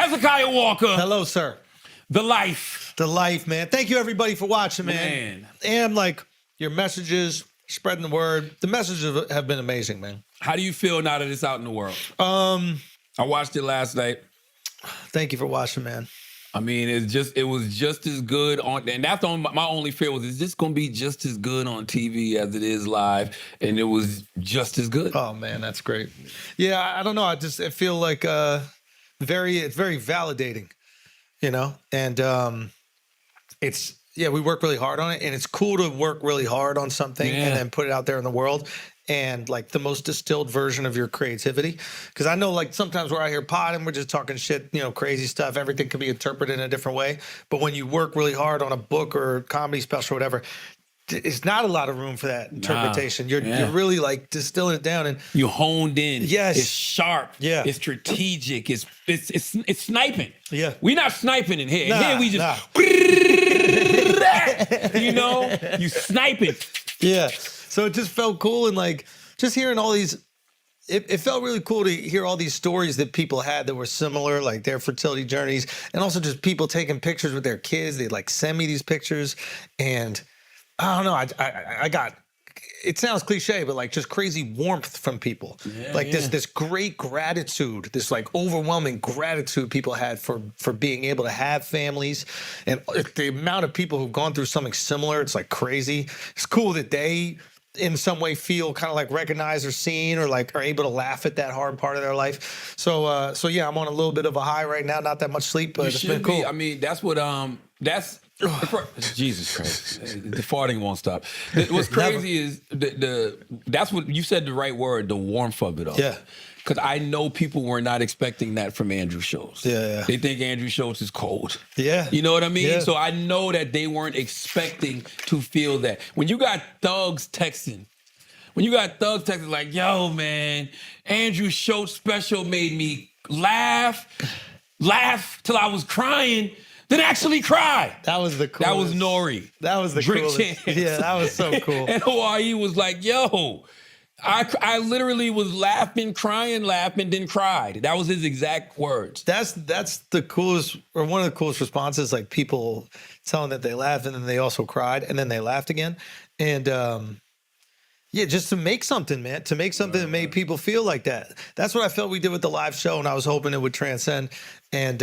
Hezekiah Walker. Hello, sir. The life. The life, man. Thank you, everybody, for watching, man. And, like, your messages, spreading the word. The messages have been amazing, man. How do you feel now that it's out in the world? I watched it last night. Thank you for watching, man. I mean, it was just as good on, and that's my only fear was, is this going to be just as good on TV as it is live? And it was just as good. Oh man, that's great. Yeah, I don't know. I feel like it's very validating, you know. And we work really hard on it, and it's cool to work really hard on something and then put it out there in the world. And like the most distilled version of your creativity. Because I know like sometimes we're out here potting, we're just talking shit, you know, crazy stuff. Everything can be interpreted in a different way. But when you work really hard on a book or comedy special or whatever, it's not a lot of room for that interpretation. You're really like distilling it down, and you honed in. Yes, it's sharp. Yeah, it's strategic. It's sniping. Yeah, we're not sniping in here. Here we just, you know, you sniping. Yeah. So it just felt cool, and like just hearing all these, it felt really cool to hear all these stories that people had that were similar, like their fertility journeys, and also just people taking pictures with their kids. They'd like send me these pictures, and I don't know, I got, it sounds cliche, but like just crazy warmth from people. This great gratitude, this like overwhelming gratitude people had for being able to have families. And the amount of people who've gone through something similar, it's like crazy. It's cool that they in some way feel kind of like recognized or seen, or like are able to laugh at that hard part of their life. So yeah, I'm on a little bit of a high right now, not that much sleep, but it's been cool. I mean, that's what Jesus Christ, the farting won't stop. What's crazy is that's what you said, the right word, the warmth of it all. Yeah. Because I know people were not expecting that from Andrew Schultz. Yeah. They think Andrew Schultz is cold. Yeah. You know what I mean? Yeah. So I know that they weren't expecting to feel that. When you got thugs texting, like, yo, man, Andrew Schultz special made me laugh till I was crying, then actually cry. That was the coolest. That was Nori. That was the coolest. Yeah, that was so cool. And Hawaii was like, yo, I literally was laughing, crying, then cried. That was his exact words. That's the coolest, or one of the coolest responses, like people telling that they laughed and then they also cried and then they laughed again. And yeah, just to make something, man, that made people feel like that. That's what I felt we did with the live show, and I was hoping it would transcend. And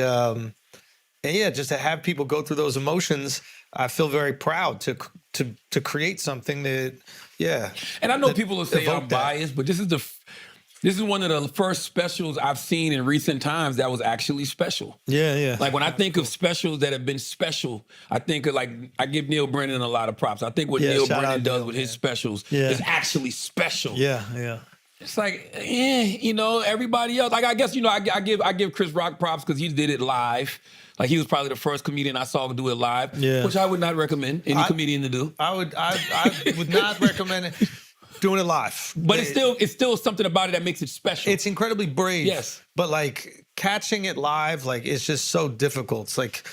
yeah, just to have people go through those emotions, I feel very proud to create something that, yeah. And I know people will say I'm biased, but this is one of the first specials I've seen in recent times that was actually special. Yeah. Like when I think of specials that have been special, I think of like, I give Neil Brennan a lot of props. I think what Neil Brennan does with his specials is actually special. Yeah. It's like, you know, everybody else. Like I guess, you know, I give Chris Rock props because he did it live. Like he was probably the first comedian I saw do it live, which I would not recommend any comedian to do. I would not recommend it. Doing it live. But it's still something about it that makes it special. It's incredibly brave. Yes. But like catching it live, like it's just so difficult. It's like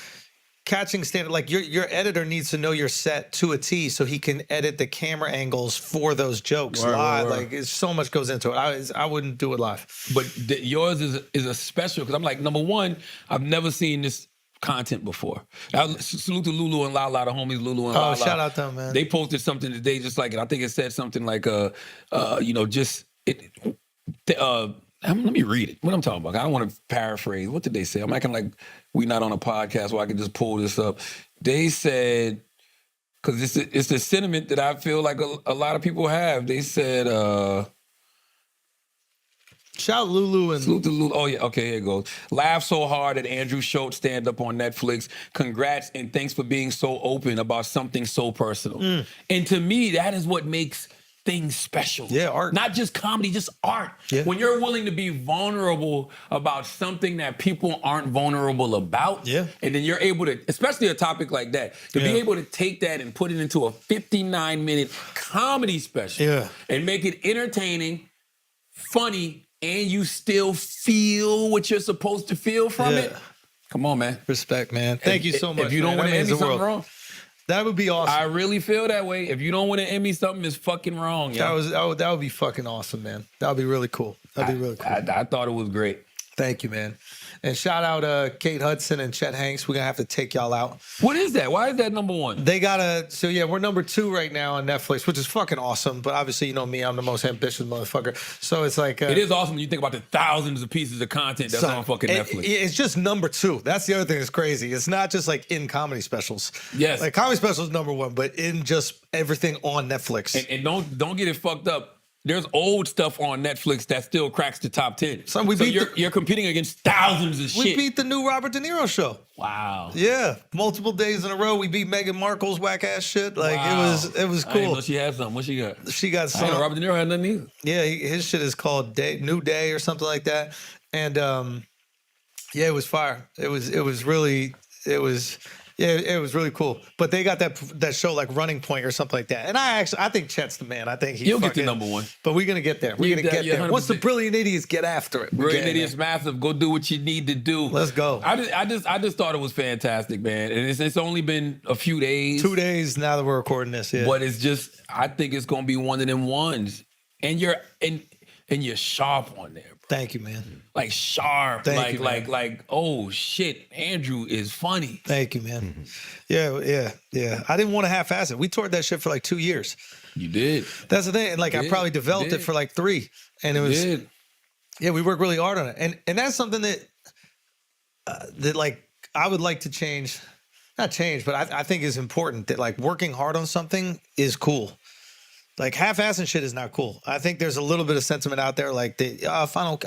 catching standard, like your editor needs to know your set to a T so he can edit the camera angles for those jokes live. Like it's so much goes into it. I wouldn't do it live. But yours is a special, because I'm like, number one, I've never seen this content before. Salute to Lulu and Lala, the homies Lulu and Lala. Oh, shout out to them, man. They posted something today, just like it. I think it said something like, you know, just it. Let me read it. What I'm talking about. I don't want to paraphrase. What did they say? I'm acting like we're not on a podcast where I can just pull this up. They said, because it's the sentiment that I feel like a lot of people have. They said. Shout Lulu and salute to Lulu. Oh yeah, okay, here it goes. Laugh so hard at Andrew Schultz stand up on Netflix. Congrats and thanks for being so open about something so personal. And to me, that is what makes things special. Yeah, art. Not just comedy, just art. Yeah. When you're willing to be vulnerable about something that people aren't vulnerable about, and then you're able to, especially a topic like that, to be able to take that and put it into a 59-minute comedy special and make it entertaining, funny, and you still feel what you're supposed to feel from it. Come on, man. Respect, man. Thank you so much. If you don't win an Emmy, something wrong. That would be awesome. I really feel that way. If you don't win an Emmy, something is fucking wrong. That would be fucking awesome, man. That would be really cool. That'd be really cool. I thought it was great. Thank you, man. And shout out Kate Hudson and Chet Hanks. We're going to have to take y'all out. What is that? Why is that number one? They got we're number 2 right now on Netflix, which is fucking awesome. But obviously, you know me, I'm the most ambitious motherfucker. So it's like... it is awesome when you think about the thousands of pieces of content that's on fucking Netflix. It's just number 2. That's the other thing that's crazy. It's not just like in comedy specials. Yes. Like comedy specials is number 1, but in just everything on Netflix. And don't get it fucked up. There's old stuff on Netflix that still cracks the top 10. Son, you're competing against thousands of shit. We beat the new Robert De Niro show. Wow. Yeah, multiple days in a row. We beat Meghan Markle's whack ass shit. Like it was cool. I didn't know she had something. What she got? She got some. Robert De Niro had nothing either. Yeah, his shit is called New Day or something like that. And yeah, it was fire. It was really cool. But they got that show like Running Point or something like that. And I think Chet's the man. I think he'll get to number 1. But we're gonna get there. We're gonna get there. 100%. Once the Brilliant Idiots get after it. Brilliant Idiots massive. Go do what you need to do. Let's go. I just thought it was fantastic, man. And it's only been a few days. 2 days now that we're recording this. Yeah. But it's just I think it's gonna be one of them ones. And you're sharp on there, bro. Thank you, man. Like sharp. Thank you, man. Like, oh shit, Andrew is funny. Thank you, man. Yeah. I didn't want to half-ass it. We toured that shit for like 2 years. You did. That's the thing. And like I probably developed it for like 3. And it was yeah, we worked really hard on it. And that's something that like I would like to change. Not change, but I think is important that like working hard on something is cool. Like half-assing shit is not cool. I think there's a little bit of sentiment out there like that. If I don't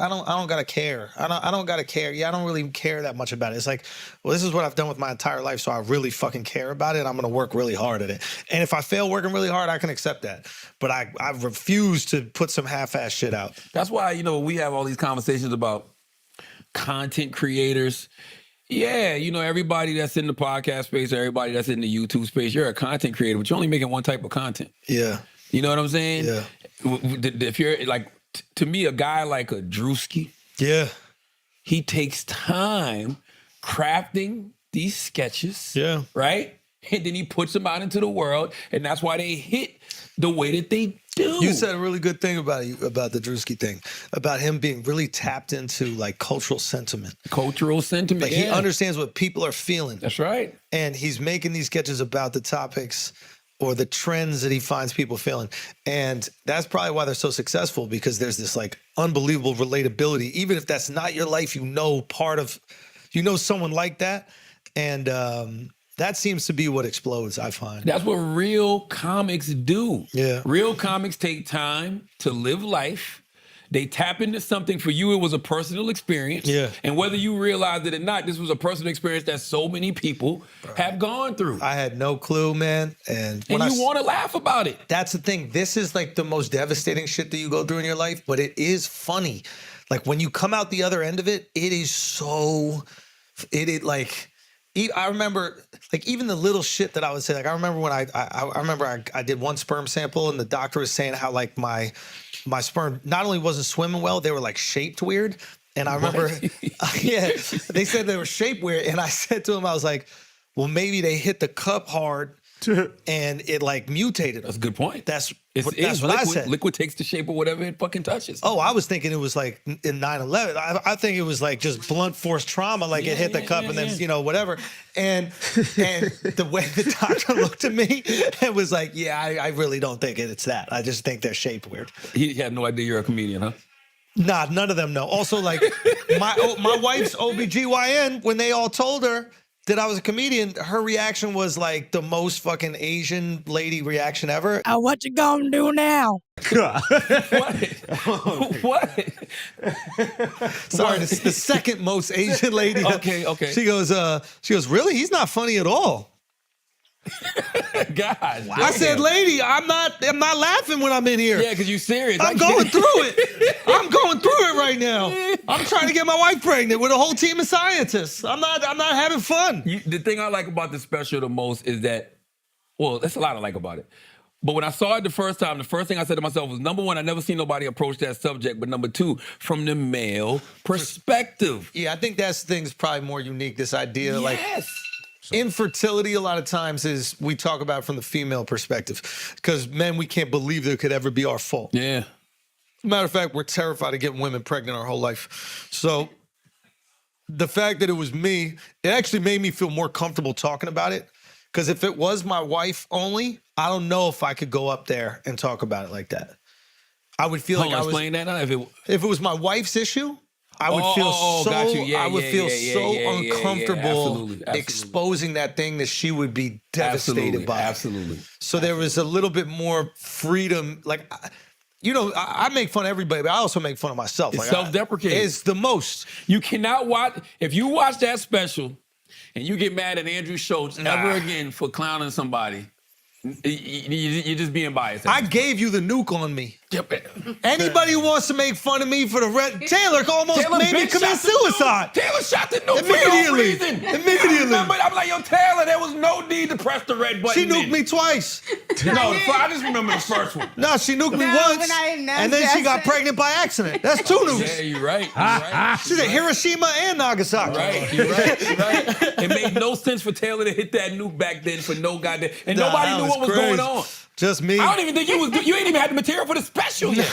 gotta care. I don't gotta care. Yeah, I don't really care that much about it. It's like, well, this is what I've done with my entire life, so I really fucking care about it. I'm gonna work really hard at it. And if I fail working really hard, I can accept that. But I refuse to put some half-ass shit out. That's why we have all these conversations about content creators. Yeah, everybody that's in the podcast space, everybody that's in the YouTube space, you're a content creator, but you're only making one type of content. Yeah. You know what I'm saying? Yeah. If you're like, to me, a guy like a Drewski, yeah, he takes time crafting these sketches. Yeah. Right? And then he puts them out into the world, and that's why they hit the way that they do. You said a really good thing about the Drewski thing, about him being really tapped into like cultural sentiment. Cultural sentiment. Like he understands what people are feeling. That's right. And he's making these sketches about the topics or the trends that he finds people feeling. And that's probably why they're so successful, because there's this like unbelievable relatability. Even if that's not your life, someone like that. And that seems to be what explodes, I find. That's what real comics do. Yeah. Real comics take time to live life. They tap into something. For you, it was a personal experience. Yeah. And whether you realized it or not, this was a personal experience that so many people have gone through. I had no clue, man. And you want to laugh about it. That's the thing. This is like the most devastating shit that you go through in your life, but it is funny. Like when you come out the other end of it, it is so, I remember, like, even the little shit that I would say. Like, I remember when I did one sperm sample, and the doctor was saying how like my sperm not only wasn't swimming well, they were like shaped weird. And I remember, they said they were shaped weird, and I said to him, I was like, well, maybe they hit the cup hard and it like mutated them. That's a good point. That's what liquid. I said. Liquid takes the shape of whatever it fucking touches. Oh, I was thinking it was like in 9/11. I think it was like just blunt force trauma, like it hit the cup and then, whatever. And the way the doctor looked at me and was like, yeah, I really don't think it's that. I just think they're shaped weird. He had no idea you're a comedian, huh? Nah, none of them know. Also, like, my wife's OBGYN, when they all told her that I was a comedian, her reaction was like the most fucking Asian lady reaction ever. What you gonna do now? What? Sorry, the second most Asian lady. Okay. She goes, really? He's not funny at all. God. Wow. I said, lady, I'm not laughing when I'm in here. Yeah, because you're serious. I'm going through it. I'm going through it right now. I'm trying to get my wife pregnant with a whole team of scientists. I'm not having fun. The thing I like about the special the most is that, well, that's a lot I like about it. But when I saw it the first time, the first thing I said to myself was, number one, I never seen nobody approach that subject. But number two, from the male perspective. Yeah, I think that's the thing's probably more unique, this idea. Yes. Infertility, a lot of times, is we talk about from the female perspective, because men, we can't believe there could ever be our fault. Yeah. Matter of fact, we're terrified of getting women pregnant our whole life. So the fact that it was me, it actually made me feel more comfortable talking about it. Because if it was my wife only, I don't know if I could go up there and talk about it like that. I would feel like I was. Explain that now. If it was my wife's issue, I would feel so. Got you. Yeah, I would feel so uncomfortable Absolutely. exposing that thing that she would be devastated by. Absolutely. So there was a little bit more freedom. Like, you know, I make fun of everybody, but I also make fun of myself. It's like, self-deprecating. It's the most. You cannot watch. If you watch that special and you get mad at Andrew Schultz ever again for clowning somebody, you're just being biased. I gave you the nuke on me. Anybody who wants to make fun of me for the red, Taylor almost made me commit suicide. Taylor shot the nuke for no reason. Immediately. I'm like, yo, Taylor, there was no need to press the red button. She nuked me twice. No, I just remember the first one. No, she nuked me once, and then she got pregnant by accident. That's 2 nukes. Yeah, you're right. She's at Hiroshima and Nagasaki. Right, you're right. It made no sense for Taylor to hit that nuke back then for no goddamn, and nobody knew what was going on. Just me. I don't even think you ain't even had the material for the special yet.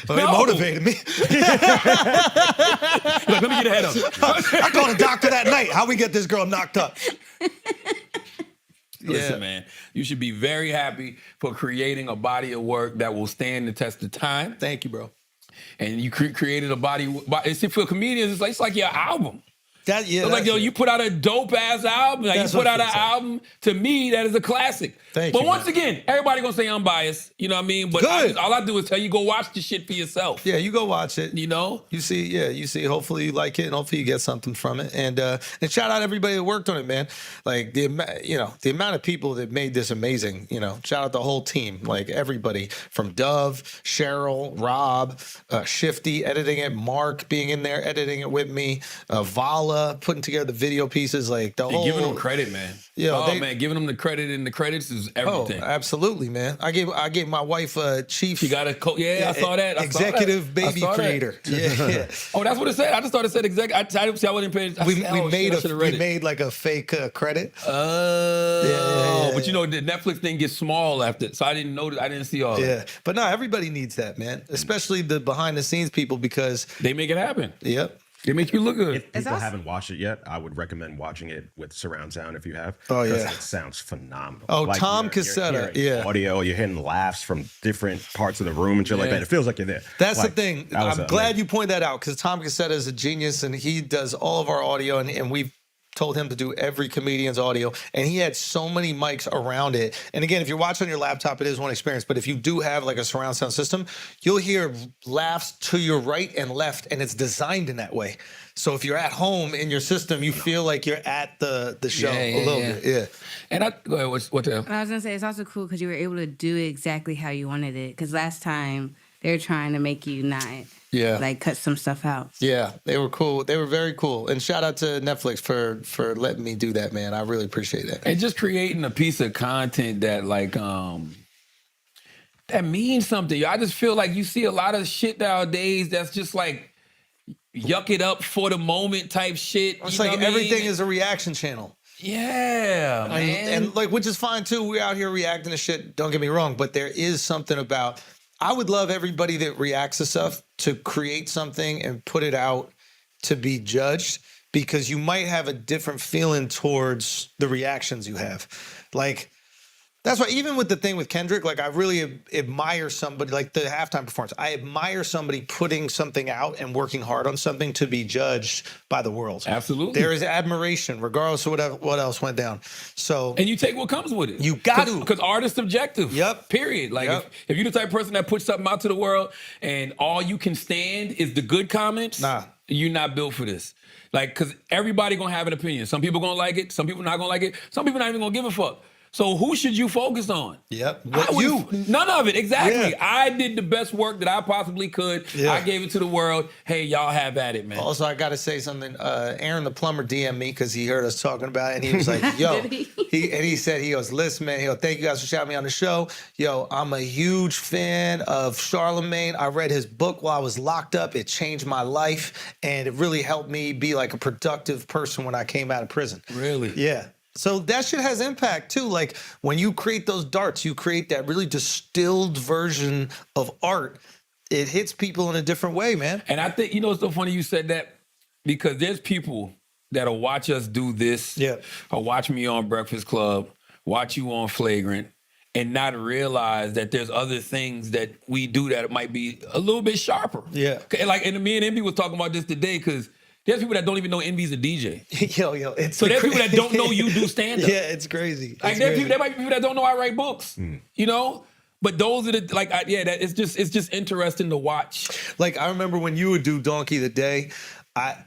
It motivated me. Look, let me get ahead of it. I called a doctor that night. How we get this girl knocked up? Listen, man, you should be very happy for creating a body of work that will stand the test of time. Thank you, bro. And you created a body. For comedians, it's like your album. Like, yo, you put out a dope ass album. Like, you put out an album, to me, that is a classic. Thank you. But once again, everybody gonna say I'm biased. You know what I mean? But all I do is tell you, go watch the shit for yourself. Yeah, you go watch it. You know? You see, hopefully you like it and hopefully you get something from it. And shout out everybody that worked on it, man. Like, the amount of people that made this amazing, shout out the whole team. Like, everybody from Dove, Cheryl, Rob, Shifty editing it, Mark being in there editing it with me, Vala putting together the video pieces, like the whole. Giving them credit, man. Man, giving them the credit, and the credits is everything. Oh, absolutely, man. I gave my wife a chief. She got a I saw that. Executive baby creator. Yeah. Oh, that's what it said. I just thought it said exec. I wasn't paying. We made like a fake credit. Oh, but the Netflix thing gets small after, so I didn't notice. I didn't see all that. Yeah, but no, everybody needs that, man. Especially the behind the scenes people, because they make it happen. Yep. It makes you look good. If people haven't watched it yet, I would recommend watching it with surround sound if you have. Oh, yeah. It sounds phenomenal. Oh, like Tom Cassetta. You're audio, you're hearing laughs from different parts of the room and shit like that. It feels like you're there. That's the thing. I'm glad you point that out, because Tom Cassetta is a genius and he does all of our audio, and we've told him to do every comedian's audio, and he had so many mics around it. And again, if you're watching on your laptop, it is one experience, but if you do have like a surround sound system, you'll hear laughs to your right and left, and it's designed in that way. So if you're at home in your system, you feel like you're at the show a little bit. Yeah. And go ahead, what the hell? I was gonna say, it's also cool because you were able to do exactly how you wanted it. Because last time they were trying to make you not like cut some stuff out. Yeah, they were cool. They were very cool. And shout out to Netflix for letting me do that, man. I really appreciate that. And just creating a piece of content that that means something. I just feel like you see a lot of shit nowadays that's just like yuck it up for the moment type shit. It's like everything is a reaction channel. Yeah, man. And like, which is fine too. We're out here reacting to shit. Don't get me wrong, but there is something about. I would love everybody that reacts to stuff to create something and put it out to be judged, because you might have a different feeling towards the reactions you have. Like, that's why even with the thing with Kendrick, like, I really admire somebody, like the halftime performance. I admire somebody putting something out and working hard on something to be judged by the world. Absolutely. There is admiration, regardless of what else went down. So, and you take what comes with it. You got to. Because art is subjective. Yep. Period. Like, if you're the type of person that puts something out to the world and all you can stand is the good comments, you're not built for this. Like, because everybody going to have an opinion. Some people going to like it. Some people not going to like it. Some people not even going to give a fuck. So who should you focus on? Yep. None of it. Exactly. Yeah. I did the best work that I possibly could. Yeah. I gave it to the world. Hey, y'all have at it, man. Also, I got to say something. Aaron the plumber DM'd me because he heard us talking about it, and he was like, yo. he said, he goes, listen, man, thank you guys for shouting me on the show. Yo, I'm a huge fan of Charlemagne. I read his book while I was locked up. It changed my life, and it really helped me be like a productive person when I came out of prison. Really? Yeah. So that shit has impact too. Like, when you create those darts, you create that really distilled version of art. It hits people in a different way, man. And I think, it's so funny you said that, because there's people that'll watch us do this, or watch me on Breakfast Club, watch you on Flagrant, and not realize that there's other things that we do that might be a little bit sharper. Yeah. Like, and me and Envy was talking about this today, because there's people that don't even know Envy's a DJ. Yo, it's so there's people that don't know you do stand-up. Yeah, it's crazy. Like there might be people that don't know I write books. You know? But those are the it's just interesting to watch. Like I remember when you would do Donkey of the Day,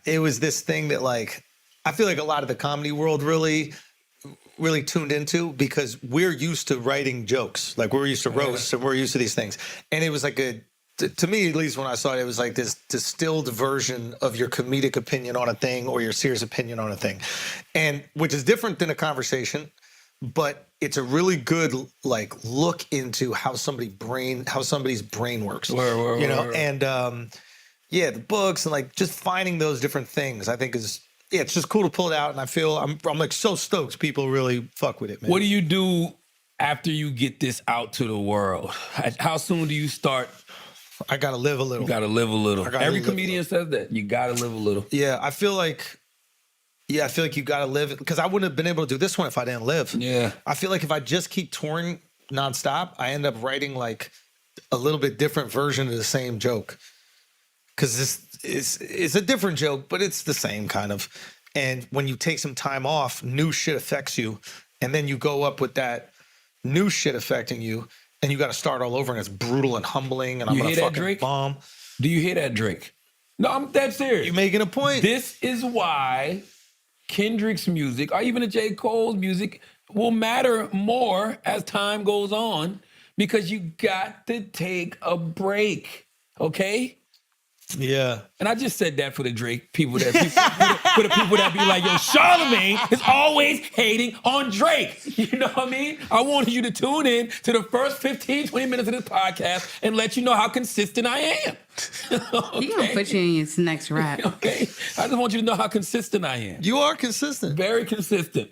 it was this thing that like I feel like a lot of the comedy world really tuned into, because we're used to writing jokes. Like we're used to roasts and we're used to these things. And it was like to me, at least when I saw it, it was like this distilled version of your comedic opinion on a thing or your serious opinion on a thing. And which is different than a conversation, but it's a really good like look into how somebody's brain works. You know, and the books and like just finding those different things, I think is it's just cool to pull it out. And I feel I'm like so stoked people really fuck with it, man. What do you do after you get this out to the world? How soon do you start? I gotta live a little. You gotta live a little. Every comedian says that. You gotta live a little. Yeah, I feel like you gotta live, because I wouldn't have been able to do this one if I didn't live. Yeah. I feel like if I just keep touring nonstop, I end up writing like a little bit different version of the same joke. Because this is a different joke, but it's the same kind of. And when you take some time off, new shit affects you. And then you go up with that new shit affecting you. And you got to start all over, and it's brutal and humbling, and I'm going to fucking bomb. Do you hear that, Drake? No, I'm dead serious. You're making a point. This is why Kendrick's music, or even a J. Cole's music, will matter more as time goes on, because you got to take a break, okay? Yeah. And I just said that for the Drake people, for the people that be like, yo, Charlemagne is always hating on Drake. You know what I mean? I wanted you to tune in to the first 15, 20 minutes of this podcast and let you know how consistent I am. Okay? He gonna put you in his next rap. Okay? I just want you to know how consistent I am. You are consistent. Very consistent.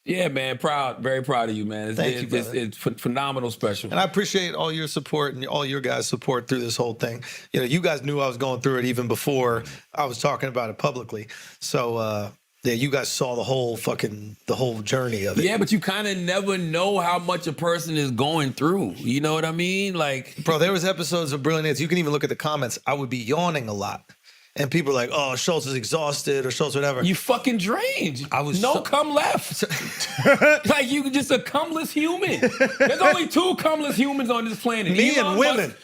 Yeah, man, very proud of you, man. Thank you, brother. It's phenomenal special. And I appreciate all your support and all your guys' support through this whole thing. You know, you guys knew I was going through it even before I was talking about it publicly. So, yeah, you guys saw the whole journey of it. Yeah, but you kind of never know how much a person is going through. You know what I mean? Like, bro, there was episodes of Brilliant Hits. You can even look at the comments. I would be yawning a lot. And people are like, oh, Schultz is exhausted or Schultz whatever. You fucking drained. I was cum left. Like you just a cumless human. There's only two cumless humans on this planet. Me and women.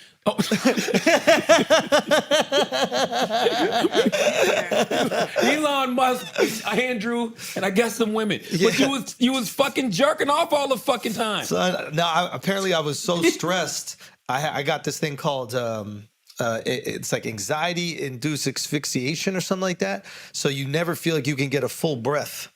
Elon Musk, Andrew, and I guess some women. Yeah. But you was fucking jerking off all the fucking time. So, apparently I was so stressed. I got this thing called... it's like anxiety-induced asphyxiation or something like that. So you never feel like you can get a full breath.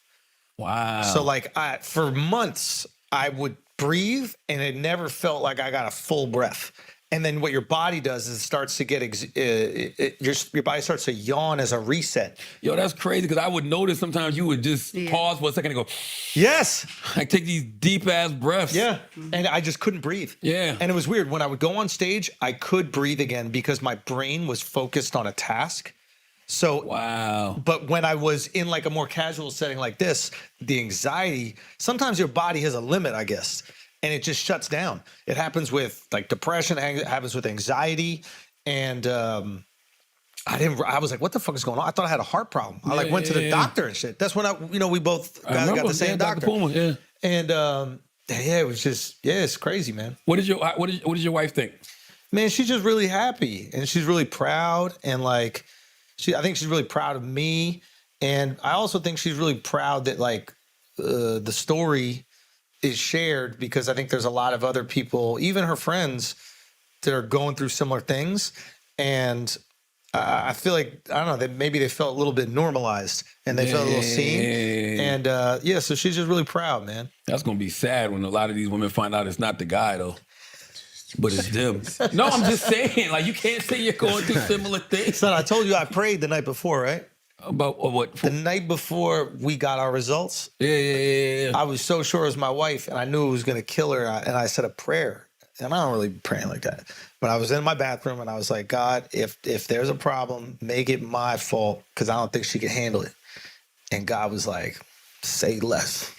Wow. So like for months, I would breathe and it never felt like I got a full breath. And then what your body does is it starts to get, your body starts to yawn as a reset. Yo, that's crazy, because I would notice sometimes you would just pause for a second and go, yes. Like take these deep ass breaths. Yeah. And I just couldn't breathe. Yeah. And it was weird. When I would go on stage, I could breathe again because my brain was focused on a task. So, wow. But when I was in like a more casual setting like this, the anxiety, sometimes your body has a limit, I guess. And it just shuts down. It happens with like depression. It happens with anxiety. And I was like, what the fuck is going on? I thought I had a heart problem. I went to the doctor and shit. That's when we both got the same doctor. Dr. Puma, yeah. And it was just, it's crazy, man. What does your wife think? Man, she's just really happy and she's really proud. And like, I think she's really proud of me. And I also think she's really proud that like the story is shared, because I think there's a lot of other people, even her friends, that are going through similar things. And I feel like, I don't know, that maybe they felt a little bit normalized and they felt a little seen. And so she's just really proud, man. That's going to be sad when a lot of these women find out it's not the guy, though. But it's them. No, I'm just saying, like, you can't say you're going through similar things. Son, I told you I prayed the night before, right? About what? The night before we got our results. Yeah. I was so sure it was my wife, and I knew it was going to kill her, and I said a prayer. and I don't really be praying like that. But I was in my bathroom and I was like, God, if there's a problem, make it my fault because I don't think she can handle it. And God was like, say less.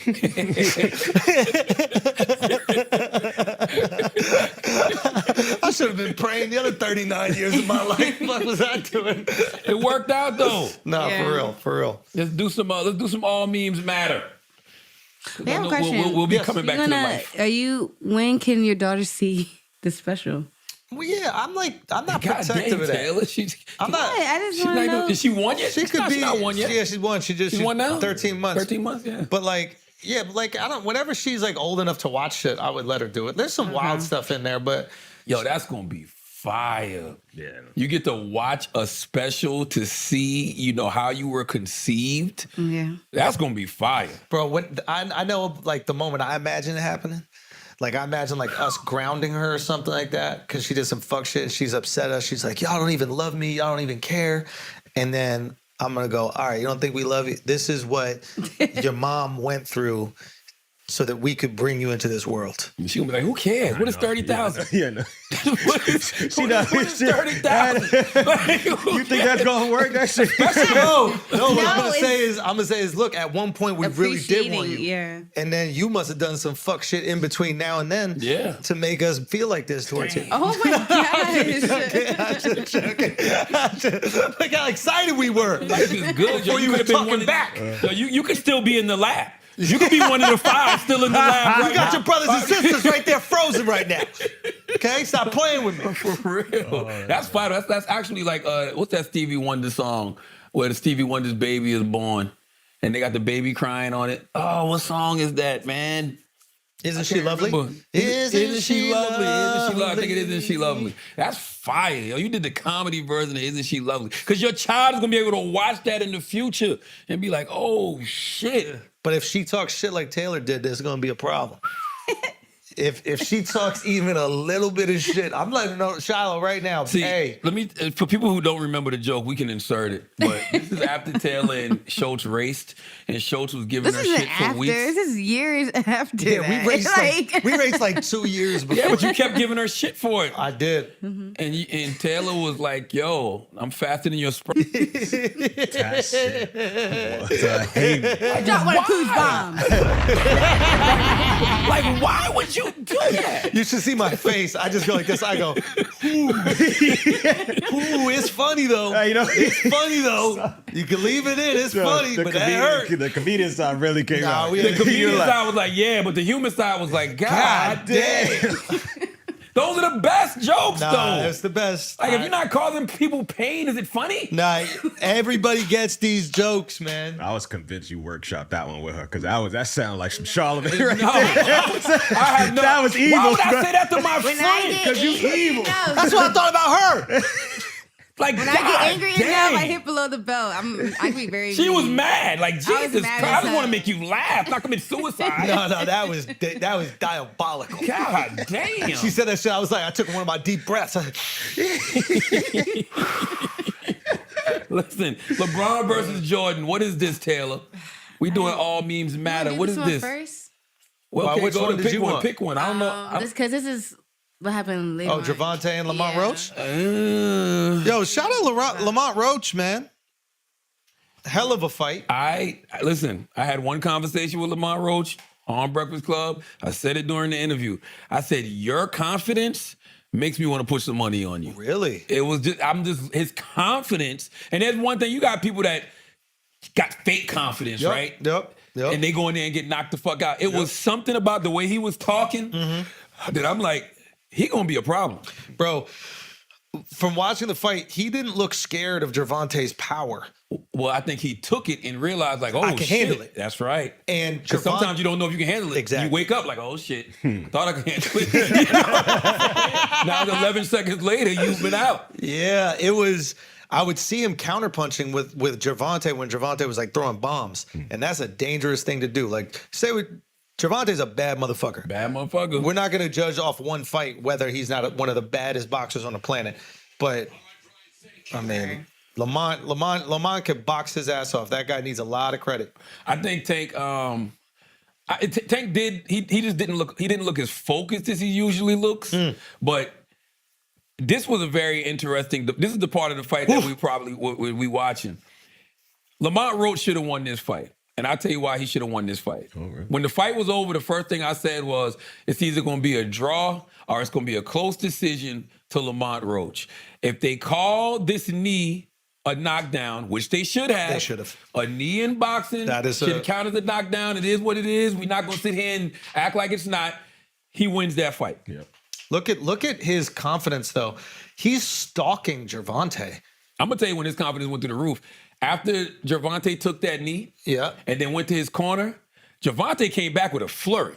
I should have been praying the other 39 years of my life. What was I doing? It worked out though. No, for real. Let's do some all memes matter. I have a question. We'll be coming back to the life. When can your daughter see the special? Well, yeah, I'm not God protective dang, of that. Taylor. I'm not. I just want to know. Is she won yet? She could be. She's not won yet. Yeah, she's won. She's won now? 13 months. 13 months, yeah. But I don't. Whenever she's like old enough to watch shit, I would let her do it. There's some wild stuff in there, but yo, that's gonna be fire. Yeah. You get to watch a special to see, how you were conceived. Yeah. That's gonna be fire. bro, when I know like the moment I imagine it happening. Like, I imagine, like, us grounding her or something like that because she did some fuck shit and she's upset us. She's like, y'all don't even love me. Y'all don't even care. And then I'm going to go, all right, you don't think we love you? This is what your mom went through so that we could bring you into this world. She's going to be like, who cares? What is 30,000? Yeah, no. What is 30,000? You think that's gonna work? That shit. No, what I'm gonna say is, look, at one point we really did want you. Yeah. And then you must have done some fuck shit in between now and then to make us feel like this towards you. Oh my gosh. I'm joking. Look how excited we were. Life is good. Before you were talking back. You could still be in the lab. You could be one of the 5 still in the lab right You got now. your brothers and sisters right there frozen right now. Okay? Stop playing with me. For real. That's fine. That's actually like, what's that Stevie Wonder song where the Stevie Wonder's baby is born and they got the baby crying on it? Oh, what song is that, man? Isn't she lovely? Isn't she lovely? I think it is Isn't She Lovely. That's fire. Yo. You did the comedy version of Isn't She Lovely. Because your child is going to be able to watch that in the future and be like, oh, shit. But if she talks shit like Taylor did, there's going to be a problem. If she talks even a little bit of shit, I'm letting her know, Shiloh, right now. See, hey, let me. For people who don't remember the joke, we can insert it. But this is after Taylor and Schultz raced, and Schultz was giving her shit for weeks. This is years after. yeah, that. we raced like 2 years before. Yeah, but you kept giving her shit for it. I did. And Taylor was like, "Yo, I'm faster than your sperm." That shit. I hate it. Drop one of Coos bomb. Like, why would you do that? You should see my face. I just go like this. I go, ooh, it's funny though. It's funny though. You can leave it in. It's funny, but that hurt. The comedian side really came out. The comedian side was like, yeah, but the human side was like, God damn. Those are the best jokes, though. That's the best. Like, if you're not causing people pain, is it funny? Nah, everybody gets these jokes, man. I was convinced you workshopped that one with her because that sounded like some Charlemagne right No, there. That was evil. Why would I say that to my friend? Because you evil. That's what I thought about her. Like, When God I get angry enough, dang. I hit below the belt. I can be very. She was mean. mad. Like, Jesus mad Christ, I as just want to hell. make you laugh, not commit suicide. No, that was diabolical. God damn. She said that shit. I was like, I took one of my deep breaths. Listen, LeBron versus Jordan. What is this, Taylor? We doing all memes matter. What is this? First? Well, okay, which go one to did pick you one. want? Pick one. I don't know. Because this is what happened later. Oh, on. Javante and Lamont Yeah. Roach? Yo, shout out Lamont Roach, man. Hell of a fight. Listen, I had one conversation with Lamont Roach on Breakfast Club. I said it during the interview. I said, your confidence makes me want to put some money on you. Really? It was his confidence. And there's one thing, you got people that got fake confidence, right? Yep. And they go in there and get knocked the fuck out. It was something about the way he was talking that I'm like, he gonna be a problem. Bro, from watching the fight, he didn't look scared of Gervante's power. Well, I think he took it and realized like, oh, I can shit. handle it. That's right. And Because sometimes you don't know if you can handle it. Exactly. You wake up like, oh, shit. I thought I could handle it. You know? Now, 11 seconds later, you've been out. Yeah, it was. I would see him counterpunching with Gervonta when Gervonta was like throwing bombs. And that's a dangerous thing to do. Like, Gervonta's a bad motherfucker. Bad motherfucker. We're not going to judge off one fight whether he's not one of the baddest boxers on the planet. But, I mean, Lamont could box his ass off. That guy needs a lot of credit. I think Tank, Tank did. He just didn't look. He didn't look as focused as he usually looks. But this was a very interesting. This is the part of the fight that we probably would be watching. Lamont Roach should have won this fight. And I'll tell you why he should have won this fight. Oh, really? When the fight was over, the first thing I said was, it's either going to be a draw or it's going to be a close decision to Lamont Roach. If they call this knee a knockdown, which they should have. They should have. A knee in boxing should count as a knockdown. It is what it is. We're not going to sit here and act like it's not. He wins that fight. Yeah. Look at his confidence, though. He's stalking Gervonta. I'm going to tell you when his confidence went through the roof. After Gervonta took that knee and then went to his corner, Gervonta came back with a flurry.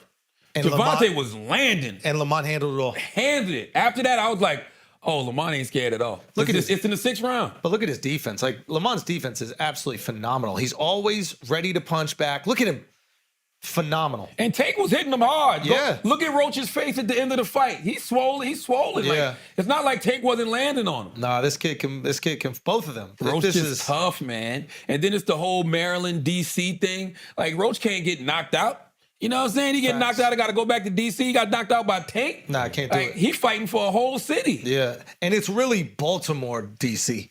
And Gervonta was landing. And Lamont handled it all. Handled it. After that, I was like, oh, Lamont ain't scared at all. Look at this. It's in the 6th round. But look at his defense. Like, Lamont's defense is absolutely phenomenal. He's always ready to punch back. Look at him. Phenomenal. And Tank was hitting him hard. Yeah. Look at Roach's face at the end of the fight. He's swollen. Yeah. Like, it's not like Tank wasn't landing on him. Nah, this kid can both of them. Roach is tough, man. And then it's the whole Maryland, D.C. thing. Like, Roach can't get knocked out. You know what I'm saying? He get knocked out. I got to go back to D.C. He got knocked out by Tank. Nah, I can't do it. He fighting for a whole city. Yeah. And it's really Baltimore, D.C.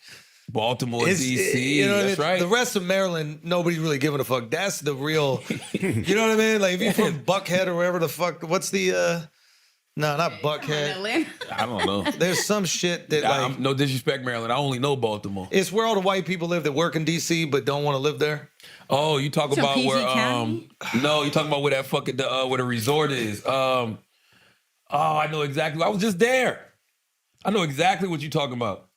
Baltimore, D.C. You know, that's right. The rest of Maryland, nobody's really giving a fuck. That's the real, you know what I mean? Like, if you're from Buckhead or wherever the fuck, what's the, no, not Buckhead. I don't know. There's some shit that no disrespect, Maryland. I only know Baltimore. It's where all the white people live that work in D.C. but don't want to live there. Oh, you talk about PG where, County? no, you talking about where that fucking, where the resort is. Oh, I know exactly. I was just there. I know exactly what you're talking about.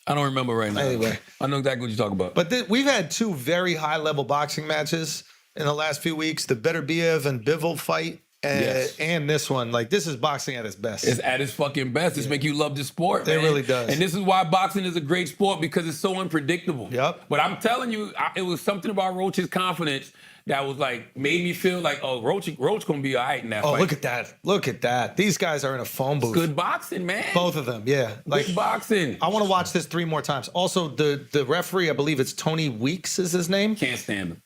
I don't remember right now. Anyway. I know exactly what you're talking about. But we've had 2 very high-level boxing matches in the last few weeks. The Beterbiev and Bivol fight and this one. Like, this is boxing at its best. It's at its fucking best. It's make you love the sport, It really does. And this is why boxing is a great sport, because it's so unpredictable. Yep. But I'm telling you, it was something about Roach's confidence that was like, made me feel like, oh, Roach gonna be all right in that fight. Oh, look at that. Look at that. These guys are in a phone booth. Good boxing, man. Both of them, yeah. Like, good boxing. I want to watch this 3 more times. Also, the referee, I believe it's Tony Weeks is his name. Can't stand him.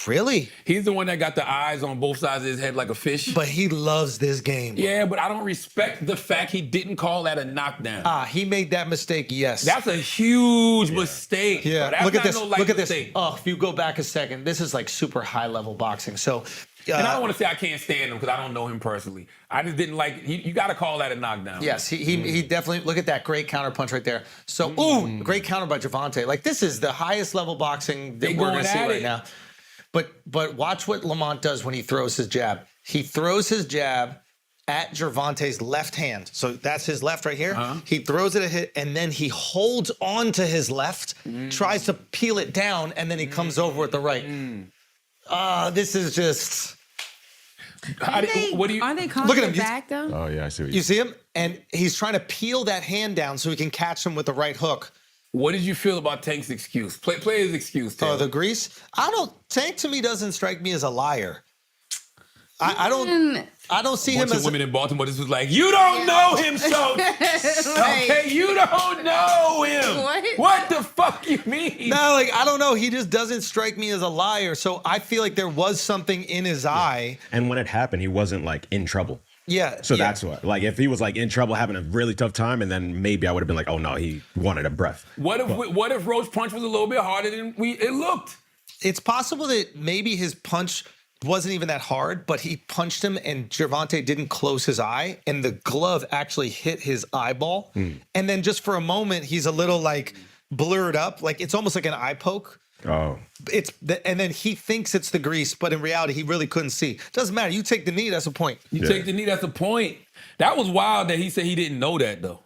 Really? He's the one that got the eyes on both sides of his head like a fish. But he loves this game. Yeah, but I don't respect the fact he didn't call that a knockdown. He made that mistake, yes. That's a huge mistake. Yeah, that's look at this. No light look at mistake. this. Oh, if you go back a second, this is like super high-level boxing. So, and I don't want to say I can't stand him because I don't know him personally. I just didn't like, you got to call that a knockdown. Yes, he definitely, look at that great counter punch right there. So, great counter by Gervonta. Like, this is the highest level boxing that we're going to see right now. But watch what Lamont does when he throws his jab. He throws his jab at Gervonta's left hand. So that's his left right here. He throws it a hit, and then he holds on to his left, tries to peel it down, and then he comes over with the right. This is just... Are they calling look at him. it back, though? Oh, yeah, I see what you see him? And he's trying to peel that hand down so he can catch him with the right hook. What did you feel about Tank's excuse? Play his excuse, Taylor. Oh, the grease? Tank to me doesn't strike me as a liar. I don't see him as women in Baltimore. This was like, you don't know him, so okay, you don't know him. What the fuck you mean? No, like, I don't know. He just doesn't strike me as a liar. So I feel like there was something in his eye. And when it happened, he wasn't like in trouble. Yeah. So that's what, like, if he was like in trouble, having a really tough time, and then maybe I would have been like, oh no, he wanted a breath. What if Roach punch was a little bit harder than it looked? It's possible that maybe his punch wasn't even that hard, but he punched him and Gervonta didn't close his eye, and the glove actually hit his eyeball. And then just for a moment, he's a little like blurred up, like it's almost like an eye poke. Oh. And then he thinks it's the grease, but in reality, he really couldn't see. Doesn't matter. You take the knee, that's a point. You take the knee, that's a point. That was wild that he said he didn't know that, though.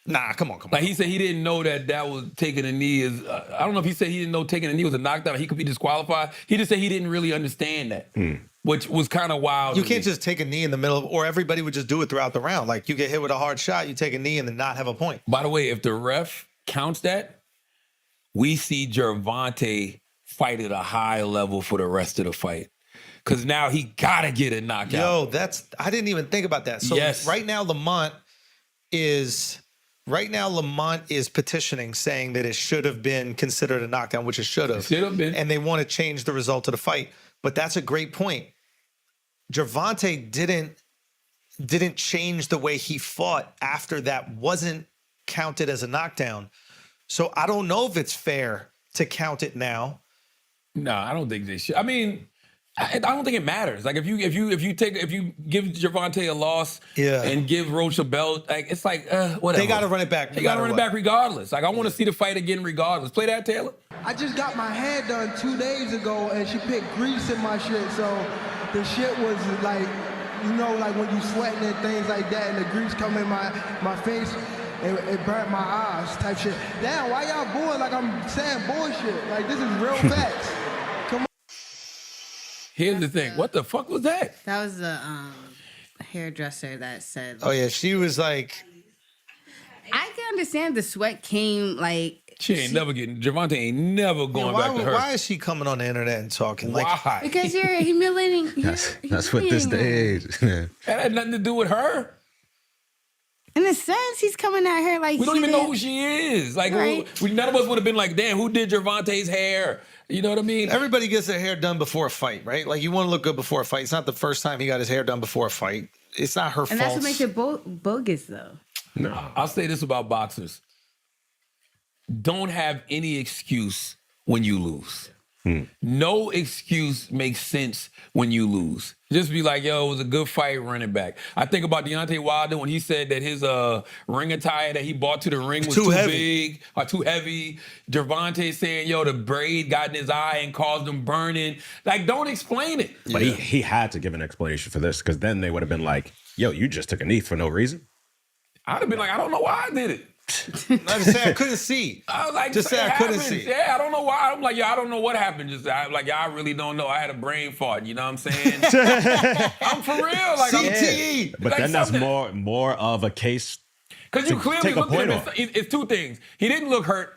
Nah, come on. Like, he said he didn't know that was taking a knee is, I don't know if he said he didn't know taking a knee was a knockdown. He could be disqualified. He just said he didn't really understand that, which was kind of wild. You can't just take a knee in the middle, or everybody would just do it throughout the round. Like, you get hit with a hard shot, you take a knee and then not have a point. By the way, if the ref counts that, we see Gervonta fight at a high level for the rest of the fight. Because now he got to get a knockout. Yo, I didn't even think about that. So right now, Lamont is petitioning, saying that it should have been considered a knockdown, which it should have. Should have been. And they want to change the result of the fight. But that's a great point. Gervonta didn't change the way he fought after that wasn't counted as a knockdown. So I don't know if it's fair to count it now. No, I don't think they should. I mean, I don't think it matters. Like if you give Gervonta a loss and give Roach a belt, like it's like whatever. They got to run it back. They got to run it back regardless. Like I want to see the fight again regardless. Play that, Taylor. I just got my hair done 2 days ago, and she picked grease in my shit, so the shit was like, you know, like when you sweating and things like that, and the grease come in my face, it burnt my eyes type shit. Damn, why y'all booing like I'm saying bullshit? Like this is real facts. Come on. Here's the thing. What the fuck was that? That was the hairdresser that said. Oh yeah, she was like. I can understand the sweat came like. She ain't never getting. Gervonta ain't never going back to her. Why is she coming on the internet and talking? Why? Like, because you're humiliating. That's what this day is. That had nothing to do with her. In a sense, he's coming at her like we don't even know who she is. Like right? none of us would have been like, damn, who did Gervonta's hair? You know what I mean? Everybody gets their hair done before a fight, right? Like you want to look good before a fight. It's not the first time he got his hair done before a fight. It's not her fault. And that's what makes it bogus, though. No, I'll say this about boxers. Don't have any excuse when you lose. No excuse makes sense when you lose. Just be like, yo, it was a good fight, run it back. I think about Deontay Wilder when he said that his ring attire that he bought to the ring was too big or too heavy. Gervonta saying, yo, the braid got in his eye and caused him burning. Like, don't explain it. But he had to give an explanation for this because then they would have been like, yo, you just took a knee for no reason. I'd have been like, I don't know why I did it. I just say I couldn't see. I was like, just say I couldn't see. Yeah, I don't know why. I'm like, I don't know what happened. I really don't know. I had a brain fart. You know what I'm saying? I'm for real. Like CTE. But then that's more of a case. Because you clearly looked at him. It's two things. He didn't look hurt,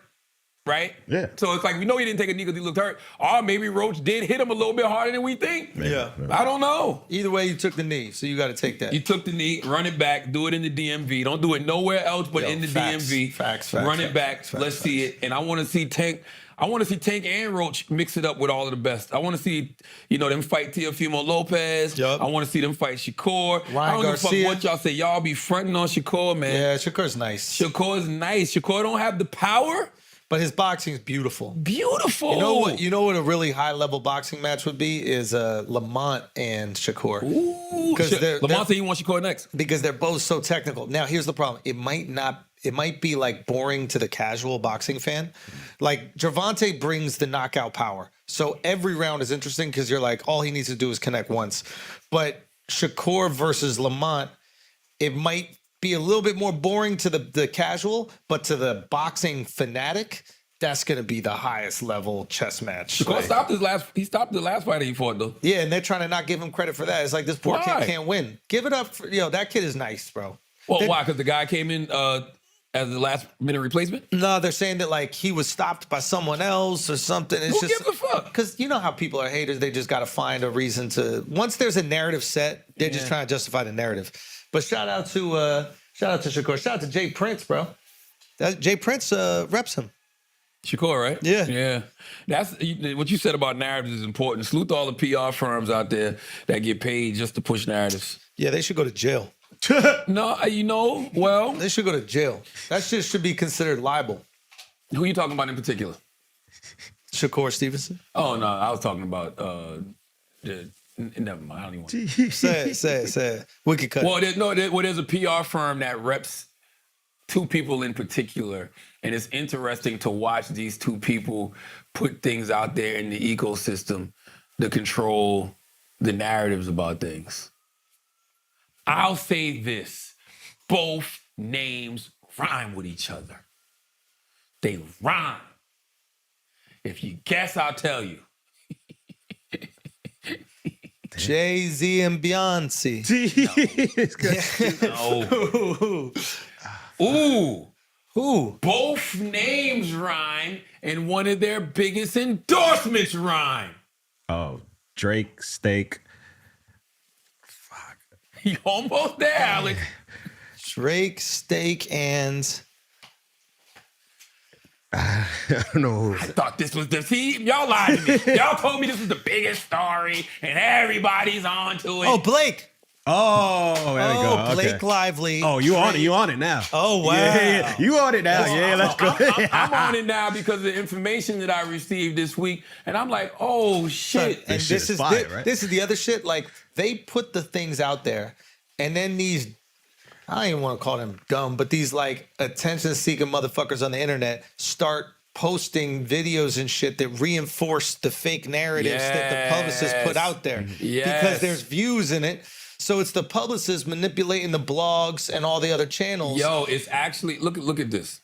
right? Yeah. So it's like we know he didn't take a knee because he looked hurt. Or maybe Roach did hit him a little bit harder than we think. Yeah. I don't know. Either way, you took the knee, so you got to take that. You took the knee, run it back, do it in the DMV. Don't do it nowhere else but in the DMV. Facts. Run it back. Let's see it. And I want to see Tank. I want to see Tank and Roach mix it up with all of the best. I want to see, them fight Teofimo Lopez. Yep. I want to see them fight Shakur. Ryan I don't give a fuck Garcia. what y'all say. Y'all be fronting on Shakur, man. Yeah, Shakur's nice. Shakur's nice. Shakur don't have the power. But his boxing is beautiful. Beautiful. You know what a really high level boxing match would be is Lamont and Shakur. Ooh. Because Lamont said he wants Shakur next. Because they're both so technical. Now here's the problem. It might be like boring to the casual boxing fan. Like Gervonta brings the knockout power. So every round is interesting because you're like, all he needs to do is connect once. But Shakur versus Lamont, it might be a little bit more boring to the casual, but to the boxing fanatic, that's going to be the highest level chess match. Shakur stopped the last fight he fought, though. Yeah, and they're trying to not give him credit for that. It's like, this poor kid can't win. Give it up for, that kid is nice, bro. Well, why? Because the guy came in as the last minute replacement? No, they're saying that like he was stopped by someone else or something. It's Who gives a fuck? Because you know how people are haters. They just got to find a reason to. Once there's a narrative set, they're just trying to justify the narrative. But shout out to Shakur. Shout out to Jay Prince, bro. Jay Prince reps him. Shakur, right? Yeah. Yeah. That's what you said about narratives is important. Salute to all the PR firms out there that get paid just to push narratives. Yeah, they should go to jail. No, well. They should go to jail. That shit should be considered libel. Who are you talking about in particular? Shakur Stevenson. Oh, no, I was talking about never mind. I don't even want to. Say it. We could cut it. There's a PR firm that reps two people in particular, and it's interesting to watch these two people put things out there in the ecosystem to control the narratives about things. I'll say this. Both names rhyme with each other. They rhyme. If you guess, I'll tell you. Jay-Z and Beyonce. No. Ooh. Who? Both names rhyme, and one of their biggest endorsements rhyme. Oh, Drake, Steak. Fuck. You almost there, Alex. Drake, Steak, and... I don't know. I thought this was the y'all lied to me. Y'all told me this was the biggest story and everybody's on to it. Oh, Blake. Oh, there we go. Okay. Blake Lively. Oh, you on it? You on it now? Oh, wow. Yeah. You on it now? Yeah, let's go. I'm on it now because of the information that I received this week, and I'm like, oh shit. And this is fire, right? This is the other shit. Like, they put the things out there, and then these, I don't even want to call them dumb, but these like attention-seeking motherfuckers on the internet start posting videos and shit that reinforce the fake narratives that the publicists put out there. Because there's views in it. So it's the publicists manipulating the blogs and all the other channels. Yo, it's actually, look at this.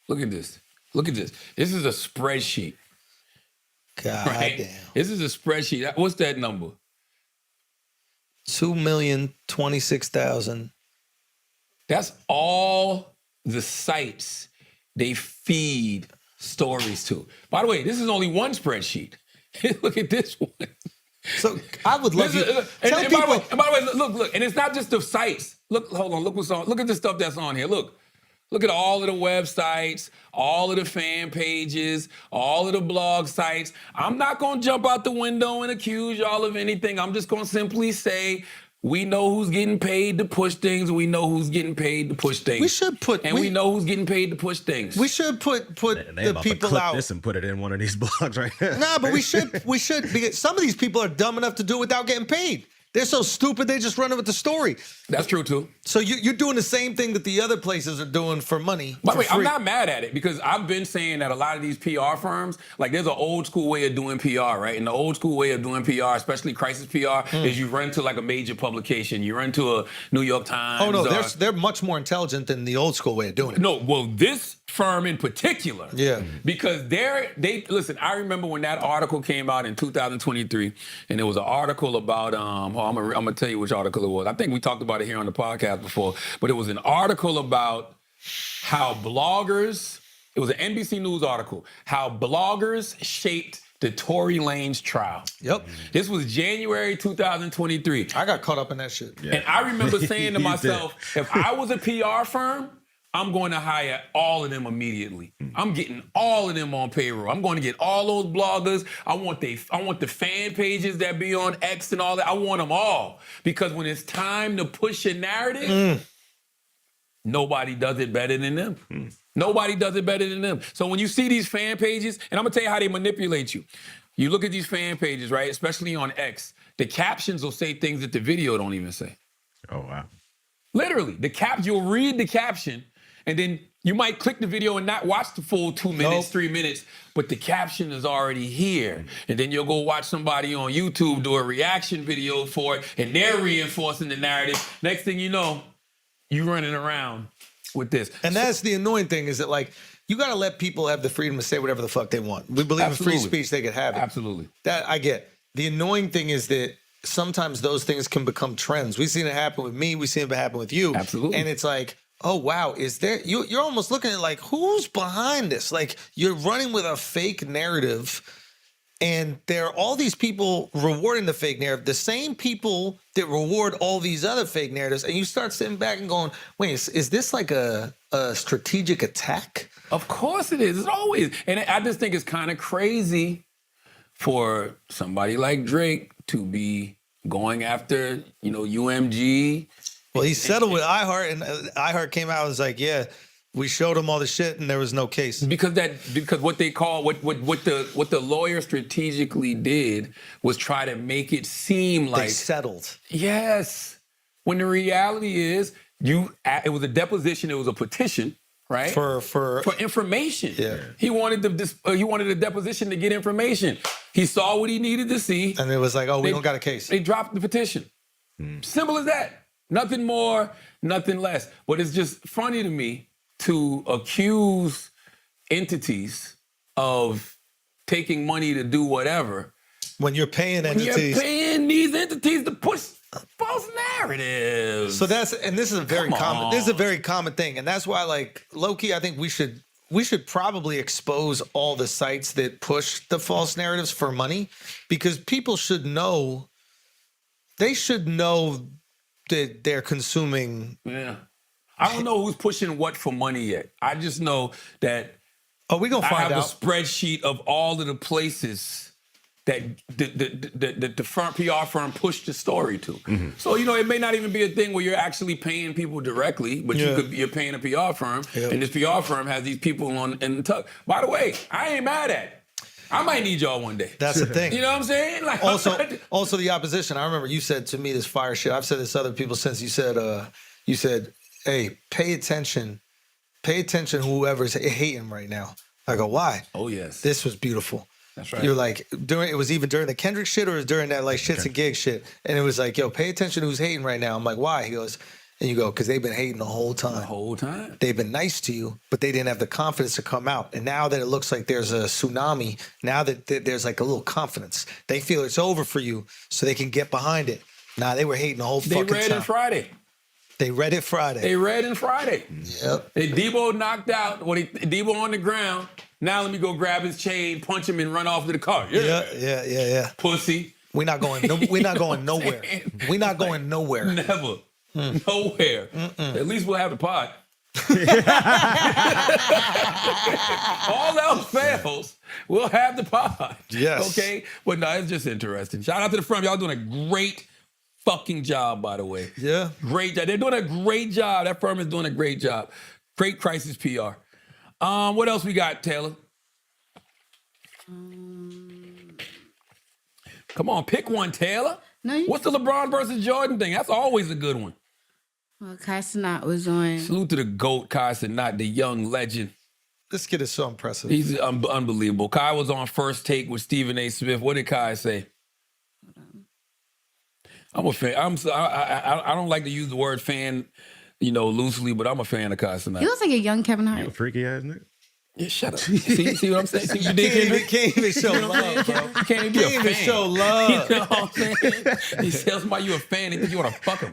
Look at this. Look at this. This is a spreadsheet. God damn. This is a spreadsheet. What's that number? 2,026,000. That's all the sites they feed stories to. By the way, this is only one spreadsheet. Look at this one. So I would love you. Tell and people. by the way, look, and it's not just the sites. Look, hold on, look what's on. Look at the stuff that's on here. Look at all of the websites, all of the fan pages, all of the blog sites. I'm not gonna jump out the window and accuse y'all of anything. I'm just gonna simply say we know who's getting paid to push things. We know who's getting paid to push things. We should put, and we know who's getting paid to push things. We should put the people out. This and put it in one of these blogs right here. Nah, but we should because some of these people are dumb enough to do it without getting paid. They're so stupid they just run with the story. That's true too. So you're doing the same thing that the other places are doing for money. By the way, I'm not mad at it because I've been saying that a lot of these PR firms, like there's an old school way of doing PR, right? And the old school way of doing PR, especially crisis PR, is you run to like a major publication. You run to a New York Times. Oh no, they're much more intelligent than the old school way of doing it. No, well, this firm in particular. Yeah. Because they listen, I remember when that article came out in 2023, and it was an article about I'm gonna tell you which article it was. I think we talked about it here on the podcast before, but it was an article about how bloggers, it was an NBC News article, how bloggers shaped the Tory Lanez trial. Yep. This was January 2023. I got caught up in that shit. Yeah. And I remember saying to myself, if I was a PR firm, I'm going to hire all of them immediately. I'm getting all of them on payroll. I'm going to get all those bloggers. I want the fan pages that be on X and all that. I want them all. Because when it's time to push a narrative, nobody does it better than them. Nobody does it better than them. So when you see these fan pages, and I'm going to tell you how they manipulate you. You look at these fan pages, right? Especially on X. The captions will say things that the video don't even say. Oh, wow. Literally, you'll read the caption, and then you might click the video and not watch the full 2 minutes, 3 minutes, but the caption is already here. And then you'll go watch somebody on YouTube do a reaction video for it, and they're reinforcing the narrative. Next thing you know, you're running around with this. And that's the annoying thing is that, like, you got to let people have the freedom to say whatever the fuck they want. We believe in free speech, they could have it. Absolutely. That I get. The annoying thing is that sometimes those things can become trends. We've seen it happen with me. We've seen it happen with you. Absolutely. And it's like, oh, wow, is there, you're almost looking at like, who's behind this? Like, you're running with a fake narrative, and there are all these people rewarding the fake narrative, the same people that reward all these other fake narratives, and you start sitting back and going, wait, is this like a strategic attack? Of course it is. It's always. And I just think it's kind of crazy for somebody like Drake to be going after, UMG. Well, he settled with iHeart, and iHeart came out and was like, yeah, we showed him all the shit and there was no case. Because what they call, what the lawyer strategically did was try to make it seem like... They settled. Yes. When the reality is, it was a deposition, it was a petition, right? For information. Yeah. He wanted a deposition to get information. He saw what he needed to see. And it was like, we don't got a case. They dropped the petition. Simple as that. Nothing more, nothing less. But it's just funny to me to accuse entities of taking money to do whatever. When you're paying entities. You're paying these entities to push false narratives. So this is a very common thing. And that's why, like, low-key, I think we should probably expose all the sites that push the false narratives for money, because people should know, they should know that they're consuming. Yeah. I don't know who's pushing what for money yet. I just know that Oh, we gonna find I have out. a spreadsheet of all of the places that the firm, PR firm pushed the story to. Mm-hmm. So, it may not even be a thing where you're actually paying people directly, but you're paying a PR firm, and this PR firm has these people in the tuck. By the way, I ain't mad at it. I might need y'all one day. That's the thing. You know what I'm saying? Like, Also the opposition. I remember you said to me this fire shit. I've said this to other people since you said, hey, pay attention whoever's hating right now. I go, why? Oh, yes. This was beautiful. That's right. You're like, it was even during the Kendrick shit or it was during that like shits and gigs shit. And it was like, yo, pay attention who's hating right now. I'm like, why? He goes, and you go, because they've been hating the whole time. The whole time. They've been nice to you, but they didn't have the confidence to come out. And now that it looks like there's a tsunami, now that there's like a little confidence, they feel it's over for you so they can get behind it. Nah, they were hating the whole fucking time. They read in Friday. They read it Friday. They read in Friday. Yep. Debo knocked out, Debo on the ground. Now let me go grab his chain, punch him, and run off to the car. Yeah. Pussy. We're not going nowhere. We're not going nowhere. Never. Nowhere. At least we'll have the pod. All else fails, we'll have the pod. Yes. Okay? But no, it's just interesting. Shout out to the firm. Y'all doing a great fucking job, by the way. Yeah. Great job. They're doing a great job. That firm is doing a great job. Great crisis PR. What else we got, Taylor? Come on, pick one, Taylor. What's the LeBron versus Jordan thing? That's always a good one. Well, Cenat was on. Salute to the GOAT, Cenat, the young legend. This kid is so impressive. He's unbelievable. Kai was on First Take with Stephen A. Smith. What did Kai say? I'm a fan. I don't like to use the word fan, loosely, but I'm a fan of Cenat. He looks like a young Kevin Hart. You a freaky ass nigga. Yeah, shut up. See what I'm saying? See, you can't even show love, bro. You can't even be a fan. Even show love. You know what I'm saying? He tells somebody you a fan, they think you want to fuck him.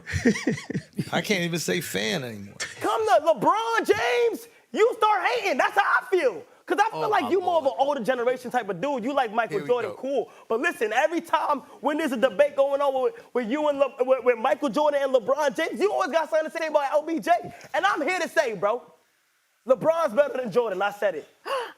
I can't even say fan anymore. Come to LeBron James, you start hating. That's how I feel. Because I feel like you more of an older generation type of dude. You like Michael Jordan, cool. But listen, every time when there's a debate going on with you and with Michael Jordan and LeBron James, you always got something to say about LBJ. And I'm here to say, bro, LeBron's better than Jordan. I said it.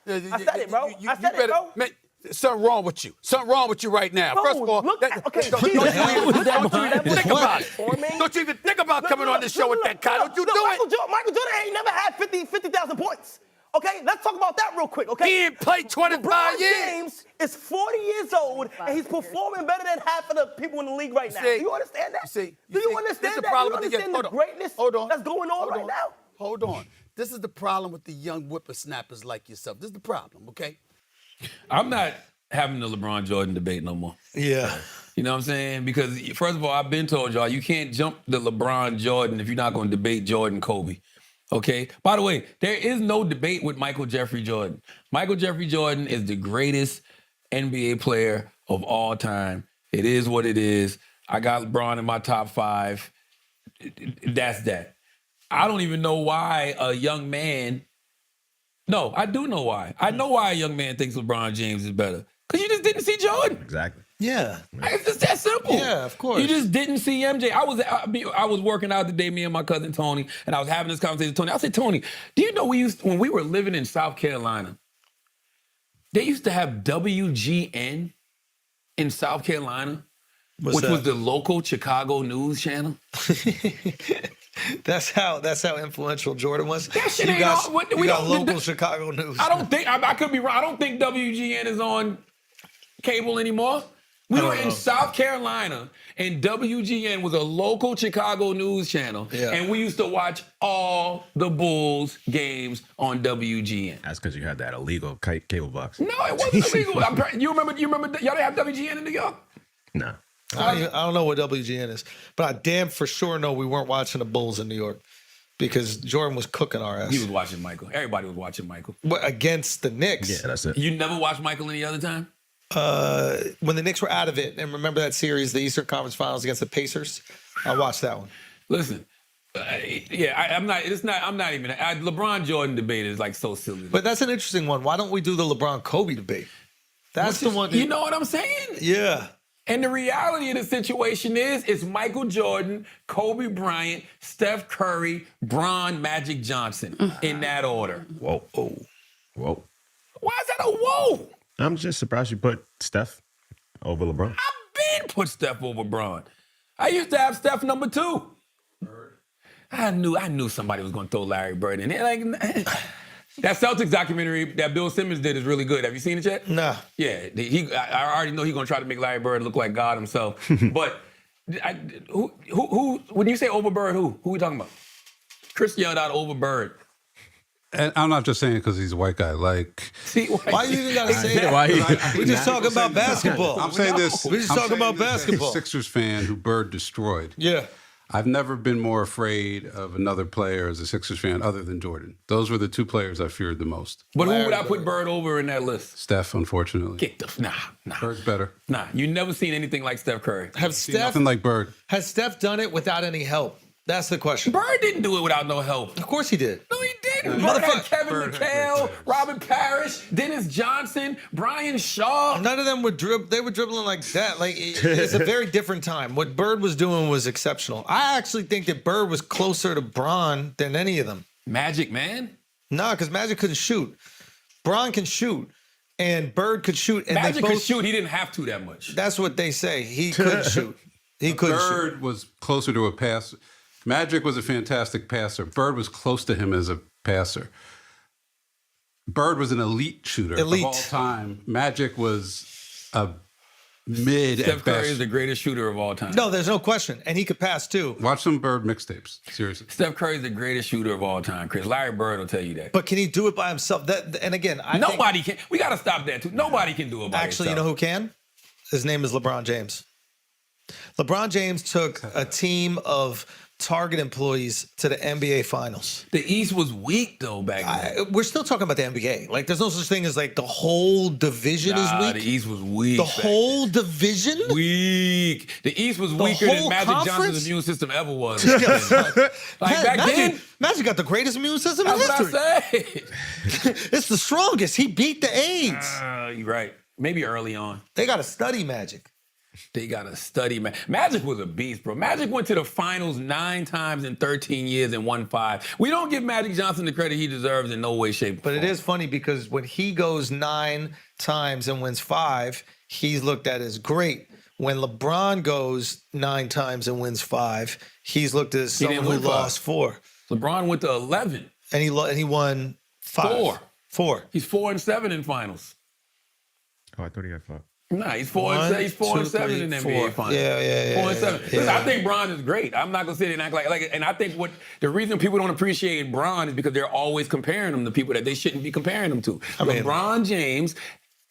I said it, bro. I said it, bro. Man, something wrong with you. Something wrong with you right now. Bro, First of all, look, don't you even think about it. Don't you even think about coming on this show with that guy. Don't you do it. Michael Jordan ain't never had 50,000 points. Okay, let's talk about that real quick, okay? He ain't played 25 years. James is 40 years old, and he's performing better than half of the people in the league right now. Do you understand that? Do you understand that? Do you understand the greatness that's going on right now? Hold on. This is the problem with the young whippersnappers like yourself. This is the problem, okay? I'm not having the LeBron Jordan debate no more. Yeah. You know what I'm saying? Because, first of all, I've been told y'all, you can't jump the LeBron Jordan if you're not going to debate Jordan Kobe. Okay? By the way, there is no debate with Michael Jeffrey Jordan. Michael Jeffrey Jordan is the greatest NBA player of all time. It is what it is. I got LeBron in my top 5. That's that. I don't even know why a young man... No, I do know why. I know why a young man thinks LeBron James is better. Because you just didn't see Jordan. Exactly. Yeah. It's just that simple. Yeah, of course. You just didn't see MJ. I was working out today, me and my cousin Tony, and I was having this conversation with Tony. I said, Tony, do you know when we were living in South Carolina, they used to have WGN in South Carolina, which was the local Chicago news channel. That's how influential Jordan was. That shit you ain't got, all, you got local Chicago news. I don't think, I could be wrong. I don't think WGN is on cable anymore. We were in South Carolina, and WGN was a local Chicago news channel, and we used to watch all the Bulls games on WGN. That's because you had that illegal cable box. No, it wasn't illegal. You remember? Y'all didn't have WGN in New York? No. I don't know what WGN is, but I damn for sure know we weren't watching the Bulls in New York because Jordan was cooking our ass. He was watching Michael. Everybody was watching Michael. What, against the Knicks? Yeah, that's it. You never watched Michael any other time? When the Knicks were out of it, and remember that series, the Eastern Conference Finals against the Pacers? I watched that one. Listen, I'm not even. LeBron Jordan debate is like so silly. But that's an interesting one. Why don't we do the LeBron Kobe debate? That's the one. You know what I'm saying? Yeah. And the reality of the situation is, it's Michael Jordan, Kobe Bryant, Steph Curry, Bron, Magic Johnson, in that order. Whoa. Why is that a whoa? I'm just surprised you put Steph over LeBron. I've been put Steph over Bron. I used to have Steph number 2. I knew somebody was going to throw Larry Bird in there. Like, that Celtics documentary that Bill Simmons did is really good. Have you seen it yet? Nah. Yeah, I already know he's going to try to make Larry Bird look like God himself. But who? When you say over Bird, who we talking about? Chris yelled out over Bird. And I'm not just saying it because he's a white guy. Like, see, why you even gotta say that? We just talking about basketball. I'm saying this. We just talking about basketball. As a Sixers fan who Bird destroyed. Yeah. I've never been more afraid of another player as a Sixers fan other than Jordan. Those were the 2 players I feared the most. But who would I put Bird over in that list? Steph, unfortunately. Nah. Bird's better. Nah, you never seen anything like Steph Curry. Nothing like Bird. Has Steph done it without any help? That's the question. Bird didn't do it without no help. Of course he did. No, he didn't. Bird had Kevin McHale, Robert Parrish, Dennis Johnson, Brian Shaw. None of them were they were dribbling like that. Like it's a very different time. What Bird was doing was exceptional. I actually think that Bird was closer to Bron than any of them. Magic, man. Nah, because Magic couldn't shoot. Bron can shoot. And Bird could shoot. And Magic could shoot. He didn't have to that much. That's what they say. He could shoot. He could shoot. Bird was closer to a passer. Magic was a fantastic passer. Bird was close to him as a passer. Bird was an elite shooter of all time. Magic was a mid Steph at best. Curry is the greatest shooter of all time. No, there's no question. And he could pass too. Watch some Bird mixtapes. Seriously. Steph Curry is the greatest shooter of all time, Chris. Larry Bird will tell you that. But can he do it by himself? And again, nobody can. We got to stop that too. Nobody can do it by Actually, you know who can? His name is LeBron James. LeBron James took a team of Target employees to the NBA Finals. The East was weak though back then. We're still talking about the NBA. Like, there's no such thing as like the whole division is weak. The East was weak. The whole division? Weak. The East was weaker than Magic Johnson's immune system ever was. Back then, Magic got the greatest immune system in history. That's what I said. It's the strongest. He beat the AIDS. You're right. Maybe early on. They got to study Magic. They got to study Magic was a beast, bro. Magic went to the finals 9 times in 13 years and won 5. We don't give Magic Johnson the credit he deserves in no way, shape, or form. But it is funny because when he goes 9 times and wins 5, he's looked at as great. When LeBron goes 9 times and wins 5, he's looked at as someone who lost 4. LeBron went to 11. And he won 5. 4. He's 4-7 in finals. Oh, I thought he got 5. Nah, he's 4-7. He's 4-7 in the NBA finals. Yeah. 4-7. Listen, I think Bron is great. I'm not gonna sit and act like. And I think the reason people don't appreciate Bron is because they're always comparing him to people that they shouldn't be comparing him to. LeBron James,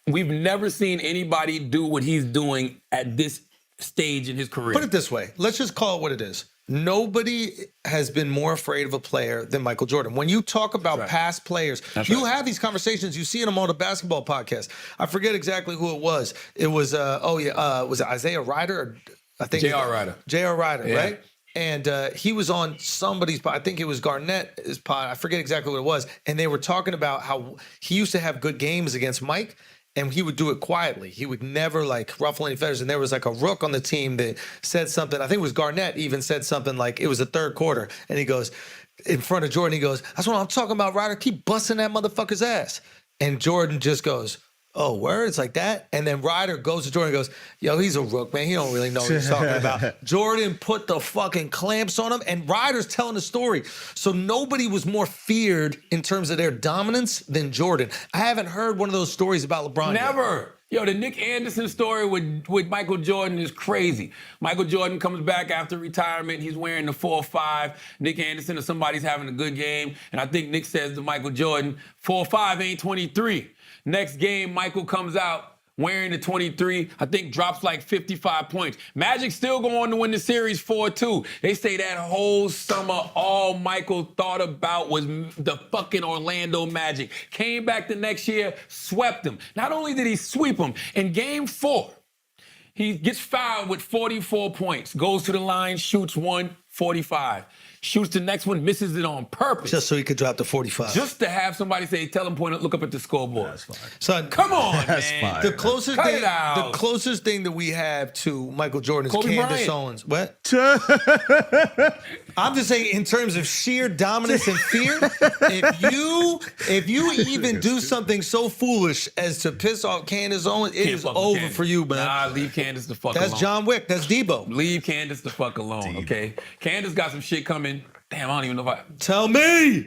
we've never seen anybody do what he's doing at this stage in his career. Put it this way. Let's just call it what it is. Nobody has been more afraid of a player than Michael Jordan. When you talk about past players, you have these conversations. You see them on the basketball podcast. I forget exactly who it was. It was, was it Isaiah Ryder? I think J.R. Ryder. J.R. Ryder, right? And he was on somebody's pod. I think it was Garnett's pod. I forget exactly what it was. And they were talking about how he used to have good games against Mike. And he would do it quietly. He would never like ruffle any feathers. And there was like a rook on the team that said something. I think it was Garnett even said something like it was the third quarter. And he goes, in front of Jordan, he goes, "That's what I'm talking about, Ryder. Keep busting that motherfucker's ass." And Jordan just goes, "Oh, words like that?" And then Ryder goes to Jordan and goes, "Yo, he's a rook, man. He don't really know what he's talking about." Jordan put the fucking clamps on him, and Ryder's telling the story. So nobody was more feared in terms of their dominance than Jordan. I haven't heard one of those stories about LeBron Never. yet. Yo, the Nick Anderson story with Michael Jordan is crazy. Michael Jordan comes back after retirement. He's wearing the 4-5. Nick Anderson or somebody's having a good game. And I think Nick says to Michael Jordan, 4-5 ain't 23. Next game, Michael comes out wearing the 23, I think drops like 55 points. Magic still go on to win the series 4-2. They say that whole summer, all Michael thought about was the fucking Orlando Magic. Came back the next year, swept them. Not only did he sweep them, in game 4, he gets fouled with 44 points, goes to the line, shoots 1, 45. Shoots the next one, misses it on purpose. Just so he could drop the 45. Just to have somebody say, tell him, look up at the scoreboard. That's fine. Son, come on, That's man. fine. The closest Cut thing, it out. the closest thing that we have to Michael Jordan is Kobe Candace Bryant. Owens. What? I'm just saying, in terms of sheer dominance and fear, if you even do something so foolish as to piss off Candace Owens, it Can't is fuck with over Candace. for you, man. Nah, leave Candace the fuck alone. That's John Wick. That's Debo. Leave Candace the fuck alone, okay? Candace got some shit coming. Damn, I don't even know if I... Tell me.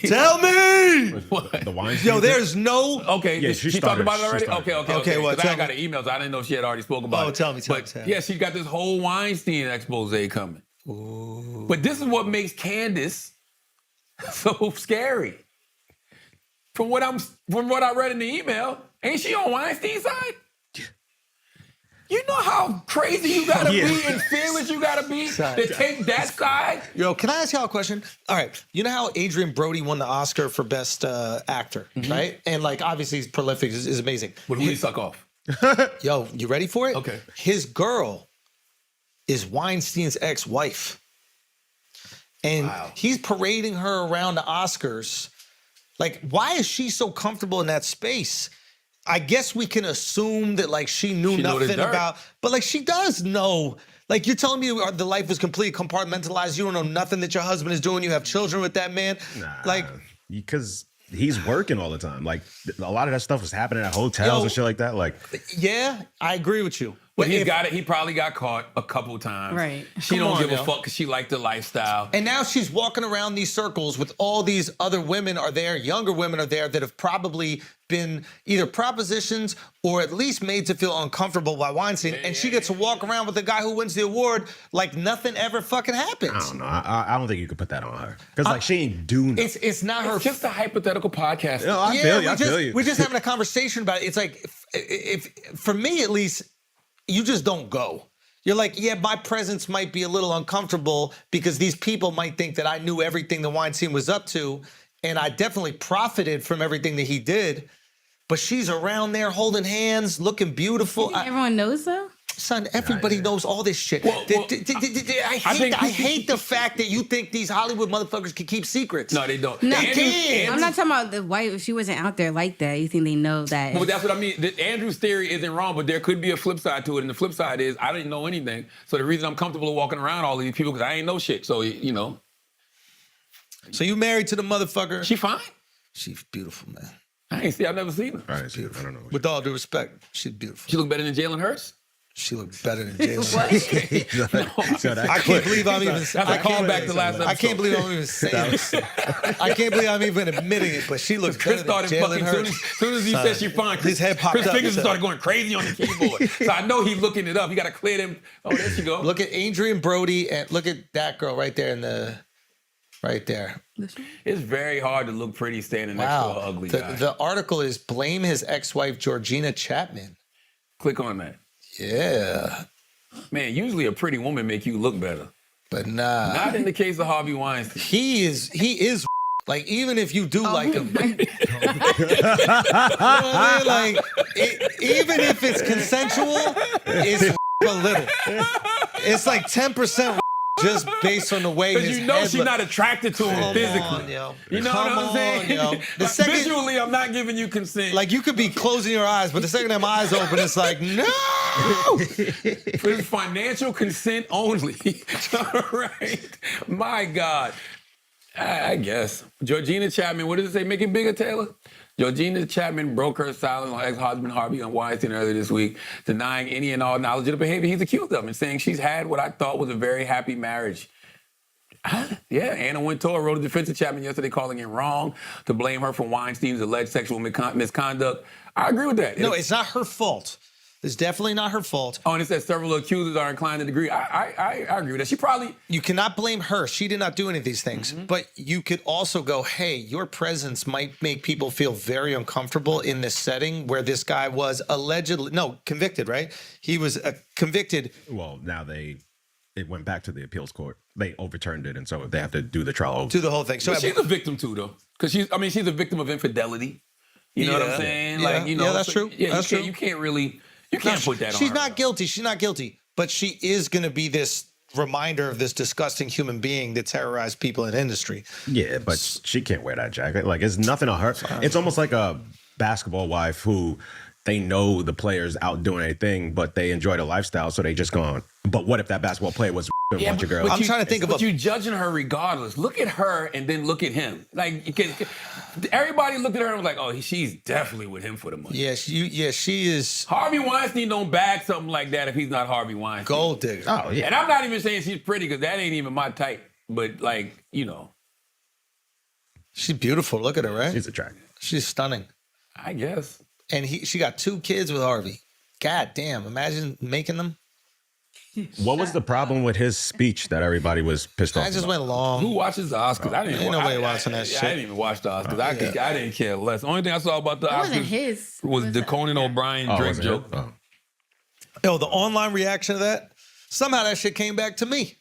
Tell me. The wine. Yo, there's no. Okay, Yeah, she she talked started. about it already? She started. Okay. well, Because tell I got me. an email, so I didn't know she had already spoken about it. Oh, tell me. Yeah, she got this whole Weinstein expose coming. Ooh. But this is what makes Candace so scary. From what I read in the email, ain't she on Weinstein's side? You know how crazy you gotta be and fearless you gotta be to take that side? Yo, can I ask y'all a question? All right, you know how Adrian Brody won the Oscar for Best Actor, right? And like, obviously, he's prolific, is amazing. But who did he suck off? Yo, you ready for it? Okay. His girl is Weinstein's ex-wife. And he's parading her around the Oscars. Like, why is she so comfortable in that space? I guess we can assume that, like, she knew nothing about, but like, she does know. Like, you're telling me the life was completely compartmentalized. You don't know nothing that your husband is doing. You have children with that man. Nah, like, because he's working all the time. Like, a lot of that stuff was happening at hotels and shit like that. Like, yeah, I agree with you. But he probably got caught a couple times. Right. She don't give a fuck because she liked the lifestyle. And now she's walking around these circles with all these other women are there, younger women are there that have probably been either propositions or at least made to feel uncomfortable by Weinstein. And she gets to walk around with the guy who wins the award like nothing ever fucking happens. I don't know. I don't think you could put that on her. Because, like, she ain't doing nothing. It's not her. It's just a hypothetical podcast. No, I feel you. We're just having a conversation about it. It's like, if for me at least, you just don't go. You're like, yeah, my presence might be a little uncomfortable because these people might think that I knew everything that Weinstein was up to, and I definitely profited from everything that he did. But she's around there holding hands, looking beautiful. Everyone knows though? Son, everybody knows all this shit. I hate the fact that you think these Hollywood motherfuckers can keep secrets. No, they don't. No, Andrew, I'm not talking about the wife. If she wasn't out there like that, you think they know that? But that's what I mean. Andrew's theory isn't wrong, but there could be a flip side to it. And the flip side is I didn't know anything. So the reason I'm comfortable walking around all these people because I ain't know shit. So, you know. So you married to the motherfucker? She fine. She's beautiful, man. I've never seen her. All right, I don't know. With all due respect, she's beautiful. She look better than Jalen Hurts? She looked better than Jalen. I can't believe I'm even. That's a callback to last episode. I can't believe I'm even saying this. I can't believe I'm even admitting it. But she looks better than Jalen Hurts. As soon as he said she fine, his head popped Chris up. fingers started going crazy on the keyboard. So I know he's looking it up. He got to clear them. Oh, there she go. Look at Adrian Brody and look at that girl right there in the. Right there. It's very hard to look pretty standing next to an ugly guy. The article is blame his ex-wife Georgina Chapman. Click on that. Yeah. Man, usually a pretty woman make you look better. But nah. Not in the case of Harvey Weinstein. He is like, even if you do like him. You know what I mean? Like, even if it's consensual, it's a little. It's like 10% just based on the way his Because you know head she's not attracted to him physically. On, yo. You know Come what I'm saying? Yo. The second, visually, I'm not giving you consent. like, you could be closing your eyes, but the second that my eyes open, it's like, no! For financial consent only. All right. My God. I guess. Georgina Chapman, what does it say? Make it bigger, Taylor? Georgina Chapman broke her silence on ex-husband Harvey Weinstein earlier this week, denying any and all knowledge of the behavior he's accused of and saying she's had what I thought was a very happy marriage. Yeah, Anna Wintour wrote a defense of Chapman yesterday calling it wrong to blame her for Weinstein's alleged sexual misconduct. I agree with that. No, it's not her fault. It's definitely not her fault. Oh, and it says several accusers are inclined to agree. I agree with that. She probably... You cannot blame her. She did not do any of these things. Mm-hmm. But you could also go, hey, your presence might make people feel very uncomfortable in this setting where this guy was convicted, right? He was convicted. Well, now it went back to the appeals court. They overturned it, and so they have to do the trial over. Do the whole thing. So she's a victim too, though. Because she's a victim of infidelity. You know what I'm saying? Yeah. Yeah, that's true. Yeah, that's true. You can't put that on her. She's not guilty. She's not guilty. But she is going to be this reminder of this disgusting human being that terrorized people in industry. Yeah, but she can't wear that jacket. Like, it's nothing on her. It's almost like a basketball wife who they know the players out doing anything, but they enjoy the lifestyle, so they just gone. But what if that basketball player was a bunch of girls? I'm trying to think of. But you judging her regardless. Look at her and then look at him. Like, everybody looked at her and was like, "Oh, she's definitely with him for the money." Yeah, she is. Harvey Weinstein don't bag something like that if he's not Harvey Weinstein. Gold digger. Oh yeah. And I'm not even saying she's pretty because that ain't even my type. But like, she's beautiful. Look at her, right? She's attractive. She's stunning. I guess. And she got 2 kids with Harvey. God damn! Imagine making them. What was the problem with his speech that everybody was pissed off I just about? went long. Who watches the Oscars? I didn't. Ain't nobody watching that shit. I didn't even watch the Oscars. I didn't care less. The only thing I saw about the Oscars was the Conan O'Brien Drake joke. Yo, the online reaction to that. Somehow that shit came back to me.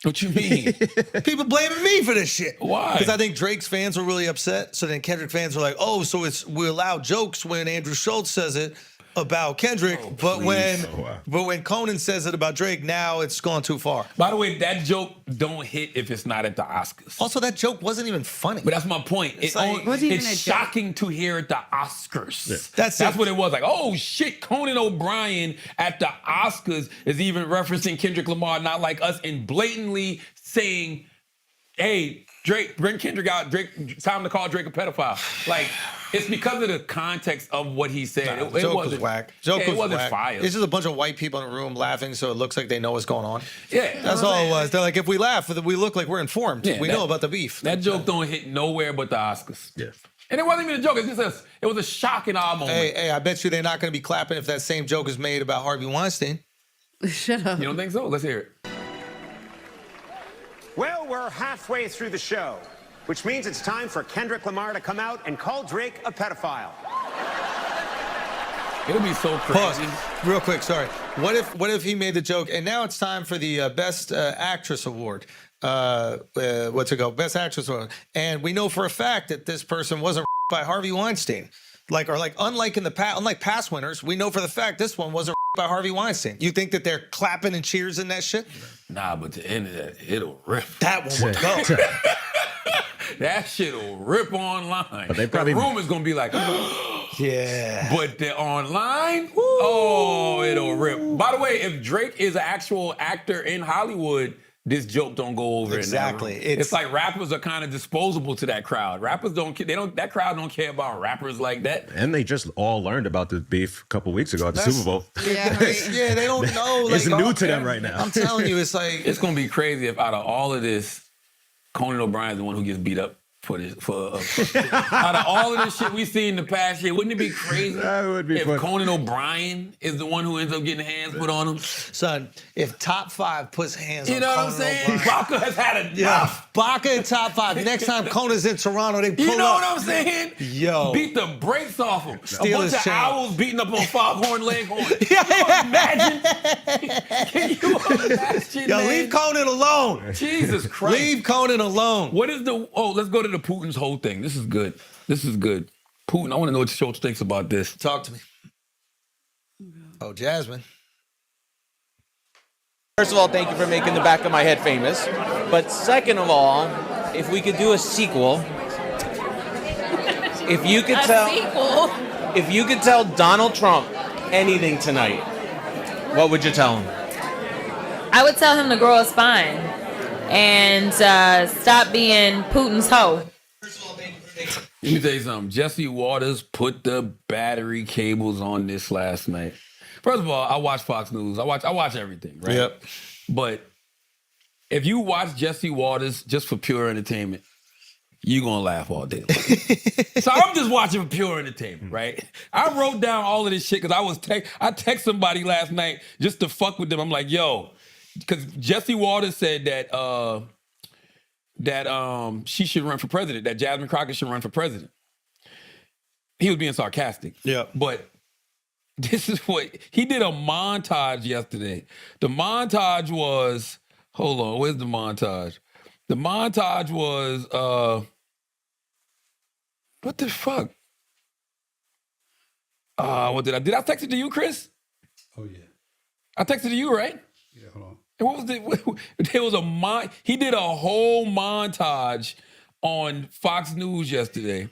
What you mean? People blaming me for this shit. Why? Because I think Drake's fans were really upset. So then Kendrick fans were like, "Oh, so we allow jokes when Andrew Schultz says it about Kendrick, but when Conan says it about Drake, now it's gone too far." By the way, that joke don't hit if it's not at the Oscars. Also, that joke wasn't even funny. But that's my point. It's shocking to hear at the Oscars. Yeah. That's what it was. Like, oh shit, Conan O'Brien at the Oscars is even referencing Kendrick Lamar, not like us, and blatantly saying, "Hey, Drake, bring Kendrick out. Drake, time to call Drake a pedophile." Like, it's because of the context of what he said. It was whack. It wasn't fire. It's just a bunch of white people in a room laughing, so it looks like they know what's going on. Yeah, that's all it was. They're like, if we laugh, we look like we're informed. We know about the beef. That joke don't hit nowhere but the Oscars. Yeah. And it wasn't even a joke. It was a shock in our moment. Hey, I bet you they're not going to be clapping if that same joke is made about Harvey Weinstein. Shut up. You don't think so? Let's hear it. Well, we're halfway through the show, which means it's time for Kendrick Lamar to come out and call Drake a pedophile. It'll be so crazy. Pause. Real quick, sorry. What if he made the joke, and now it's time for the Best Actress Award. What's it called? Best Actress Award. And we know for a fact that this person wasn't by Harvey Weinstein. Unlike past winners, we know for the fact this one wasn't by Harvey Weinstein. You think that they're clapping and cheers in that shit? Nah, but the end of that, it'll rip. That one would go. That shit'll rip online. But they probably the room is gonna be like, yeah. But the online, it'll rip. By the way, if Drake is an actual actor in Hollywood, this joke don't go over. Exactly. It's like rappers are kind of disposable to that crowd. Rappers that crowd don't care about rappers like that. And they just all learned about this beef a couple weeks ago at the Super Bowl. Yeah, right. Yeah, they don't know. It's new to them right now. I'm telling you, it's like it's gonna be crazy if out of all of this, Conan O'Brien's the one who gets beat up for this. Out of all of this shit we see in the past year, wouldn't it be crazy that would be if funny. Conan O'Brien is the one who ends up getting hands put on him? Son, if Top 5 puts hands on You know what I'm Conan saying? O'Brien. Baca has had enough. Yeah, Baca in Top 5. Next time Conan's in Toronto, they pull up. You know what I'm saying? Yo. Beat the brakes off him. Steal a bunch his of chain. owls beating up on Foghorn Leghorn. Can you imagine? Can you imagine, Yo, man? leave Conan alone. Jesus Christ. Leave Conan alone. What is let's go to the Putin's whole thing. This is good. Putin, I want to know what Schultz thinks about this. Talk to me. Oh, Jasmine. First of all, thank you for making the back of my head famous. But second of all, if we could do a sequel, if you could tell Donald Trump anything tonight, what would you tell him? I would tell him to grow a spine and stop being Putin's hoe. Let me tell you something. Jesse Waters put the battery cables on this last night. First of all, I watch Fox News. I watch everything, right? Yep. But if you watch Jesse Waters just for pure entertainment, you're gonna laugh all day long. So I'm just watching for pure entertainment, right? I wrote down all of this shit because I text somebody last night just to fuck with them. I'm like, yo, because Jesse Waters said that she should run for president, that Jasmine Crockett should run for president. He was being sarcastic. Yeah. But this is what, he did a montage yesterday. The montage was, hold on, where's the montage? The montage was, what the fuck? What did I text it to you, Chris? Oh, yeah. I texted to you, right? Yeah, hold on. And what was there was he did a whole montage on Fox News yesterday.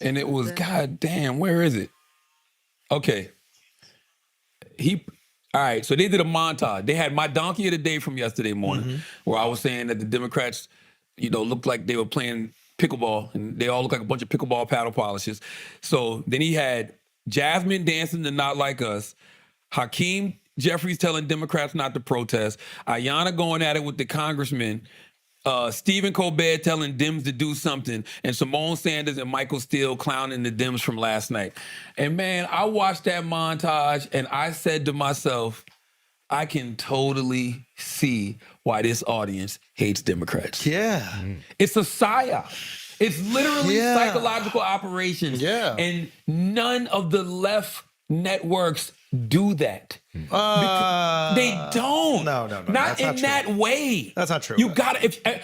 And it was, God damn, where is it? Okay. All right, so they did a montage. They had my donkey of the day from yesterday morning, where I was saying that the Democrats, looked like they were playing pickleball, and they all look like a bunch of pickleball paddle polishers. So then he had Jasmine dancing to Not Like Us, Hakeem Jeffries telling Democrats not to protest, Ayanna going at it with the congressman, Stephen Colbert telling Dems to do something, and Simone Sanders and Michael Steele clowning the Dems from last night. And man, I watched that montage and I said to myself, I can totally see why this audience hates Democrats. Yeah. It's a psyop. It's literally psychological operations. Yeah. And none of the left networks do that. They don't. No. Not in that way. That's not true. You gotta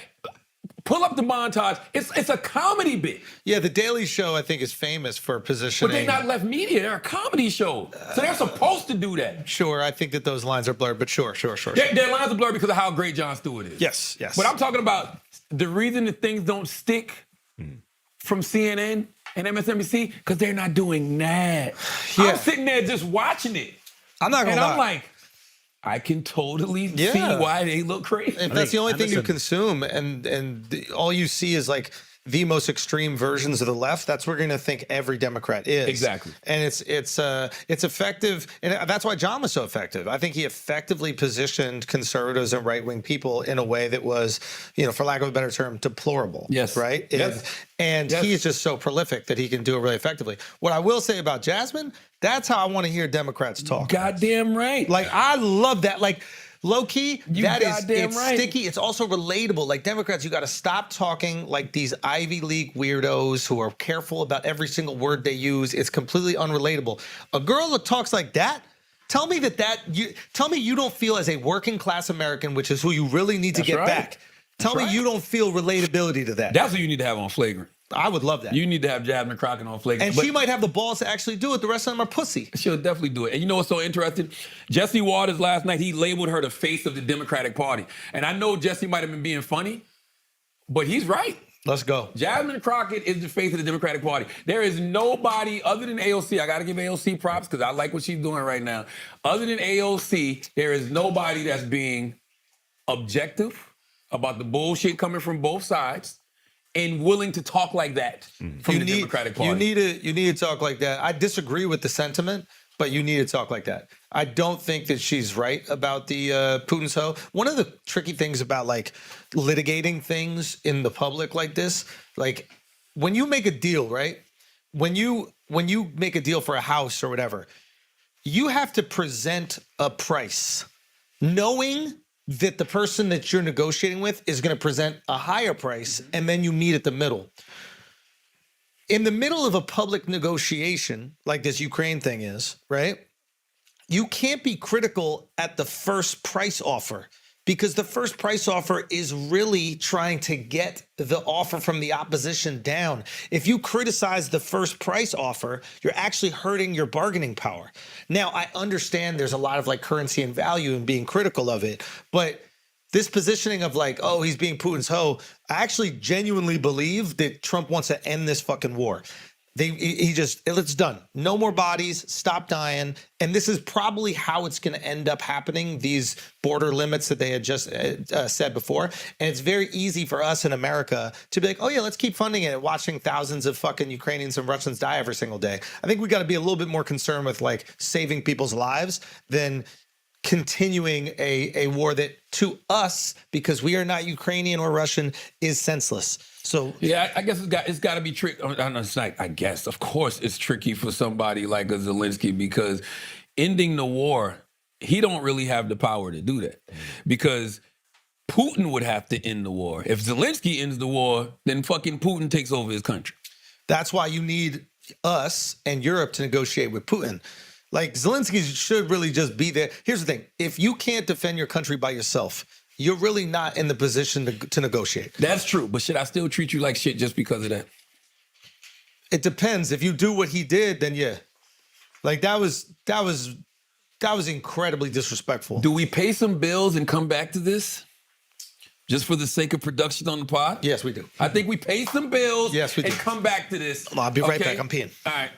pull up the montage. It's a comedy bit. Yeah, The Daily Show I think is famous for positioning. But they're not left media. They're a comedy show, so they're supposed to do that. Sure, I think that those lines are blurred, but sure. Their lines are blurred because of how great Jon Stewart is. Yes. But I'm talking about the reason that things don't stick from CNN and MSNBC because they're not doing that. Yeah. I'm sitting there just watching it. I'm not gonna lie. I'm like, I can totally see why they look crazy. If that's the only thing you consume, and all you see is like the most extreme versions of the left, that's what we're going to think every Democrat is. Exactly. And it's effective, and that's why John was so effective. I think he effectively positioned conservatives and right-wing people in a way that was, for lack of a better term, deplorable. Yes. Right? Yes. And he is just so prolific that he can do it really effectively. What I will say about Jasmine, that's how I want to hear Democrats talk. Goddamn right. Like, I love that. Like, low key, it's right. sticky. It's also relatable. Like Democrats, you got to stop talking like these Ivy League weirdos who are careful about every single word they use. It's completely unrelatable. A girl that talks like that, tell me tell me you don't feel as a working class American, which is who you really need to get back. Tell me you don't feel relatability to that. That's what you need to have on Flagrant. I would love that. You need to have Jasmine Crockett on Flagrant. And she might have the balls to actually do it. The rest of them are pussy. She'll definitely do it. And you know what's so interesting? Jesse Waters last night, he labeled her the face of the Democratic Party. And I know Jesse might have been being funny, but he's right. Let's go. Jasmine Crockett is the face of the Democratic Party. There is nobody other than AOC. I got to give AOC props because I like what she's doing right now. Other than AOC, there is nobody that's being objective about the bullshit coming from both sides and willing to talk like that from the Democratic Party. You need to talk like that. I disagree with the sentiment, but you need to talk like that. I don't think that she's right about the Putin's hoe. One of the tricky things about like litigating things in the public like this, like when you make a deal, right? When you make a deal for a house or whatever, you have to present a price, knowing that the person that you're negotiating with is going to present a higher price, and then you meet at the middle. In the middle of a public negotiation, like this Ukraine thing is, right? You can't be critical at the first price offer because the first price offer is really trying to get the offer from the opposition down. If you criticize the first price offer, you're actually hurting your bargaining power. Now, I understand there's a lot of like currency and value in being critical of it, but this positioning of like, oh, he's being Putin's hoe, I actually genuinely believe that Trump wants to end this fucking war. It's done. No more bodies, stop dying. And this is probably how it's going to end up happening, these border limits that they had just said before. And it's very easy for us in America to be like, oh yeah, let's keep funding it and watching thousands of fucking Ukrainians and Russians die every single day. I think we got to be a little bit more concerned with like saving people's lives than continuing a war that to us, because we are not Ukrainian or Russian, is senseless. So yeah, I guess it's got to be tricky. I guess, of course, it's tricky for somebody like a Zelenskyy because ending the war, he don't really have the power to do that because Putin would have to end the war. If Zelenskyy ends the war, then fucking Putin takes over his country. That's why you need us and Europe to negotiate with Putin. Like Zelenskyy should really just be there. Here's the thing: if you can't defend your country by yourself, you're really not in the position to negotiate. That's true, but should I still treat you like shit just because of that? It depends. If you do what he did, then yeah. Like that was That was incredibly disrespectful. Do we pay some bills and come back to this? Just for the sake of production on the pod? Yes, we do. I think we pay some bills yes, we do. and come back to this. I'll be right back. I'm peeing. All right.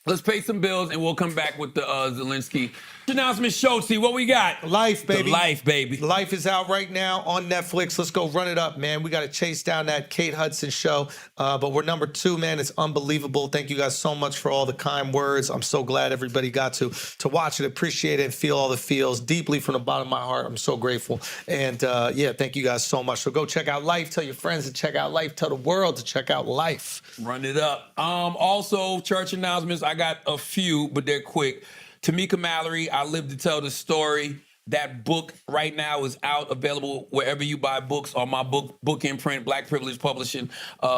Let's pay some bills and we'll come back with the Zelensky announcement. Shotzi, what we got? Life, baby. The Life, baby. Life is out right now on Netflix. Let's go run it up, man. We got to chase down that Kate Hudson show. But we're number 2, man. It's unbelievable. Thank you guys so much for all the kind words. I'm so glad everybody got to watch it, appreciate it, and feel all the feels deeply from the bottom of my heart. I'm so grateful. And yeah, thank you guys so much. So go check out Life. Tell your friends to check out Life. Tell the world to check out Life. Run it up. Also, church announcements. I got a few, but they're quick. Tamika Mallory, I Live to Tell the Story. That book right now is out, available wherever you buy books, on my book imprint, Black Privilege Publishing,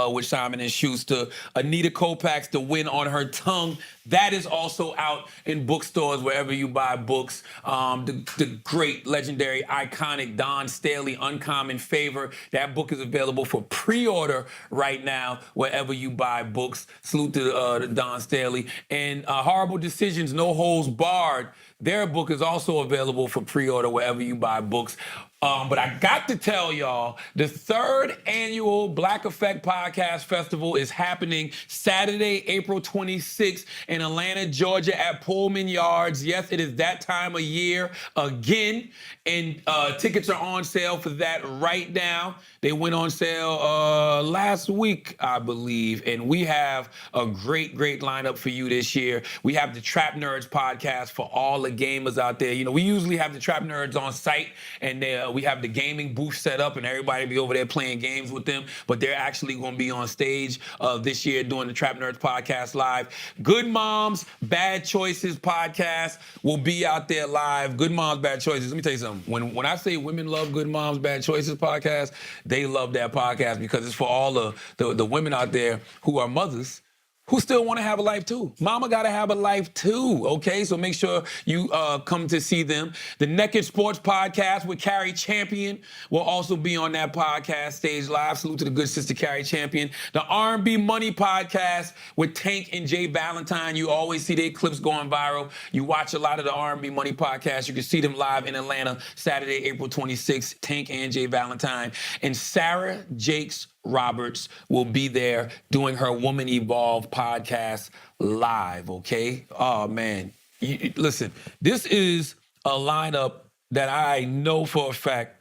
with Simon & Schuster. Anita Kopac's The Win on Her Tongue. That is also out in bookstores wherever you buy books. The great, legendary, iconic Don Staley, Uncommon Favor. That book is available for pre-order right now wherever you buy books. Salute to Don Staley. And Horrible Decisions, No Holds Barred. Their book is also available for pre-order wherever you buy books. But I got to tell y'all, the 3rd annual Black Effect Podcast Festival is happening Saturday, April 26th in Atlanta, Georgia at Pullman Yards. Yes, it is that time of year again. And tickets are on sale for that right now. They went on sale last week, I believe. And we have a great, great lineup for you this year. We have the Trap Nerds podcast for all the gamers out there. You know, we usually have the Trap Nerds on site, and we have the gaming booth set up, and everybody be over there playing games with them. But they're actually going to be on stage this year doing the Trap Nerds podcast live. Good Moms, Bad Choices podcast will be out there live. Good Moms, Bad Choices. Let me tell you something. When I say women love Good Moms, Bad Choices podcast, they love that podcast because it's for all the women out there who are mothers who still want to have a life too. Mama got to have a life too, okay? So make sure you come to see them. The Naked Sports Podcast with Carrie Champion will also be on that podcast stage live. Salute to the good sister Carrie Champion. The R&B Money Podcast with Tank and Jay Valentine. You always see their clips going viral. You watch a lot of the R&B Money Podcast. You can see them live in Atlanta, Saturday, April 26th, Tank and Jay Valentine. And Sarah Jakes Roberts will be there doing her Woman Evolve podcast live, okay? Oh, man. Listen, this is a lineup that I know for a fact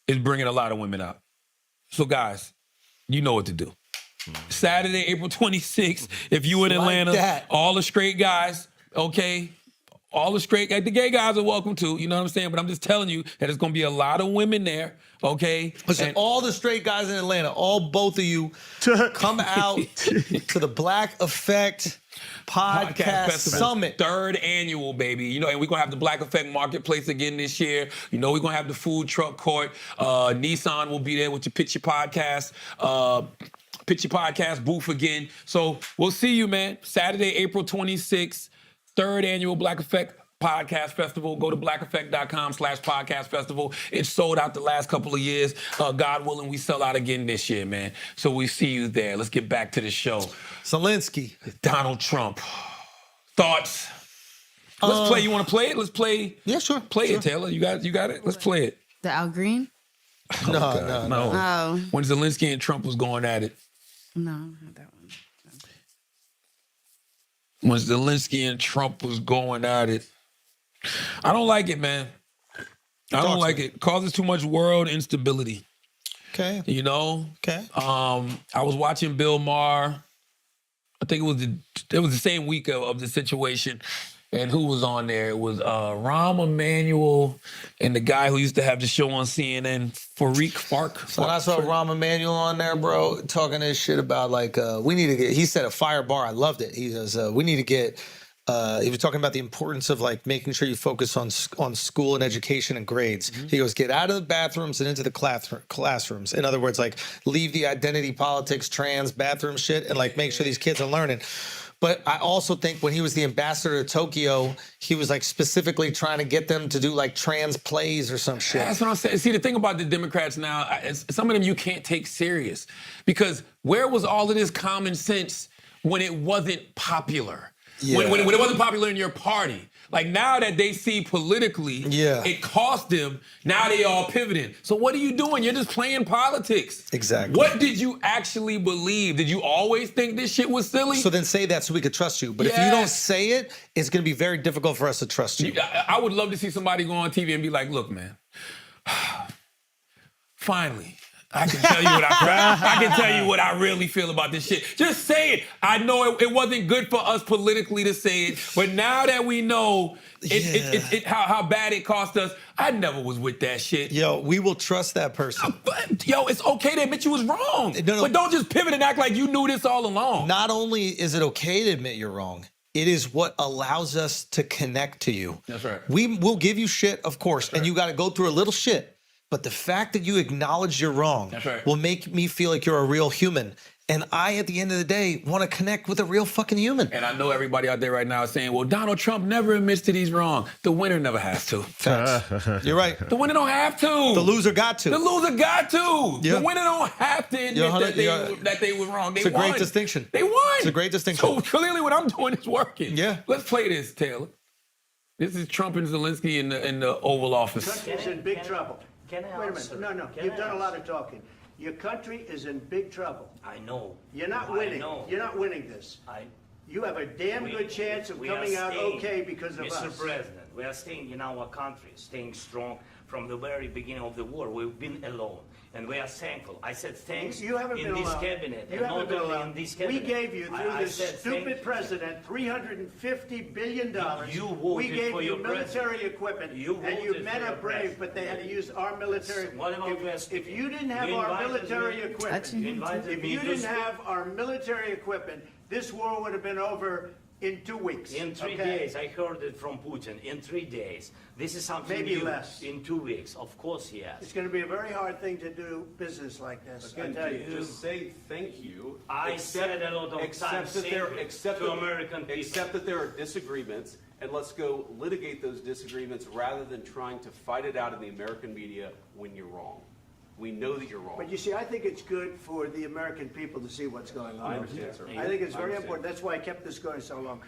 is bringing a lot of women out. So, guys, you know what to do. Saturday, April 26th, if you in Atlanta, all the straight guys, okay? All the straight, the gay guys are welcome too, you know what I'm saying? But I'm just telling you that it's going to be a lot of women there, okay? Listen, all the straight guys in Atlanta, both of you, come out to the Black Effect Podcast Summit. 3rd annual, baby. You know, and we're going to have the Black Effect Marketplace again this year. You know, we're going to have the food truck court. Nissan will be there with your Pitch Your Podcast. Pitch Your Podcast booth again. So we'll see you, man. Saturday, April 26th. 3rd annual Black Effect Podcast Festival. Go to blackeffect.com/podcast festival. It's sold out the last couple of years. God willing, we sell out again this year, man. So we see you there. Let's get back to the show. Zelensky. Donald Trump. Thoughts? Let's play. You want to play it? Let's play. Yeah, sure. Play it, Taylor. You got it? Let's play it. The Al Green? No. Oh. When Zelensky and Trump was going at it. No, not that one. When Zelensky and Trump was going at it. I don't like it, man. I don't like it. Causes too much world instability. Okay. You know? Okay. I was watching Bill Maher. I think it was the same week of the situation. And who was on there? It was Rahm Emanuel and the guy who used to have the show on CNN, Fark. So I saw Rahm Emanuel on there, bro, talking this shit about like, we need to get, he said a fire bar. I loved it. He says, we need to get, he was talking about the importance of like making sure you focus on school and education and grades. Mm-hmm. He goes, get out of the bathrooms and into the classrooms. In other words, like leave the identity politics, trans bathroom shit and like make sure these kids are learning. But I also think when he was the ambassador to Tokyo, he was like specifically trying to get them to do like trans plays or some shit. That's what I'm saying. See, the thing about the Democrats now, some of them you can't take serious. Because where was all of this common sense when it wasn't popular? Yeah. When it wasn't popular in your party? Like now that they see politically, it cost them. Now they all pivoting. So what are you doing? You're just playing politics. Exactly. What did you actually believe? Did you always think this shit was silly? So then say that so we could trust you. But if you don't say it, it's going to be very difficult for us to trust you. I would love to see somebody go on TV and be like, look, man, finally, I can tell you what I can tell you what I really feel about this shit. Just say it. I know it wasn't good for us politically to say it, but now that we know how bad it cost us, I never was with that shit. Yo, we will trust that person. Yo, it's okay to admit you was wrong, but don't just pivot and act like you knew this all along. Not only is it okay to admit you're wrong, it is what allows us to connect to you. That's right. We will give you shit, of course, and you got to go through a little shit. But the fact that you acknowledge you're wrong will make me feel like you're a real human. And I, at the end of the day, want to connect with a real fucking human. And I know everybody out there right now is saying, well, Donald Trump never admits that he's wrong. The winner never has to. Facts. You're right. The winner don't have to. The loser got to. The loser got to. Yeah. The winner don't have to admit that they were wrong. They won. It's a great distinction. They won. It's a great distinction. So clearly what I'm doing is working. Yeah. Let's play this, Taylor. This is Trump and Zelensky in the Oval Office. The country's in big trouble. Wait a minute. No. You've done a lot of talking. Your country is in big trouble. I know. You're not winning. You're not winning this. You have a damn good chance of coming out okay because of us. Mr. President, we are staying in our country, staying strong from the very beginning of the war. We've been alone, and we are thankful. I said thanks you haven't in been this alone. cabinet, You and haven't not been only alone. in this cabinet. We gave you, through I this said stupid president, $350 billion. You voted we gave for you your military equipment, and you men are brave, but they had to use our military. If you didn't have our military equipment, this war would have been over in 2 weeks. In 3 days, I heard it from Putin. In 3 days. This is something maybe new. less. In 2 weeks, of course, yes. It's going to be a very hard thing to do business like this. Again, I tell you. just say thank you. I said a lot of times to American people. Accept that there are disagreements, and let's go litigate those disagreements rather than trying to fight it out in the American media when you're wrong. We know that you're wrong. But you see, I think it's good for the American people to see what's going on. I understand, sir. I think it's very important. That's why I kept this going so long.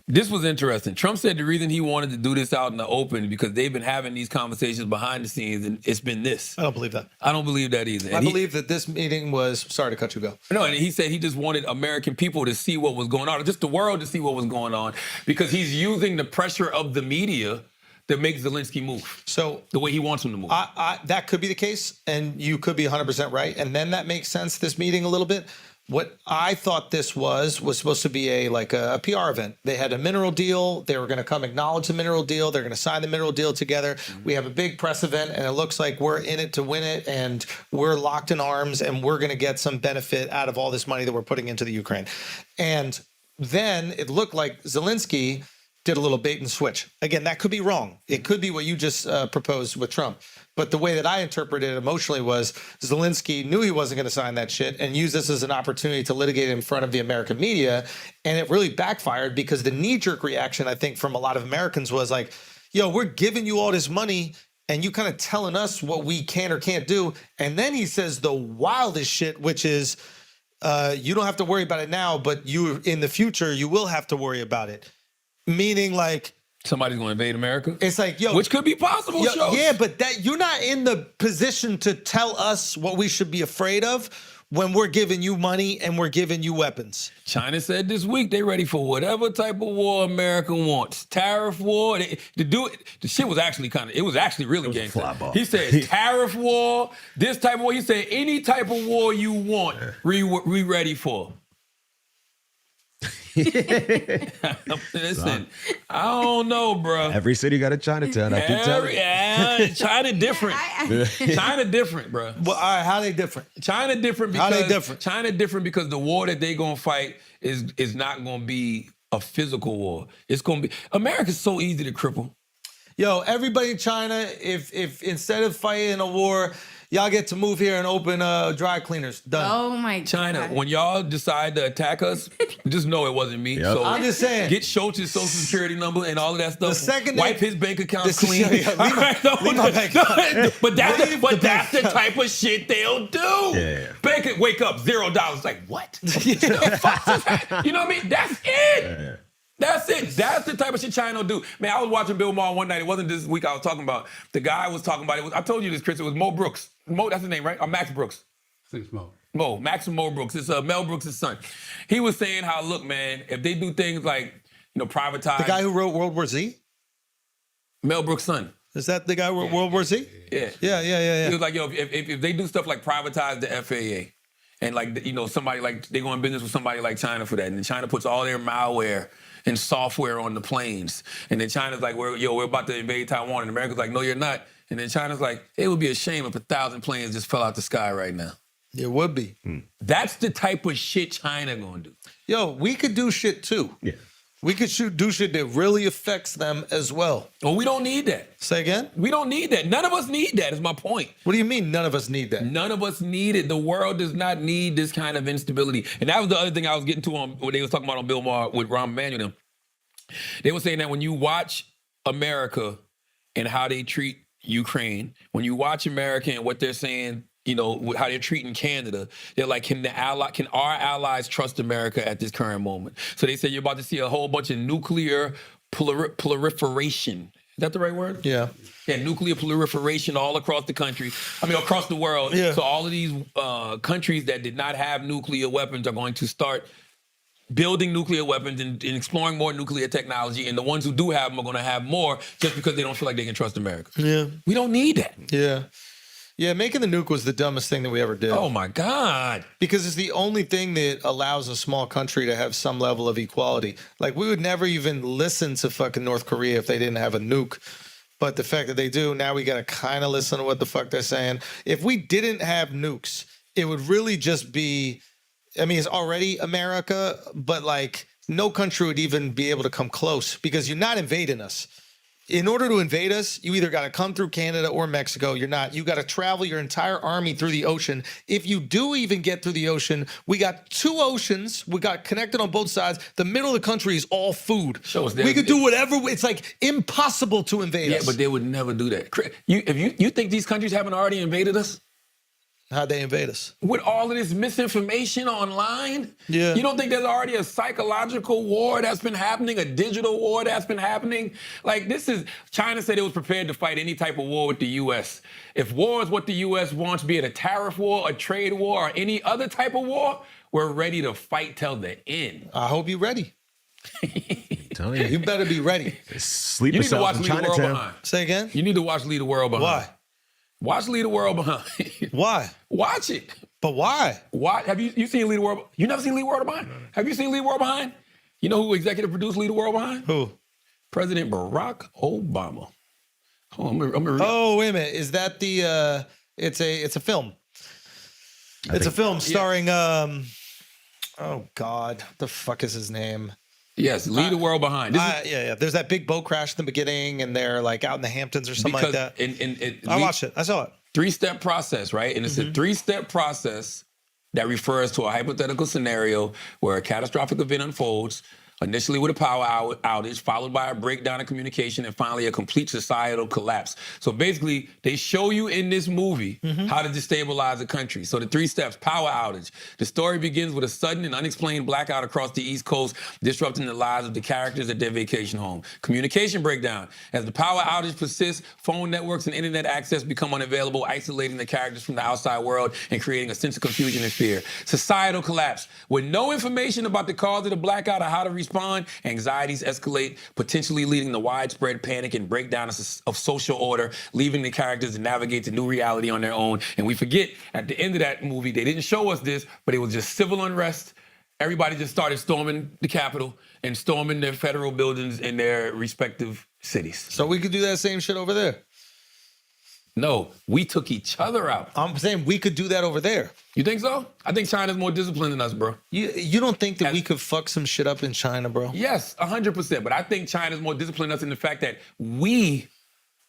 This was interesting. Trump said the reason he wanted to do this out in the open because they've been having these conversations behind the scenes, and it's been this. I don't believe that. I don't believe that either. I believe that this meeting was, sorry to cut you, go. No, and he said he just wanted American people to see what was going on, or just the world to see what was going on, because he's using the pressure of the media that makes Zelensky move. So the way he wants him to move. That could be the case, and you could be 100% right. And then that makes sense, this meeting a little bit. What I thought this was supposed to be a PR event. They had a mineral deal. They were going to come acknowledge the mineral deal. They're going to sign the mineral deal together. Mm-hmm. We have a big press event, and it looks like we're in it to win it, and we're locked in arms, and we're going to get some benefit out of all this money that we're putting into the Ukraine. And then it looked like Zelensky did a little bait and switch. Again, that could be wrong. It could be what you just proposed with Trump. But the way that I interpreted it emotionally was Zelensky knew he wasn't going to sign that shit and used this as an opportunity to litigate in front of the American media. And it really backfired because the knee-jerk reaction, I think, from a lot of Americans was like, yo, we're giving you all this money and you kind of telling us what we can or can't do. And then he says the wildest shit, which is, you don't have to worry about it now, but you in the future, you will have to worry about it. Meaning like somebody's going to invade America. It's like, yo, which could be possible. Yeah, but that you're not in the position to tell us what we should be afraid of when we're giving you money and we're giving you weapons. China said this week they ready for whatever type of war America wants. Tariff war. The shit was actually really gangster. He said tariff war, this type of war. He said any type of war you want, we ready for. Listen, I don't know, bro. Every city got a Chinatown. I can tell you. Yeah, China different. China different, bro. Well, all right, how they different? China different because China different because the war that they gonna fight is not gonna be a physical war. It's gonna be America's so easy to cripple. Yo, everybody in China, if instead of fighting a war, y'all get to move here and open dry cleaners. Done. Oh my China, God. when y'all decide to attack us, just know it wasn't me. Yep. So I'm just saying. Get Schultz's social security number and all of that stuff. The second wipe his bank account clean. Leave my bank account. But that's the type of shit they'll do. Yeah. Bank wake up $0. Like what? The fuck is that? You know what I mean? That's it. Yeah. That's it. That's the type of shit China will do. Man, I was watching Bill Maher one night. It wasn't this week I was talking about. The guy was talking about it. I told you this, Chris. It was Mo Brooks. Mo, that's his name, right? Or Max Brooks. I think it's Mo. Max and Mo Brooks. It's Mel Brooks' son. He was saying how, look, man, if they do things like, privatize. The guy who wrote World War Z? Mel Brooks' son. Is that the guy who wrote World War Z? Yeah. He was like, if they do stuff like privatize the FAA, and like, somebody like, they go in business with somebody like China for that, and then China puts all their malware and software on the planes, and then China's like, we're about to invade Taiwan, and America's like, no, you're not. And then China's like, it would be a shame if 1,000 planes just fell out the sky right now. It would be. That's the type of shit China gonna do. Yo, we could do shit too. Yeah. We could do shit that really affects them as well. Well, we don't need that. Say again? We don't need that. None of us need that, is my point. What do you mean none of us need that? None of us need it. The world does not need this kind of instability. And that was the other thing I was getting to on what they was talking about on Bill Maher with Rahm Emanuel. They were saying that when you watch America and how they treat Ukraine, when you watch America and what they're saying, how they're treating Canada, they're like, can our allies trust America at this current moment? So they say you're about to see a whole bunch of nuclear proliferation. Is that the right word? Yeah. Yeah, nuclear proliferation all across the country. Across the world. Yeah. So all of these countries that did not have nuclear weapons are going to start building nuclear weapons and exploring more nuclear technology, and the ones who do have them are going to have more just because they don't feel like they can trust America. Yeah. We don't need that. Yeah. Yeah, making the nuke was the dumbest thing that we ever did. Oh, my God. Because it's the only thing that allows a small country to have some level of equality. Like, we would never even listen to fucking North Korea if they didn't have a nuke. But the fact that they do, now we got to kind of listen to what the fuck they're saying. If we didn't have nukes, it would really just be, it's already America, but like no country would even be able to come close because you're not invading us. In order to invade us, you either got to come through Canada or Mexico. You're not. You got to travel your entire army through the ocean. If you do even get through the ocean, we got 2 oceans. We got connected on both sides. The middle of the country is all food. We could do whatever. It's like impossible to invade us. Yeah, but they would never do that. If you think these countries haven't already invaded us? How'd they invade us? With all of this misinformation online? Yeah. You don't think there's already a psychological war that's been happening, a digital war that's been happening? Like, China said it was prepared to fight any type of war with the U.S. If war is what the U.S. wants, be it a tariff war, a trade war, or any other type of war, we're ready to fight till the end. I hope you're ready. Tell you. You better be ready. Sleep You need to watch in Lead the World Chinatown. Behind. Say again? You need to watch Lead the World Behind. Why? Watch Lead the World Behind. Why? Watch it. But why? Why? Have you seen Lead the World? You never seen Lead the World Behind? Have you seen Lead the World Behind? You know who executive produced Lead the World Behind? Who? President Barack Obama. Hold on, I'm gonna read. Oh, wait a minute. Is that the? It's a film. It's a film starring. Oh God, what the fuck is his name? Yes, Lead the World Behind. Yeah. There's that big boat crash in the beginning, and they're like out in the Hamptons or something like that. I watched it. I saw it. 3-step process, right? And it's a 3-step process that refers to a hypothetical scenario where a catastrophic event unfolds, initially with a power outage, followed by a breakdown of communication, and finally a complete societal collapse. So basically, they show you in this movie how to destabilize a country. So the 3 steps: power outage. The story begins with a sudden and unexplained blackout across the East Coast, disrupting the lives of the characters at their vacation home. Communication breakdown. As the power outage persists, phone networks and internet access become unavailable, isolating the characters from the outside world and creating a sense of confusion and fear. Societal collapse. With no information about the cause of the blackout or how to respond, anxieties escalate, potentially leading to widespread panic and breakdown of social order, leaving the characters to navigate the new reality on their own. And we forget, at the end of that movie, they didn't show us this, but it was just civil unrest. Everybody just started storming the Capitol and storming their federal buildings in their respective cities. So we could do that same shit over there. No, we took each other out. I'm saying we could do that over there. You think so? I think China's more disciplined than us, bro. You don't think that we could fuck some shit up in China, bro? Yes, 100%. But I think China's more disciplined than us in the fact that we,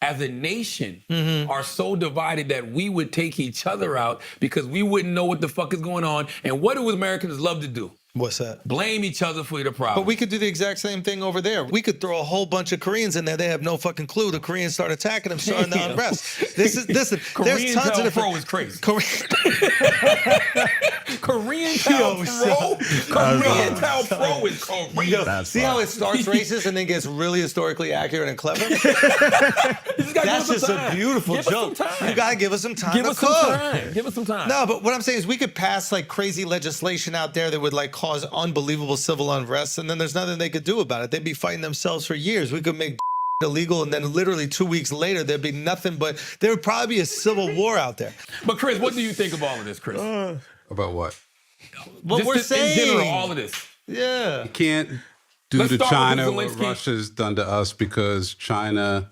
as a nation, are so divided that we would take each other out because we wouldn't know what the fuck is going on. And what do Americans love to do? What's that? Blame each other for the problem. But we could do the exact same thing over there. We could throw a whole bunch of Koreans in there. They have no fucking clue. The Koreans start attacking them, starting the unrest. Listen, there's tons of Pro is crazy. Korean Korean Pro is crazy. See how it starts racist and then gets really historically accurate and clever? That's just a beautiful joke. You gotta give us some time to cook. Give us some time. No, but what I'm saying is we could pass like crazy legislation out there that would like cause unbelievable civil unrest, and then there's nothing they could do about it. They'd be fighting themselves for years. We could make illegal, and then literally 2 weeks later, there'd be nothing but there would probably be a civil war out there. But Chris, what do you think of all of this, Chris? About what? What we're saying. In general, all of this. Yeah. You can't do to China what Russia's done to us because China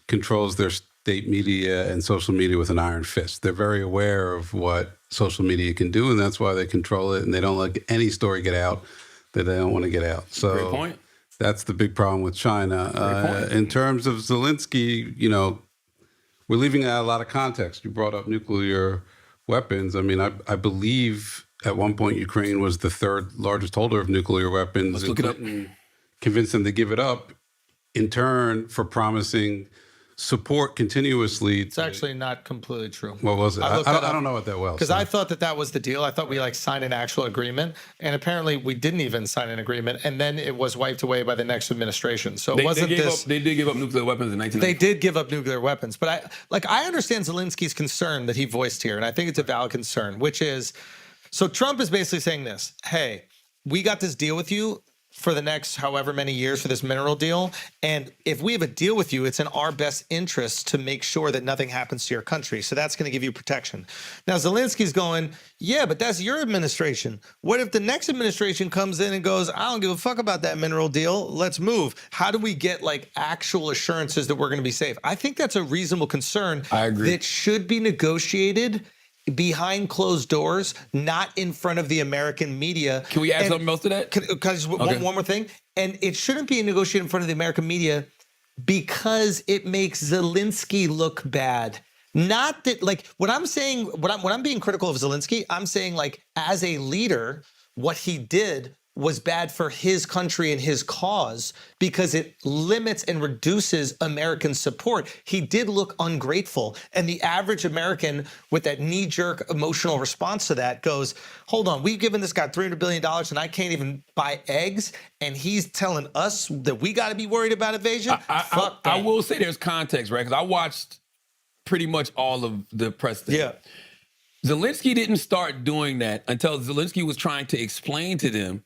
controls their state media and social media with an iron fist. They're very aware of what social media can do, and that's why they control it, and they don't let any story get out that they don't want to get out. So great point. That's the big problem with China. In terms of Zelensky, you know, we're leaving out a lot of context. You brought up nuclear weapons. I mean, I believe at one point Ukraine was the third largest holder of nuclear weapons. Let's look it up. Convinced them to give it up in turn for promising support continuously. It's actually not completely true. What was it? I don't know it that well. Because I thought that was the deal. I thought we like signed an actual agreement, and apparently we didn't even sign an agreement, and then it was wiped away by the next administration. So it wasn't this. They did give up nuclear weapons in 1990. They did give up nuclear weapons, but I understand Zelensky's concern that he voiced here, and I think it's a valid concern, which is, so Trump is basically saying this: hey, we got this deal with you for the next however many years for this mineral deal. And if we have a deal with you, it's in our best interest to make sure that nothing happens to your country. So that's going to give you protection. Now, Zelensky's going, yeah, but that's your administration. What if the next administration comes in and goes, I don't give a fuck about that mineral deal. Let's move. How do we get like actual assurances that we're going to be safe? I think that's a reasonable concern. I agree. That should be negotiated behind closed doors, not in front of the American media. Can we add something else to that? Can I just one more thing? And it shouldn't be negotiated in front of the American media because it makes Zelensky look bad. Not that, like, what I'm saying, when I'm being critical of Zelensky, I'm saying, like, as a leader, what he did was bad for his country and his cause because it limits and reduces American support. He did look ungrateful. And the average American with that knee-jerk emotional response to that goes, hold on, we've given this guy $300 billion and I can't even buy eggs, and he's telling us that we got to be worried about invasion? I will say there's context, right? Because I watched pretty much all of the press thing. Yeah. Zelensky didn't start doing that until Zelensky was trying to explain to them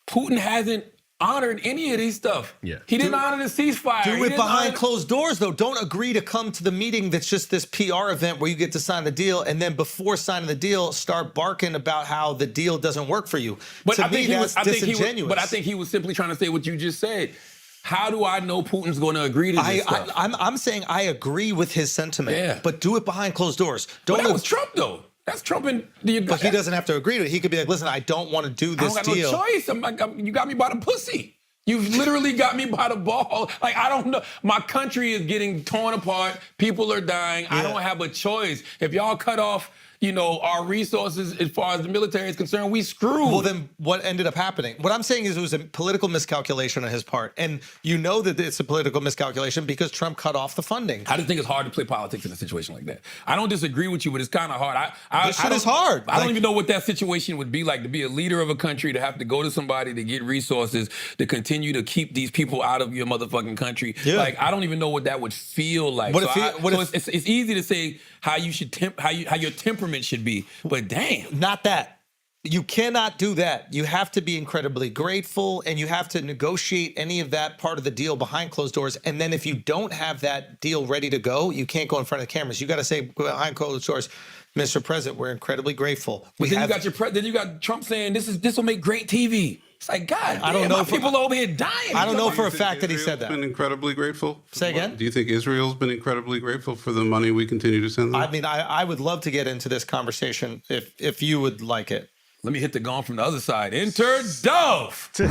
Putin hasn't honored any of these stuff. Yeah. He didn't honor the ceasefire. Do it behind closed doors, though. Don't agree to come to the meeting that's just this PR event where you get to sign the deal, and then before signing the deal, start barking about how the deal doesn't work for you. But to I think me, that's disingenuous. But I think he was simply trying to say what you just said. How do I know Putin's going to agree to this stuff? I'm saying I agree with his sentiment, but do it behind closed doors. But that was Trump, though. That's Trump and but he doesn't have to agree to it. He could be like, listen, I don't want to do this deal. I don't got no choice. You got me by the pussy. You've literally got me by the ball. Like, I don't know. My country is getting torn apart. People are dying. I don't have a choice. If y'all cut off, our resources as far as the military is concerned, we screwed. Well, then what ended up happening? What I'm saying is it was a political miscalculation on his part. And you know that it's a political miscalculation because Trump cut off the funding. I just think it's hard to play politics in a situation like that. I don't disagree with you, but it's kind of hard. This shit is hard. I don't even know what that situation would be like, to be a leader of a country, to have to go to somebody to get resources, to continue to keep these people out of your motherfucking country. Yeah. Like, I don't even know what that would feel like. It's easy to say how you should how your temperament should be, but damn. Not that. You cannot do that. You have to be incredibly grateful, and you have to negotiate any of that part of the deal behind closed doors. And then if you don't have that deal ready to go, you can't go in front of the cameras. You got to say behind closed doors, Mr. President, we're incredibly grateful. Then you got Trump saying this will make great TV. It's like, God, I don't know. People over here dying. I don't know for a fact that he said that. Been incredibly grateful. Say again? Do you think Israel's been incredibly grateful for the money we continue to send them? I mean, I would love to get into this conversation if you would like it. Let me hit the gong from the other side. Enter Dove. so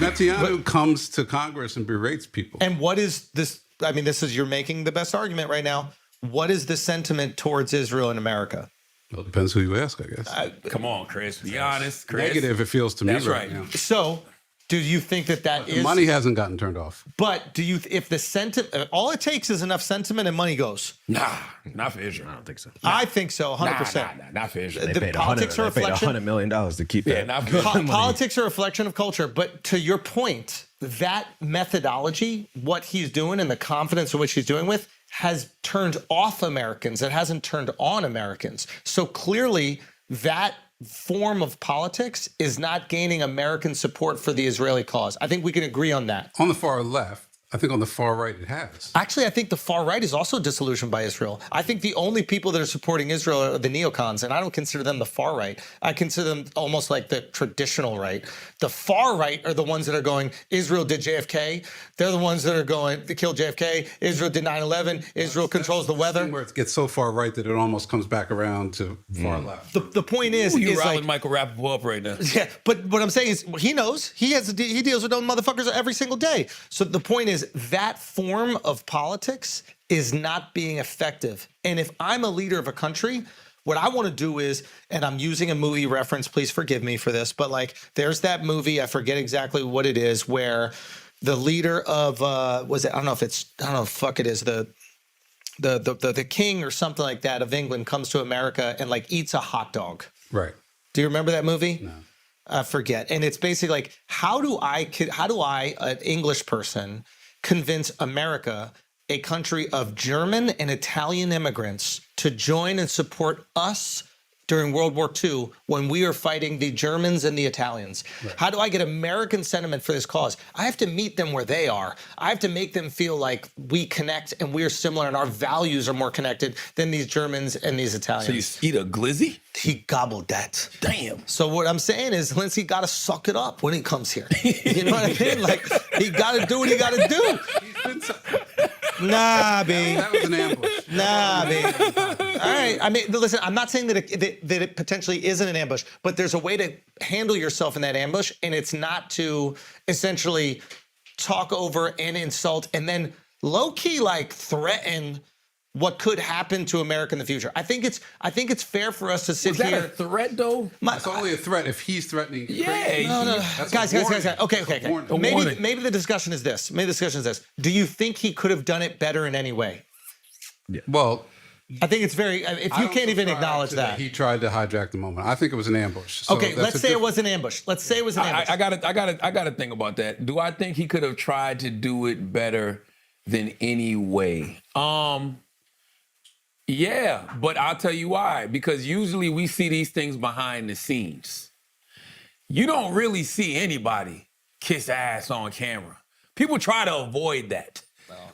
Netanyahu comes to Congress and berates people. And what is this? I mean, you're making the best argument right now. What is the sentiment towards Israel in America? Well, it depends who you ask, I guess. Come on, Chris. Be honest, Chris. Negative, it feels to me That's right right. now. So, do you think that The is money hasn't gotten turned off. But do you, if the sentiment, all it takes is enough sentiment and money goes? Nah, not for Israel. I don't think so. I think so, 100%. Nah, not for Israel. They paid $100 million to keep that. Yeah, not for Israel. Politics are a reflection of culture, but to your point, that methodology, what he's doing and the confidence in which he's doing with, has turned off Americans. It hasn't turned on Americans. So clearly, that form of politics is not gaining American support for the Israeli cause. I think we can agree on that. On the far left, I think on the far right it has. Actually, I think the far right is also disillusioned by Israel. I think the only people that are supporting Israel are the neocons, and I don't consider them the far right. I consider them almost like the traditional right. The far right are the ones that are going, Israel did JFK. They're the ones that are going, they killed JFK. Israel did 9/11. Israel controls the weather. Where it gets so far right that it almost comes back around to far left. The point is, you is riling like, Michael Rappaport up right now. yeah, but what I'm saying is he knows he deals with those motherfuckers every single day. So the point is that form of politics is not being effective. And if I'm a leader of a country, what I want to do is, and I'm using a movie reference, please forgive me for this, but like there's that movie, I forget exactly what it is, where the leader of the king or something like that of England comes to America and like eats a hot dog. Right. Do you remember that movie? No. I forget. And it's basically like, how do I, an English person, convince America, a country of German and Italian immigrants, to join and support us during World War II when we are fighting the Germans and the Italians? Right. How do I get American sentiment for this cause? I have to meet them where they are. I have to make them feel like we connect and we're similar and our values are more connected than these Germans and these Italians. So you eat a glizzy? He gobbled that. Damn. So what I'm saying is Zelenskyy got to suck it up when he comes here. You know what I mean? Like, he got to do what he got to do. Nah, B. That was an ambush. Nah, B. All right. I mean, listen, I'm not saying that it potentially isn't an ambush, but there's a way to handle yourself in that ambush, and it's not to essentially talk over and insult and then low-key like threaten what could happen to America in the future. I think it's fair for us to sit Was that here. a threat though? It's only a threat if he's threatening. Yeah. No. Guys. Okay. Warning. Maybe the discussion is this. Do you think he could have done it better in any way? Yeah. Well, I think it's very. If you can't even acknowledge that, he tried to hijack the moment. I think it was an ambush. So okay, let's say it was an ambush. I gotta think about that. Do I think he could have tried to do it better than any way? Yeah, but I'll tell you why. Because usually we see these things behind the scenes. You don't really see anybody kiss ass on camera. People try to avoid that.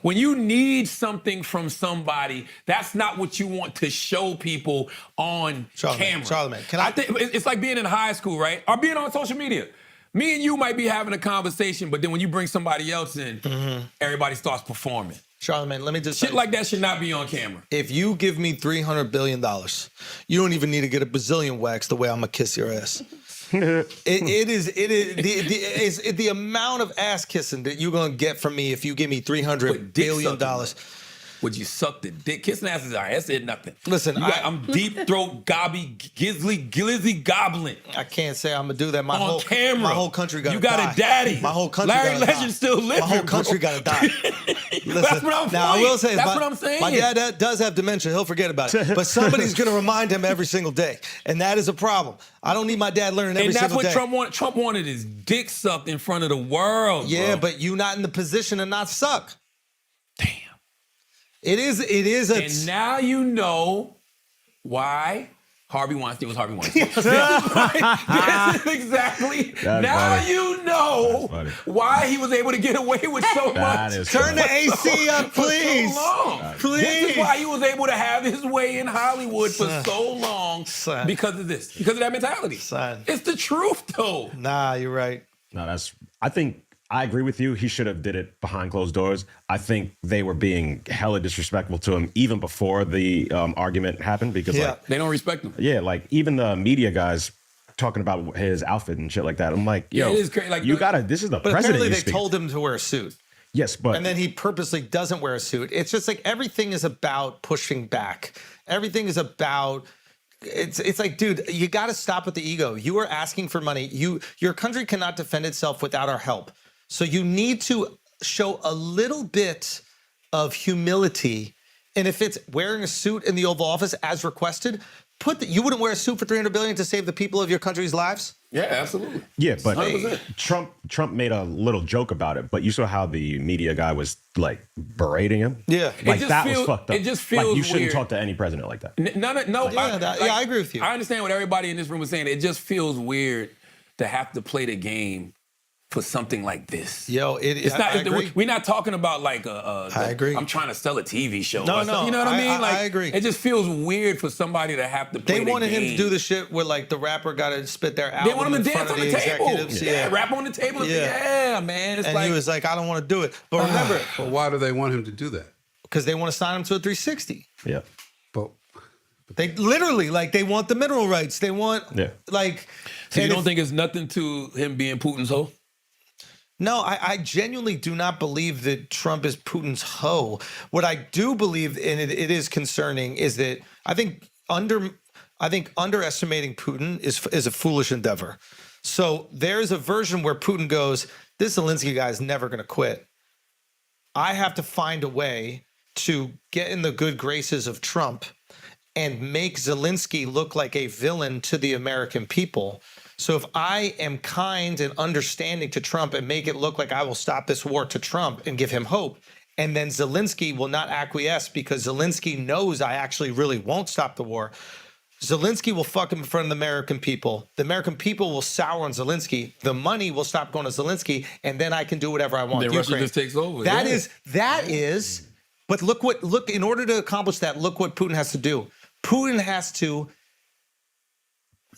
When you need something from somebody, that's not what you want to show people on camera. Charlamagne, I think it's like being in high school, right? Or being on social media. Me and you might be having a conversation, but then when you bring somebody else in, everybody starts performing. Charlamagne, let me just shit like that should not be on camera. If you give me $300 billion, you don't even need to get a Brazilian wax the way I'm gonna kiss your ass. It is the amount of ass kissing that you're gonna get from me if you give me $300 billion. Would you suck the dick? Kissing ass is all right. That said nothing. Listen, I'm deep throat, glizzy gobbling. I can't say I'm gonna do that. On camera. My whole country got to die. You got a daddy. My whole country Larry gotta Legend die. still living. My whole country got to die. Listen, that's what I'm saying. Now I will say, that's what I'm saying. My dad does have dementia. He'll forget about it. But somebody's gonna remind him every single day, and that is a problem. I don't need my dad learning every single day. And that's what Trump wanted. Trump wanted his dick sucked in front of the world. Yeah, bro. but you not in the position to not suck. Damn. It is a. And now you know why Harvey Weinstein was Harvey Weinstein. This is exactly. That's now funny. you know why he was able to get away with so much. Turn the AC up, please. For so long. Please. This is why he was able to have his way in Hollywood for so long. Because of this. Because of that mentality. It's the truth, though. Nah, you're right. No, I think I agree with you. He should have did it behind closed doors. I think they were being hella disrespectful to him even before the argument happened because they don't respect him. Yeah, like even the media guys talking about his outfit and shit like that. I'm like, yo, it is crazy. Like, you gotta. This is the But president. apparently they speak. told him to wear a suit. Yes, but and then he purposely doesn't wear a suit. It's just like everything is about pushing back. Everything is about it's like, dude, you got to stop with the ego. You are asking for money. Your country cannot defend itself without our help. So you need to show a little bit of humility. And if it's wearing a suit in the Oval Office as requested, you wouldn't wear a suit for $300 billion to save the people of your country's lives? Yeah, absolutely. Yeah, but 100%. Trump made a little joke about it, but you saw how the media guy was like berating him. Yeah, like that was fucked up. It just feels like you shouldn't weird. talk to any president like that. No. I agree with you. I understand what everybody in this room was saying. It just feels weird to have to play the game for something like this. Yo, it's not. I agree. We're not talking about like I agree. I'm trying to sell a TV show. No, or something. You know what I mean? Like, I agree. It just feels weird for somebody to have to play They wanted the game. him to do the shit where like the rapper got to spit their album. They want him in to front dance of on the table. executives. Yeah, rap on the table. Yeah, man. It's and like, he was like, I don't want to do it. But remember, But why do they want him to do that? because they want to sign him to a 360. Yeah. But They literally like they want the mineral rights. They want like. So you and don't think it's nothing to him being Putin's hoe? No, I genuinely do not believe that Trump is Putin's hoe. What I do believe, and it is concerning, is that I think underestimating Putin is a foolish endeavor. So there's a version where Putin goes, this Zelenskyy guy is never going to quit. I have to find a way to get in the good graces of Trump and make Zelenskyy look like a villain to the American people. So if I am kind and understanding to Trump and make it look like I will stop this war to Trump and give him hope, and then Zelenskyy will not acquiesce because Zelenskyy knows I actually really won't stop the war, Zelenskyy will fuck him in front of the American people. The American people will sour on Zelenskyy. The money will stop going to Zelenskyy, and then I can do whatever I want. Then Russia just takes over. That is. But look. In order to accomplish that, look what Putin has to do. Putin has to,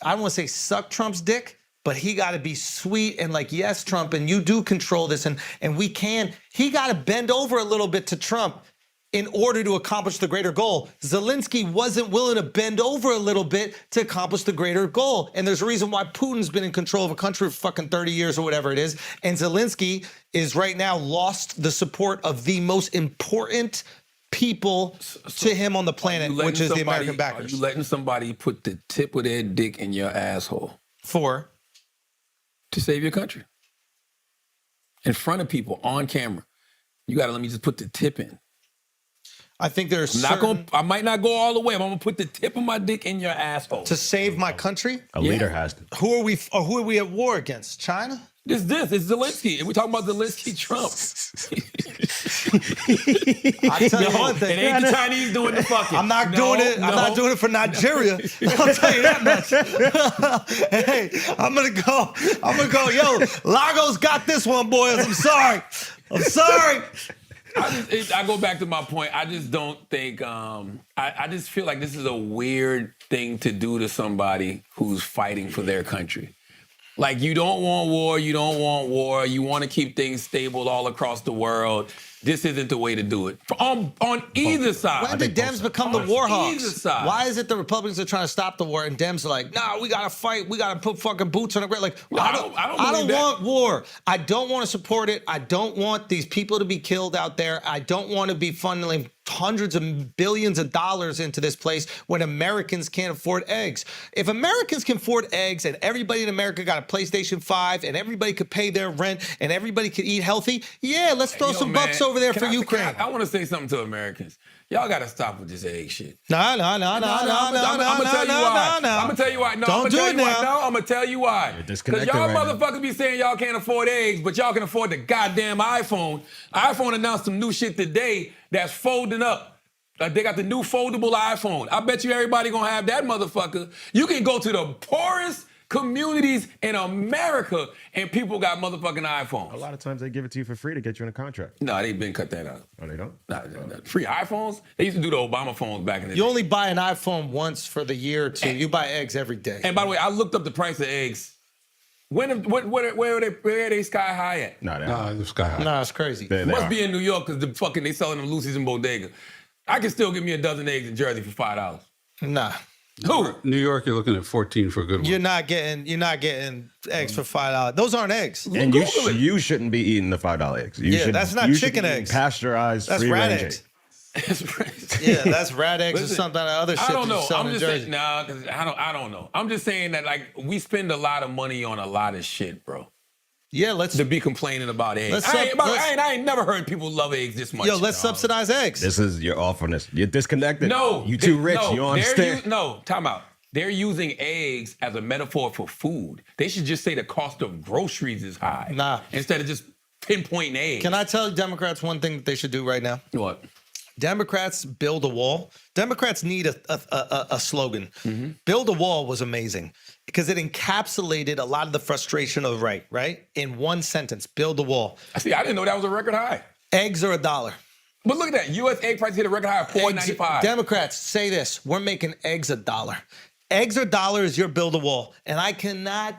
I don't want to say suck Trump's dick, but he got to be sweet and like, yes, Trump, and you do control this, and we can. He got to bend over a little bit to Trump in order to accomplish the greater goal. Zelenskyy wasn't willing to bend over a little bit to accomplish the greater goal. And there's a reason why Putin's been in control of a country for fucking 30 years or whatever it is. And Zelenskyy is right now lost the support of the most important people to him on the planet, which is the American backers. Are you letting somebody put the tip of their dick in your asshole? To save your country. In front of people, on camera. You got to let me just put the tip in. I think there's I might not go all the way, but I'm going to put the tip of my dick in your asshole. To save my country? A leader has to. Who are we at war against? China? It's Zelenskyy. And we're talking about Zelenskyy-Trump. I tell you one thing. It ain't the Chinese doing the fucking. I'm not doing it. I'm not doing it for Nigeria. I'll tell you that much. Hey, I'm gonna go. Yo, Lagos got this one, boys. I'm sorry. I go back to my point. I just don't think. I just feel like this is a weird thing to do to somebody who's fighting for their country. Like, you don't want war. You want to keep things stable all across the world. This isn't the way to do it. On either side. When did Dems become the war hawks? Either side. Why is it the Republicans are trying to stop the war and Dems are like, nah, we gotta fight. We gotta put fucking boots on the ground. Like, I don't want war. I don't want to support it. I don't want these people to be killed out there. I don't want to be funneling hundreds of billions of dollars into this place when Americans can't afford eggs. If Americans can afford eggs and everybody in America got a PlayStation 5 and everybody could pay their rent and everybody could eat healthy, yeah, let's throw some bucks over there for Ukraine. I want to say something to Americans. Y'all got to stop with this egg shit. No. I'm going to tell you why. No, Don't do it now. No, I'm going to tell you why. Because y'all motherfuckers be saying y'all can't afford eggs, but y'all can afford the goddamn iPhone. iPhone announced some new shit today that's folding up. They got the new foldable iPhone. I bet you everybody going to have that motherfucker. You can go to the poorest communities in America and people got motherfucking iPhones. A lot of times they give it to you for free to get you in a contract. No, they've been cut that out. Oh, they don't? No. Free iPhones? They used to do the Obama phones back in the day. You only buy an iPhone once for the year or two. You buy eggs every day. And by the way, I looked up the price of eggs. Where are they sky high at? No, they're sky high. No, it's crazy. It must be in New York because they selling them Lucy's and Bodega. I can still give me a dozen eggs in Jersey for $5. Nah. Who? New York, you're looking at 14 for a good one. You're not getting eggs for $5. Those aren't eggs. And you shouldn't be eating the $5 eggs. That's not chicken eggs. Pasteurized, that's free rat range eggs. Yeah, that's rat eggs or something other shit. I don't know. I'm just saying, because I don't know. I'm just saying that like we spend a lot of money on a lot of shit, bro. Yeah, let's to be complaining about eggs. I ain't never heard people love eggs this much. Yo, let's subsidize eggs. This is your awfulness. You're disconnected. No, you too rich. You don't understand. Time out. They're using eggs as a metaphor for food. They should just say the cost of groceries is high. Nah. Instead of just pinpointing eggs. Can I tell Democrats one thing that they should do right now? What? Democrats build a wall. Democrats need a slogan. Mm-hmm. Build a wall was amazing because it encapsulated a lot of the frustration of the right? In one sentence, build a wall. See, I didn't know that was a record high. Eggs are $1. But look at that. U.S. egg prices hit a record high of $4.95. Democrats, say this. We're making eggs $1. Eggs are $1 is your build a wall. And I cannot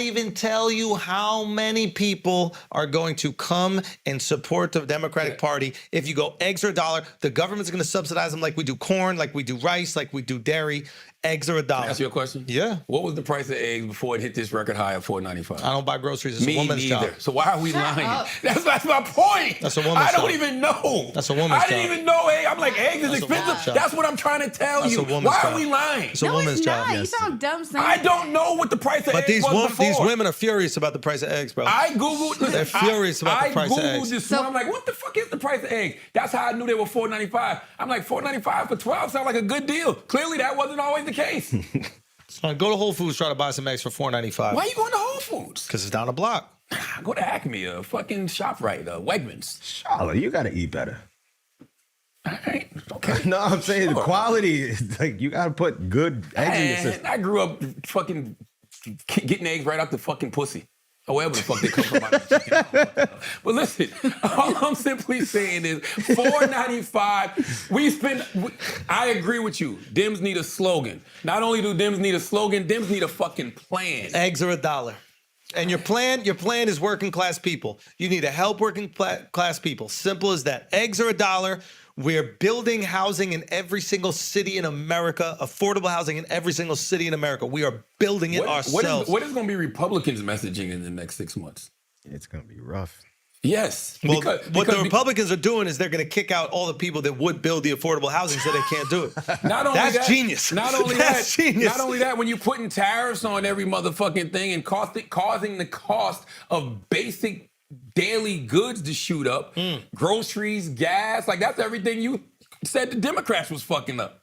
even tell you how many people are going to come and support the Democratic Party. If you go eggs are $1, the government's going to subsidize them like we do corn, like we do rice, like we do dairy. Eggs are $1. Can I ask you a question? Yeah. What was the price of eggs before it hit this record high of $4.95? I don't buy groceries. It's Me a woman's neither. job. So why are we lying? That's my point. That's a woman's job. I don't even know. That's a woman's job. I didn't even know eggs. I'm like, eggs is expensive. That's what I'm trying to tell you. Why are we lying? It's a woman's job. You sound dumb saying I don't know what the price of eggs was before. These women are furious about the price of eggs, bro. I Googled. They're furious about the price of eggs. I Googled this one. I'm like, what the fuck is the price of eggs? That's how I knew they were $4.95. I'm like, $4.95 for 12 sounds like a good deal. Clearly, that wasn't always the case. Go to Whole Foods, try to buy some eggs for $4.95. Why are you going to Whole Foods? Because it's down the block. Go to Acme, fucking ShopRite, Wegmans. Charlotte, you got to eat better. All right, okay. No, I'm saying the quality is like you got to put good eggs in your system. I grew up fucking getting eggs right out the fucking pussy. Or wherever the fuck they come from. But listen, all I'm simply saying is $4.95. I agree with you. Dems need a slogan. Not only do Dems need a slogan, Dems need a fucking plan. Eggs are $1. And your plan is working class people. You need to help working class people. Simple as that. Eggs are $1. We're building housing in every single city in America, affordable housing in every single city in America. We are building it ourselves. What is going to be Republicans' messaging in the next 6 months? It's going to be rough. Yes. Well, what the Republicans are doing is they're going to kick out all the people that would build the affordable housing so they can't do it. That's genius. Not only That's genius. Not only that, when you're putting tariffs on every motherfucking thing and causing the cost of basic daily goods to shoot up, groceries, gas, like that's everything you said the Democrats was fucking up.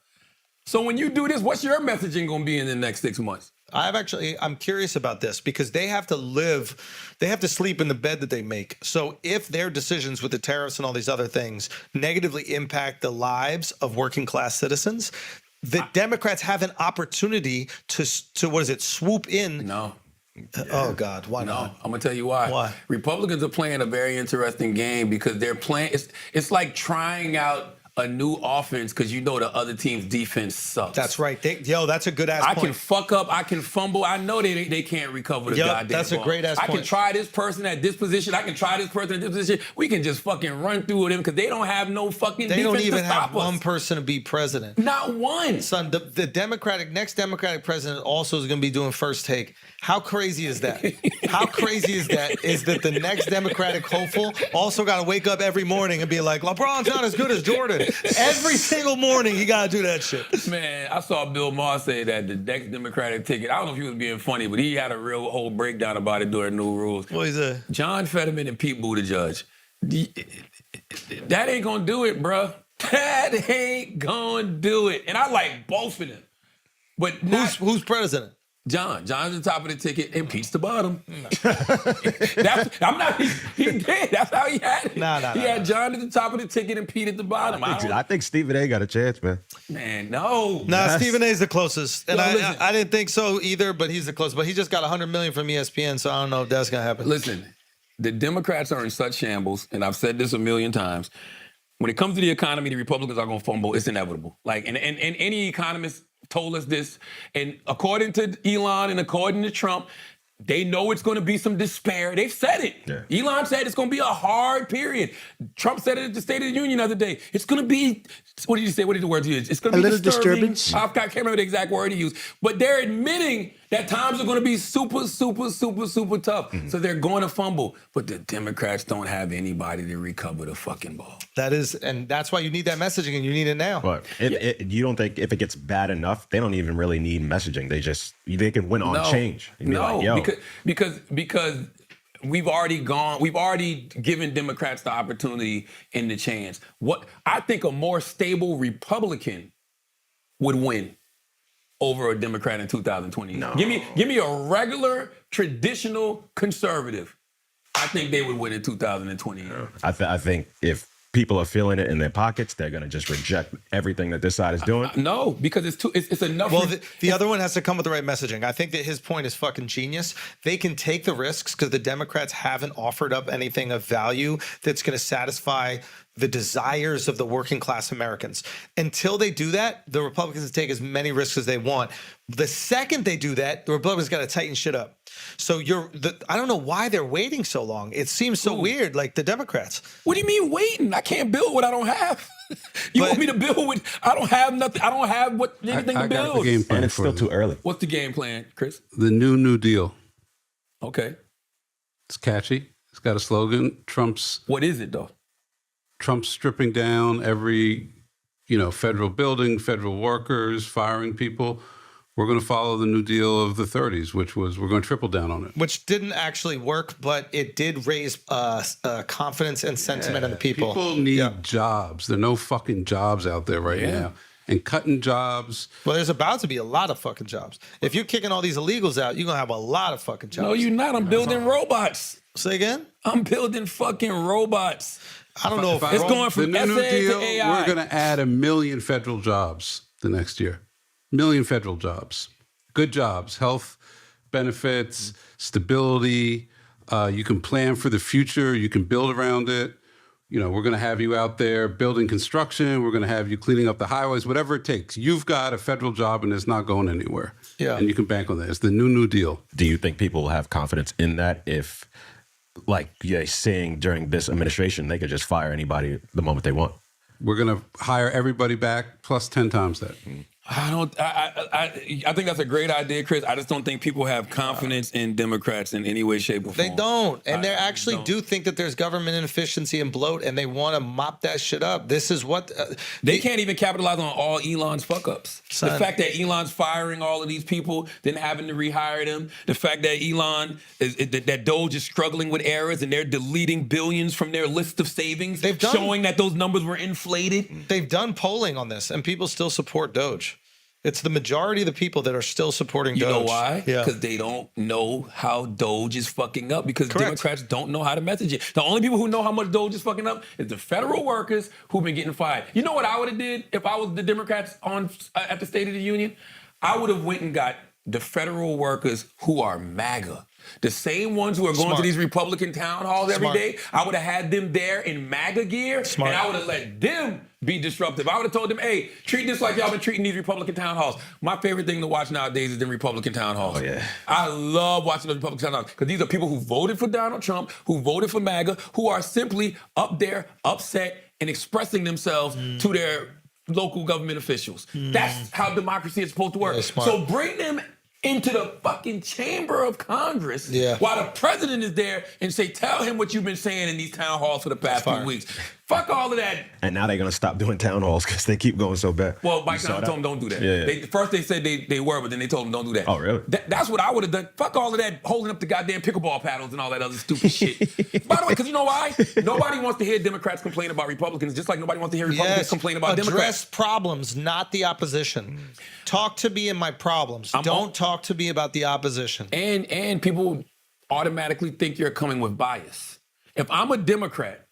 So when you do this, what's your messaging going to be in the next 6 months? I'm curious about this because they have to sleep in the bed that they make. So if their decisions with the tariffs and all these other things negatively impact the lives of working class citizens, the Democrats have an opportunity to swoop in. No. Oh God, why not? I'm gonna tell you why. Why? Republicans are playing a very interesting game because they're playing. It's like trying out a new offense because you know the other team's defense sucks. That's right. That's a good ass point. I can fuck up. I can fumble. I know they can't recover the goddamn that's ball. a great ass point. I can try this person at this position. I can try this person at this position. We can just fucking run through them because they don't have no fucking defense to stop us. They don't even have one person to be president. Not one. Son, the next Democratic president also is going to be doing first take. How crazy is that? How crazy is that? Is that the next Democratic hopeful also got to wake up every morning and be like, LeBron's not as good as Jordan. Every single morning, you got to do that shit. Man, I saw Bill Maher say that the next Democratic ticket, I don't know if he was being funny, but he had a real whole breakdown about it during New Rules. What is that? John Fetterman and Pete Buttigieg. That ain't going to do it, bruh. That ain't going to do it. And I like both of them. But who's president? John's the top of the ticket and Pete's the bottom. He did. That's how he had it. He had John at the top of the ticket and Pete at the bottom. I think Stephen A got a chance, man. Man, no. Stephen A's the closest. And I didn't think so either, but he's the closest. But he just got $100 million from ESPN, so I don't know if that's going to happen. Listen, the Democrats are in such shambles, and I've said this a million times. When it comes to the economy, the Republicans are going to fumble. It's inevitable. And any economist told us this. And according to Elon and according to Trump, they know it's going to be some despair. They've said it. Yeah. Elon said it's going to be a hard period. Trump said it at the State of the Union the other day. It's going to be, what did you say? What did the word he used? It's going to be a little disturbance. I can't remember the exact word he used. But they're admitting that times are going to be super, super, super, super tough. So they're going to fumble. But the Democrats don't have anybody to recover the fucking ball. And that's why you need that messaging, and you need it now. But you don't think if it gets bad enough, they don't even really need messaging. They can win on change. Because we've already given Democrats the opportunity and the chance. I think a more stable Republican would win over a Democrat in 2020. No. Give me a regular, traditional conservative. I think they would win in 2020. I think if people are feeling it in their pockets, they're going to just reject everything that this side is doing. No, because it's enough. Well, the other one has to come with the right messaging. I think that his point is fucking genius. They can take the risks because the Democrats haven't offered up anything of value that's going to satisfy the desires of the working class Americans. Until they do that, the Republicans can take as many risks as they want. The second they do that, the Republicans got to tighten shit up. So I don't know why they're waiting so long. It seems so weird, like the Democrats. What do you mean waiting? I can't build what I don't have. You want me to build with? I don't have nothing. I don't have anything to build. Got the game plan, and it's still too early. What's the game plan, Chris? The New Deal. Okay. It's catchy. It's got a slogan. What is it though? Trump's stripping down every, federal building, federal workers, firing people. We're going to follow the New Deal of the 30s, which was we're going to triple down on it. Which didn't actually work, but it did raise confidence and sentiment in the people. People need jobs. There are no fucking jobs out there right now. And cutting jobs. Well, there's about to be a lot of fucking jobs. If you're kicking all these illegals out, you're going to have a lot of fucking jobs. No, you're not. I'm building robots. Say again? I'm building fucking robots. I don't know if it's going from the New Deal, to AI. We're going to add 1 million federal jobs the next year. 1 million federal jobs. Good jobs, health benefits, stability. You can plan for the future. You can build around it. We're going to have you out there building construction. We're going to have you cleaning up the highways, whatever it takes. You've got a federal job and it's not going anywhere. Yeah. And you can bank on that. It's the New Deal. Do you think people will have confidence in that if, like you're saying during this administration, they could just fire anybody the moment they want? We're going to hire everybody back plus 10 times that. I think that's a great idea, Chris. I just don't think people have confidence in Democrats in any way, shape, or form. They don't. And they actually do think that there's government inefficiency and bloat, and they want to mop that shit up. This is what... they can't even capitalize on all Elon's fuck-ups. The fact that Elon's firing all of these people, then having to rehire them. The fact that that Doge is struggling with errors, and they're deleting billions from their list of savings, showing that those numbers were inflated. They've done polling on this, and people still support Doge. It's the majority of the people that are still supporting Doge. You know why? Yeah. Because they don't know how Doge is fucking up, because Democrats don't know how to message it. The only people who know how much Doge is fucking up is the federal workers who've been getting fired. You know what I would have did if I was the Democrats at the State of the Union? I would have went and got the federal workers who are MAGA. The same ones who are going to these Republican town halls every day, I would have had them there in MAGA gear, and I would have let them be disruptive. I would have told them, hey, treat this like y'all been treating these Republican town halls. My favorite thing to watch nowadays is the Republican town halls. Oh, yeah. I love watching those Republican town halls because these are people who voted for Donald Trump, who voted for MAGA, who are simply up there, upset, and expressing themselves to their local government officials. That's how democracy is supposed to work. So bring them into the fucking chamber of Congress while the president is there and say, tell him what you've been saying in these town halls for the past few weeks. Fuck all of that. And now they're going to stop doing town halls because they keep going so bad. Well, Mike told them don't do that. Yeah. First they said they were, but then they told them don't do that. Oh, really? That's what I would have done. Fuck all of that holding up the goddamn pickleball paddles and all that other stupid shit. By the way, because you know why? Nobody wants to hear Democrats complain about Republicans, just like nobody wants to hear Republicans complain about Democrats. Address problems, not the opposition. Talk to me in my problems. Don't talk to me about the opposition. And people automatically think you're coming with bias. If I'm a Democrat,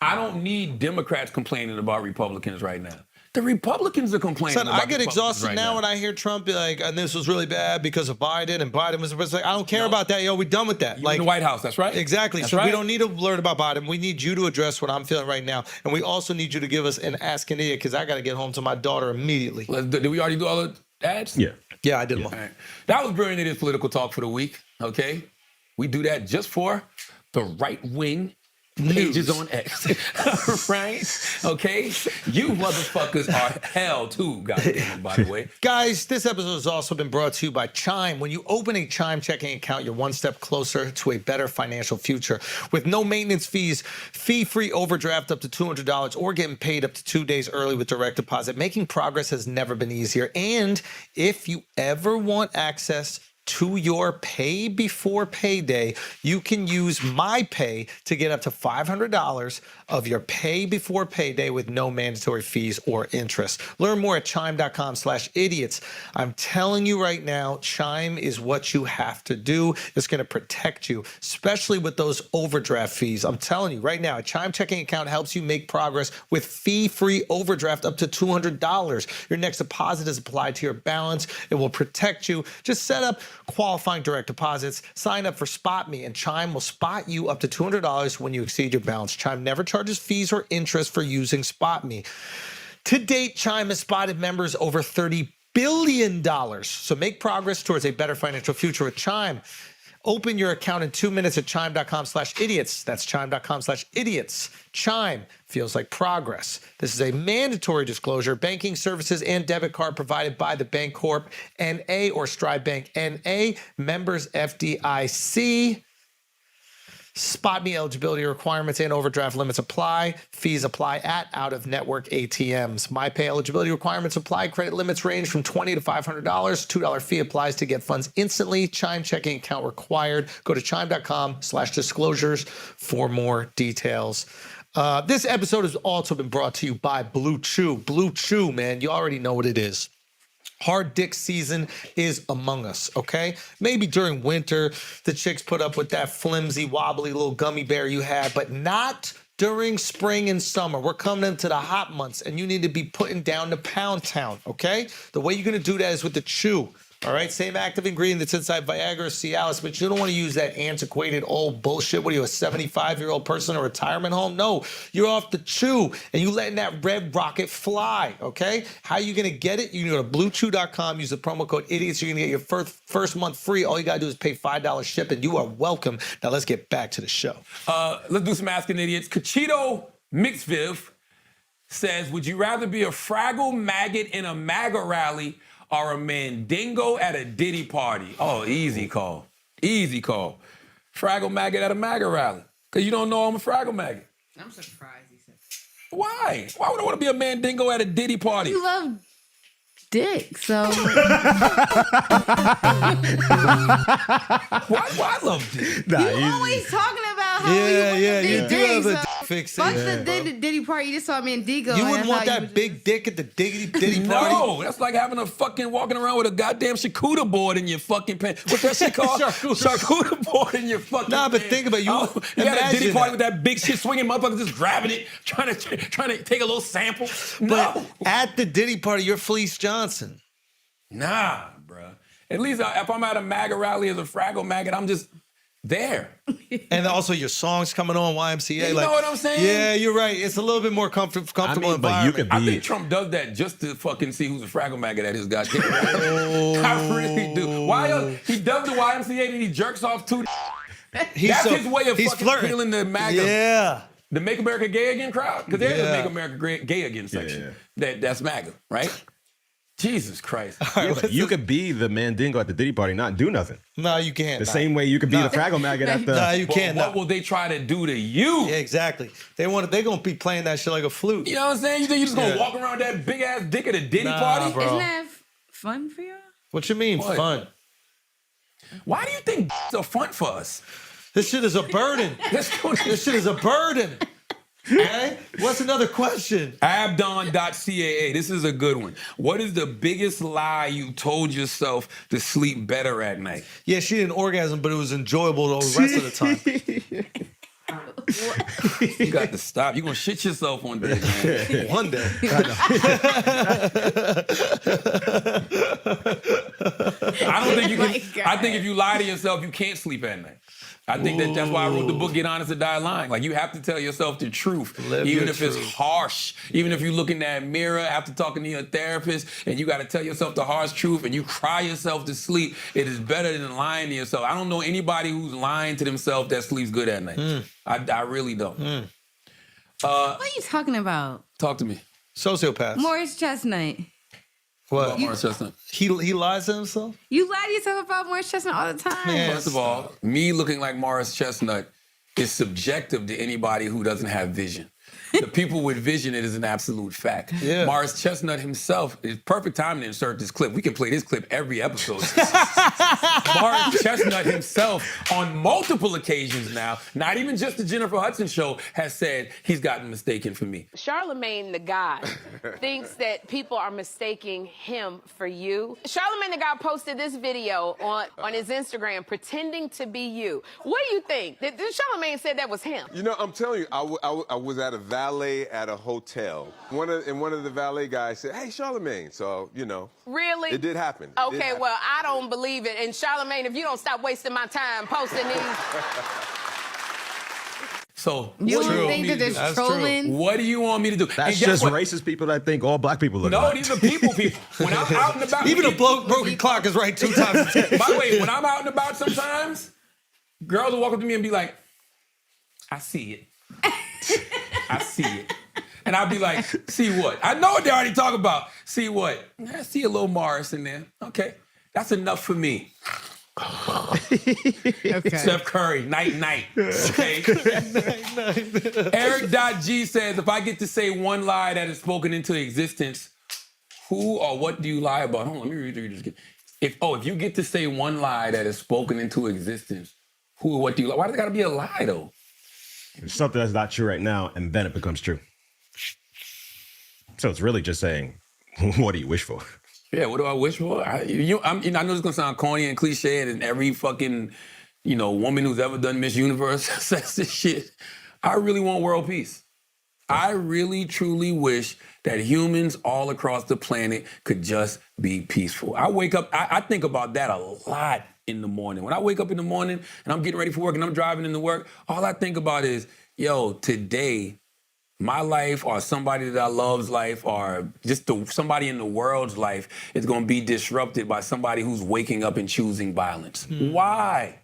I don't need Democrats complaining about Republicans right now. The Republicans are complaining about I get exhausted now when I hear Trump be like, and this was really bad because of Biden, and Biden was like, I don't care about that, yo, we're done with that. You're in the White House, that's right. Exactly. That's so right. we don't need to learn about Biden. We need you to address what I'm feeling right now. And we also need you to give us an Ask an Idiot, because I got to get home to my daughter immediately. Did we already do all the ads? Yeah, I did them all. Right. That was Brilliant Idiot's Political Talk for the week, okay? We do that just for the right wing pages on X. Right? Okay? You motherfuckers are hell too, goddamn, by the way. Guys, this episode has also been brought to you by Chime. When you open a Chime checking account, you're one step closer to a better financial future. With no maintenance fees, fee-free overdraft up to $200, or getting paid up to 2 days early with direct deposit, making progress has never been easier. And if you ever want access to your pay before payday, you can use MyPay to get up to $500 of your pay before payday with no mandatory fees or interest. Learn more at chime.com/idiots. I'm telling you right now, Chime is what you have to do. It's going to protect you, especially with those overdraft fees. I'm telling you right now, a Chime checking account helps you make progress with fee-free overdraft up to $200. Your next deposit is applied to your balance. It will protect you. Just set up qualifying direct deposits, sign up for Spot Me, and Chime will spot you up to $200 when you exceed your balance. Chime never charges fees or interest for using Spot Me. To date, Chime has spotted members over $30 billion. So make progress towards a better financial future with Chime. Open your account in 2 minutes at chime.com/idiots. That's chime.com/idiots. Chime feels like progress. This is a mandatory disclosure. Banking services and debit card provided by the Bancorp N.A. or Stride Bank N.A. Members FDIC. Spot Me eligibility requirements and overdraft limits apply. Fees apply at out-of-network ATMs. MyPay eligibility requirements apply. Credit limits range from $20 to $500. $2 fee applies to get funds instantly. Chime checking account required. Go to chime.com/disclosures for more details. This episode has also been brought to you by Blue Chew. Blue Chew, man, you already know what it is. Hard dick season is among us, okay? Maybe during winter, the chicks put up with that flimsy, wobbly little gummy bear you had, but not during spring and summer. We're coming into the hot months, and you need to be putting down the Pound Town, okay? The way you're going to do that is with the Chew. All right, same active ingredient that's inside Viagra or Cialis, but you don't want to use that antiquated old bullshit. What are you, a 75-year-old person in a retirement home? No, you're off the Chew, and you letting that red rocket fly, okay? How are you going to get it? You can go to bluechew.com, use the promo code IDIOTS. You're going to get your first month free. All you got to do is pay $5 shipping. You are welcome. Now let's get back to the show. Let's do some Asking Idiots. Cachito Mixviv says, would you rather be a Fraggle maggot in a MAGA rally or a Mandingo at a Diddy party? Oh, easy call. Easy call. Fraggle maggot at a MAGA rally. Because you don't know I'm a Fraggle maggot. I'm surprised he said that. Why? Why would I want to be a Mandingo at a Diddy party? You love dick, so. Why I love dick? Nah, you always talking about how you want the big dick. Fuck the Diddy party. You just saw Mandingo. You wouldn't want that big dick at the Diddy party? No, that's like having a fucking walking around with a goddamn charcuterie board in your fucking pants. What's that shit called? Charcuterie board in your fucking Nah, but pants. think about it. You got a Diddy party with that big shit swinging, motherfuckers just grabbing it, trying to take a little sample. But at the Diddy party, you're Fleece Johnson. Nah, bruh. At least if I'm at a MAGA rally as a Fraggle maggot, I'm just there. And also your songs coming on YMCA. You know what I'm saying? Yeah, you're right. It's a little bit more comfortable environment. But you could be. I think Trump does that just to fucking see who's a Fraggle maggot at his goddamn rally. I really do. Why else? He does the YMCA and he jerks off too. That's his way of fucking feeling the MAGA. Yeah. The Make America Gay Again crowd. Because there's a Make America Gay Again section. That's MAGA, right? Jesus Christ. You could be the Mandingo at the Diddy party, not do nothing. No, you can't. The same way you could be the Fraggle maggot at the. No, you can't. What will they try to do to you? Yeah, exactly. They're gonna be playing that shit like a flute. You know what I'm saying? You think you're just gonna walk around with that big ass dick at a Diddy party? Bro. Isn't that fun for you? What you mean fun? Why do you think so fun for us? This shit is a burden. This shit is a burden. Okay? What's another question? Abdon.caa. This is a good one. What is the biggest lie you told yourself to sleep better at night? Yeah, she didn't orgasm, but it was enjoyable the rest of the time. You got to stop. You're going to shit yourself one day, man. One day. I don't think you can. I think if you lie to yourself, you can't sleep at night. I think that's why I wrote the book, Get Honest or Die Lying. Like, you have to tell yourself the truth, even if it's harsh. Even if you look in that mirror after talking to your therapist and you got to tell yourself the harsh truth and you cry yourself to sleep, it is better than lying to yourself. I don't know anybody who's lying to themselves that sleeps good at night. I really don't. What are you talking about? Talk to me. Sociopath. Morris Chestnut. What? Morris Chestnut. He lies to himself? You lie to yourself about Morris Chestnut all the time. First of all, me looking like Morris Chestnut is subjective to anybody who doesn't have vision. The people with vision, it is an absolute fact. Yeah. Morris Chestnut himself, it's perfect time to insert this clip. We can play this clip every episode. Morris Chestnut himself, on multiple occasions now, not even just the Jennifer Hudson show, has said he's gotten mistaken for me. Charlemagne the God thinks that people are mistaking him for you. Charlemagne the God posted this video on his Instagram pretending to be you. What do you think? Did Charlemagne said that was him? You know, I'm telling you, I was at a valet at a hotel. One of the valet guys said, "Hey, Charlemagne." So, you know. Really? It did happen. Okay, well, I don't believe it. And Charlemagne, if you don't stop wasting my time posting these. So, you don't think that there's trolling? What do you want me to do? That's just racist people that think all black people look No, alike. these are people. When I'm out and about. Even a broken clock is right 2 times a day. By the way, when I'm out and about sometimes, girls will walk up to me and be like, "I see it. I see it." And I'll be like, "See what?" I know what they already talk about. See what? I see a little Morris in there. Okay. That's enough for me. Okay. Steph Curry, night. Okay. Eric.G says, if I get to say one lie that is spoken into existence, who or what do you lie about? Hold on, let me read this again. If you get to say one lie that is spoken into existence, who or what do you lie? Why does it gotta be a lie though? It's something that's not true right now, and then it becomes true. So it's really just saying, what do you wish for? Yeah, what do I wish for? I know this is gonna sound corny and cliche, and every fucking, woman who's ever done Miss Universe says this shit. I really want world peace. I really, truly wish that humans all across the planet could just be peaceful. I wake up, I think about that a lot in the morning. When I wake up in the morning and I'm getting ready for work and I'm driving into work, all I think about is, today, my life or somebody that I love's life or just somebody in the world's life is going to be disrupted by somebody who's waking up and choosing violence. Why?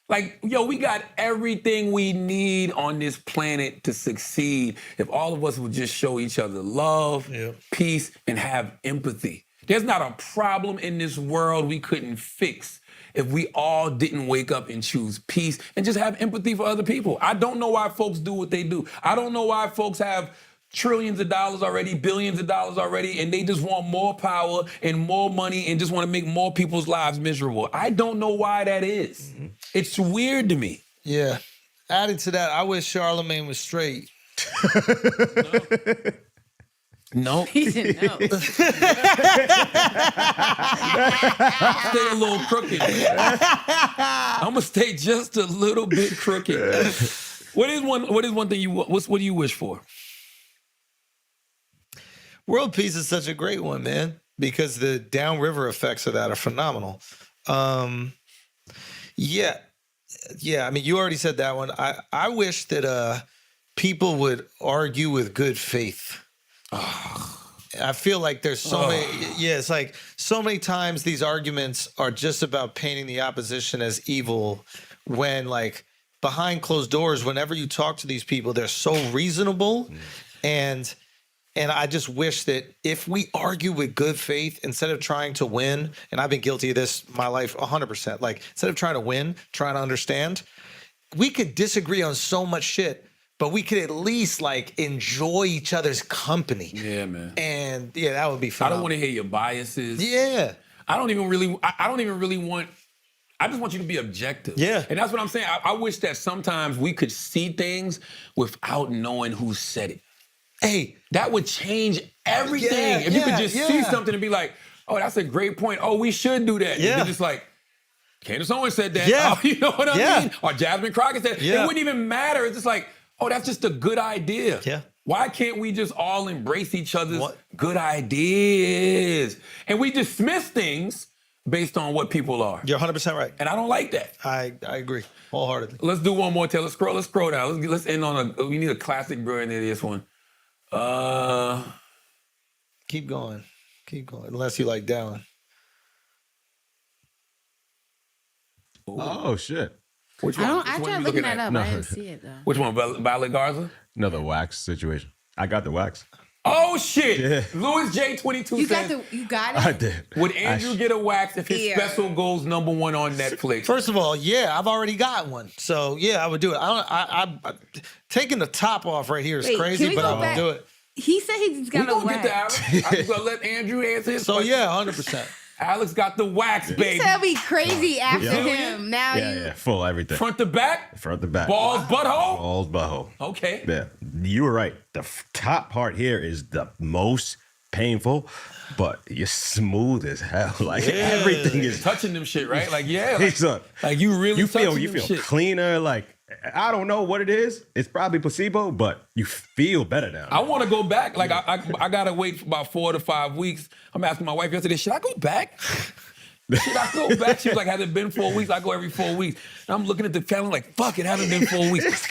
Like, we got everything we need on this planet to succeed if all of us would just show each other love, peace, and have empathy. There's not a problem in this world we couldn't fix if we all didn't wake up and choose peace and just have empathy for other people. I don't know why folks do what they do. I don't know why folks have trillions of dollars already, billions of dollars already, and they just want more power and more money and just want to make more people's lives miserable. I don't know why that is. It's weird to me. Yeah. Added to that, I wish Charlemagne was straight. No. He said no. Stay a little crooked. I'm gonna stay just a little bit crooked. What is one thing you what do you wish for? World peace is such a great one, man, because the downriver effects of that are phenomenal. Yeah. I mean, you already said that one. I wish that people would argue with good faith. I feel like there's so many. Yeah, it's like so many times these arguments are just about painting the opposition as evil, when like behind closed doors, whenever you talk to these people, they're so reasonable, and I just wish that if we argue with good faith instead of trying to win, and I've been guilty of this my life 100%. Like instead of trying to win, trying to understand, we could disagree on so much shit, but we could at least like enjoy each other's company. Yeah, man. And yeah, that would be fun. I don't want to hear your biases. Yeah. I don't even really want, I just want you to be objective. Yeah. And that's what I'm saying. I wish that sometimes we could see things without knowing who said it. Hey. That would change everything. If you could just see something and be like, oh, that's a great point. Oh, we should do that. Yeah. And just like, Candace Owens said that. Yeah. Oh, you know what I mean? Or Jasmine Crockett said that. It wouldn't even matter. It's just like, oh, that's just a good idea. Yeah. Why can't we just all embrace each other's good ideas? And we dismiss things based on what people are. You're 100% right. And I don't like that. I agree wholeheartedly. Let's do one more, Taylor. Let's scroll down. Let's end on we need a classic Brilliant Idiots one. Keep going, unless you like that one. Oh shit! Which one? I tried looking that up. I didn't see it though. Which one? Violet Garza? Another wax situation. I got the wax. Oh shit! Yeah. Louis J22 You says, got it. I did. Would Andrew get a wax if his special goes #1 on Netflix? First of all, yeah, I've already got one, so yeah, I would do it. I taking the top off right here is crazy, but I would do it. He said he's got a wax. Get to Alex. I'm just gonna let Andrew answer his question. Yeah, 100%. Alex got the wax, baby. You said it'll be crazy after him. Now Yeah, full everything. Front to back? Front to back. Balls, butthole? Balls, butthole. Okay. Yeah, you were right. The top part here is the most painful, but you're smooth as hell. Like everything is touching them shit, right? Like like you really feel shit. cleaner. Like I don't know what it is. It's probably placebo, but you feel better now. I want to go back. Like I gotta wait for about 4 to 5 weeks. I'm asking my wife yesterday, should I go back? Should I go back? She was like, has it been 4 weeks? I go every 4 weeks. And I'm looking at the calendar like, fuck, it hasn't been 4 weeks.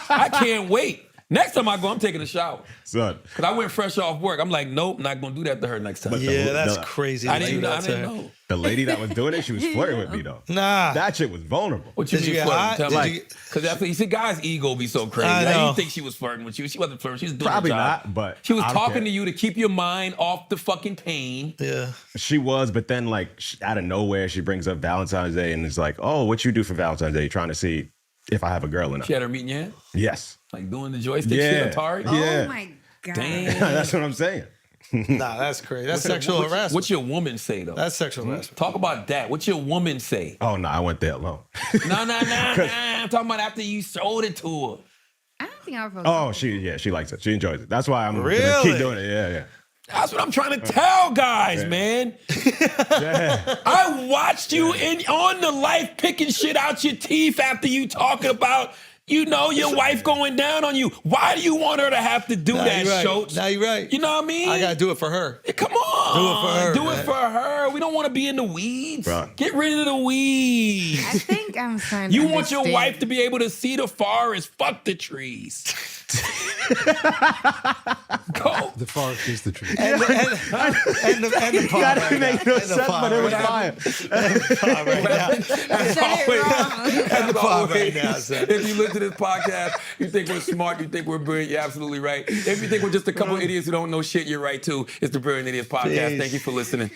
I can't wait. Next time I go, I'm taking a shower. Son. Because I went fresh off work. I'm like, nope, not going to do that to her next time. Yeah, that's crazy. I didn't know. The lady that was doing it, she was flirting with me though. Nah. That shit was vulnerable. What you mean flirting? Because you see, guys' ego be so crazy. I know. You think she was flirting with you. She wasn't flirting. She was doing Probably her job. not, but she was I don't talking care. to you to keep your mind off the fucking pain. Yeah. She was, but then like out of nowhere, she brings up Valentine's Day and is like, oh, what you do for Valentine's Day? Trying to see if I have a girl or not. She had her meeting your hand? Yes. Like doing the joystick shit, Atari? Yeah. Oh my God. Damn. That's what I'm saying. Nah, that's crazy. That's sexual harassment. What's your woman say, though? That's sexual harassment. Talk about that. What's your woman say? Oh, no, I went there alone. No. I'm talking about after you sold it to her. I don't think I was. Oh, she likes it. She enjoys it. That's why I'm gonna Really? keep doing it. Yeah. That's what I'm trying to tell guys, man. I watched you on the life picking shit out your teeth after you talking about, your wife going down on you. Why do you want her to have to do that, you're right. Schultz? Now you're right. You know what I mean? I gotta do it for her. Come on. Do it for her. Do it for her. We don't want to be in the weeds. Right. Get rid of the weeds. I think I'm starting to You want your understand. wife to be able to see the forest. Fuck the trees. Go. The forest is the tree. And the pond. That right didn't make now. no And the sense, pond but it was right fire. As the pond right now, always, son. if you listen to this podcast, you think we're smart, you think we're brilliant, you're absolutely right. If you think we're just a couple idiots who don't know shit, you're right too. It's the Brilliant Idiots Podcast. Jeez. Thank you for listening.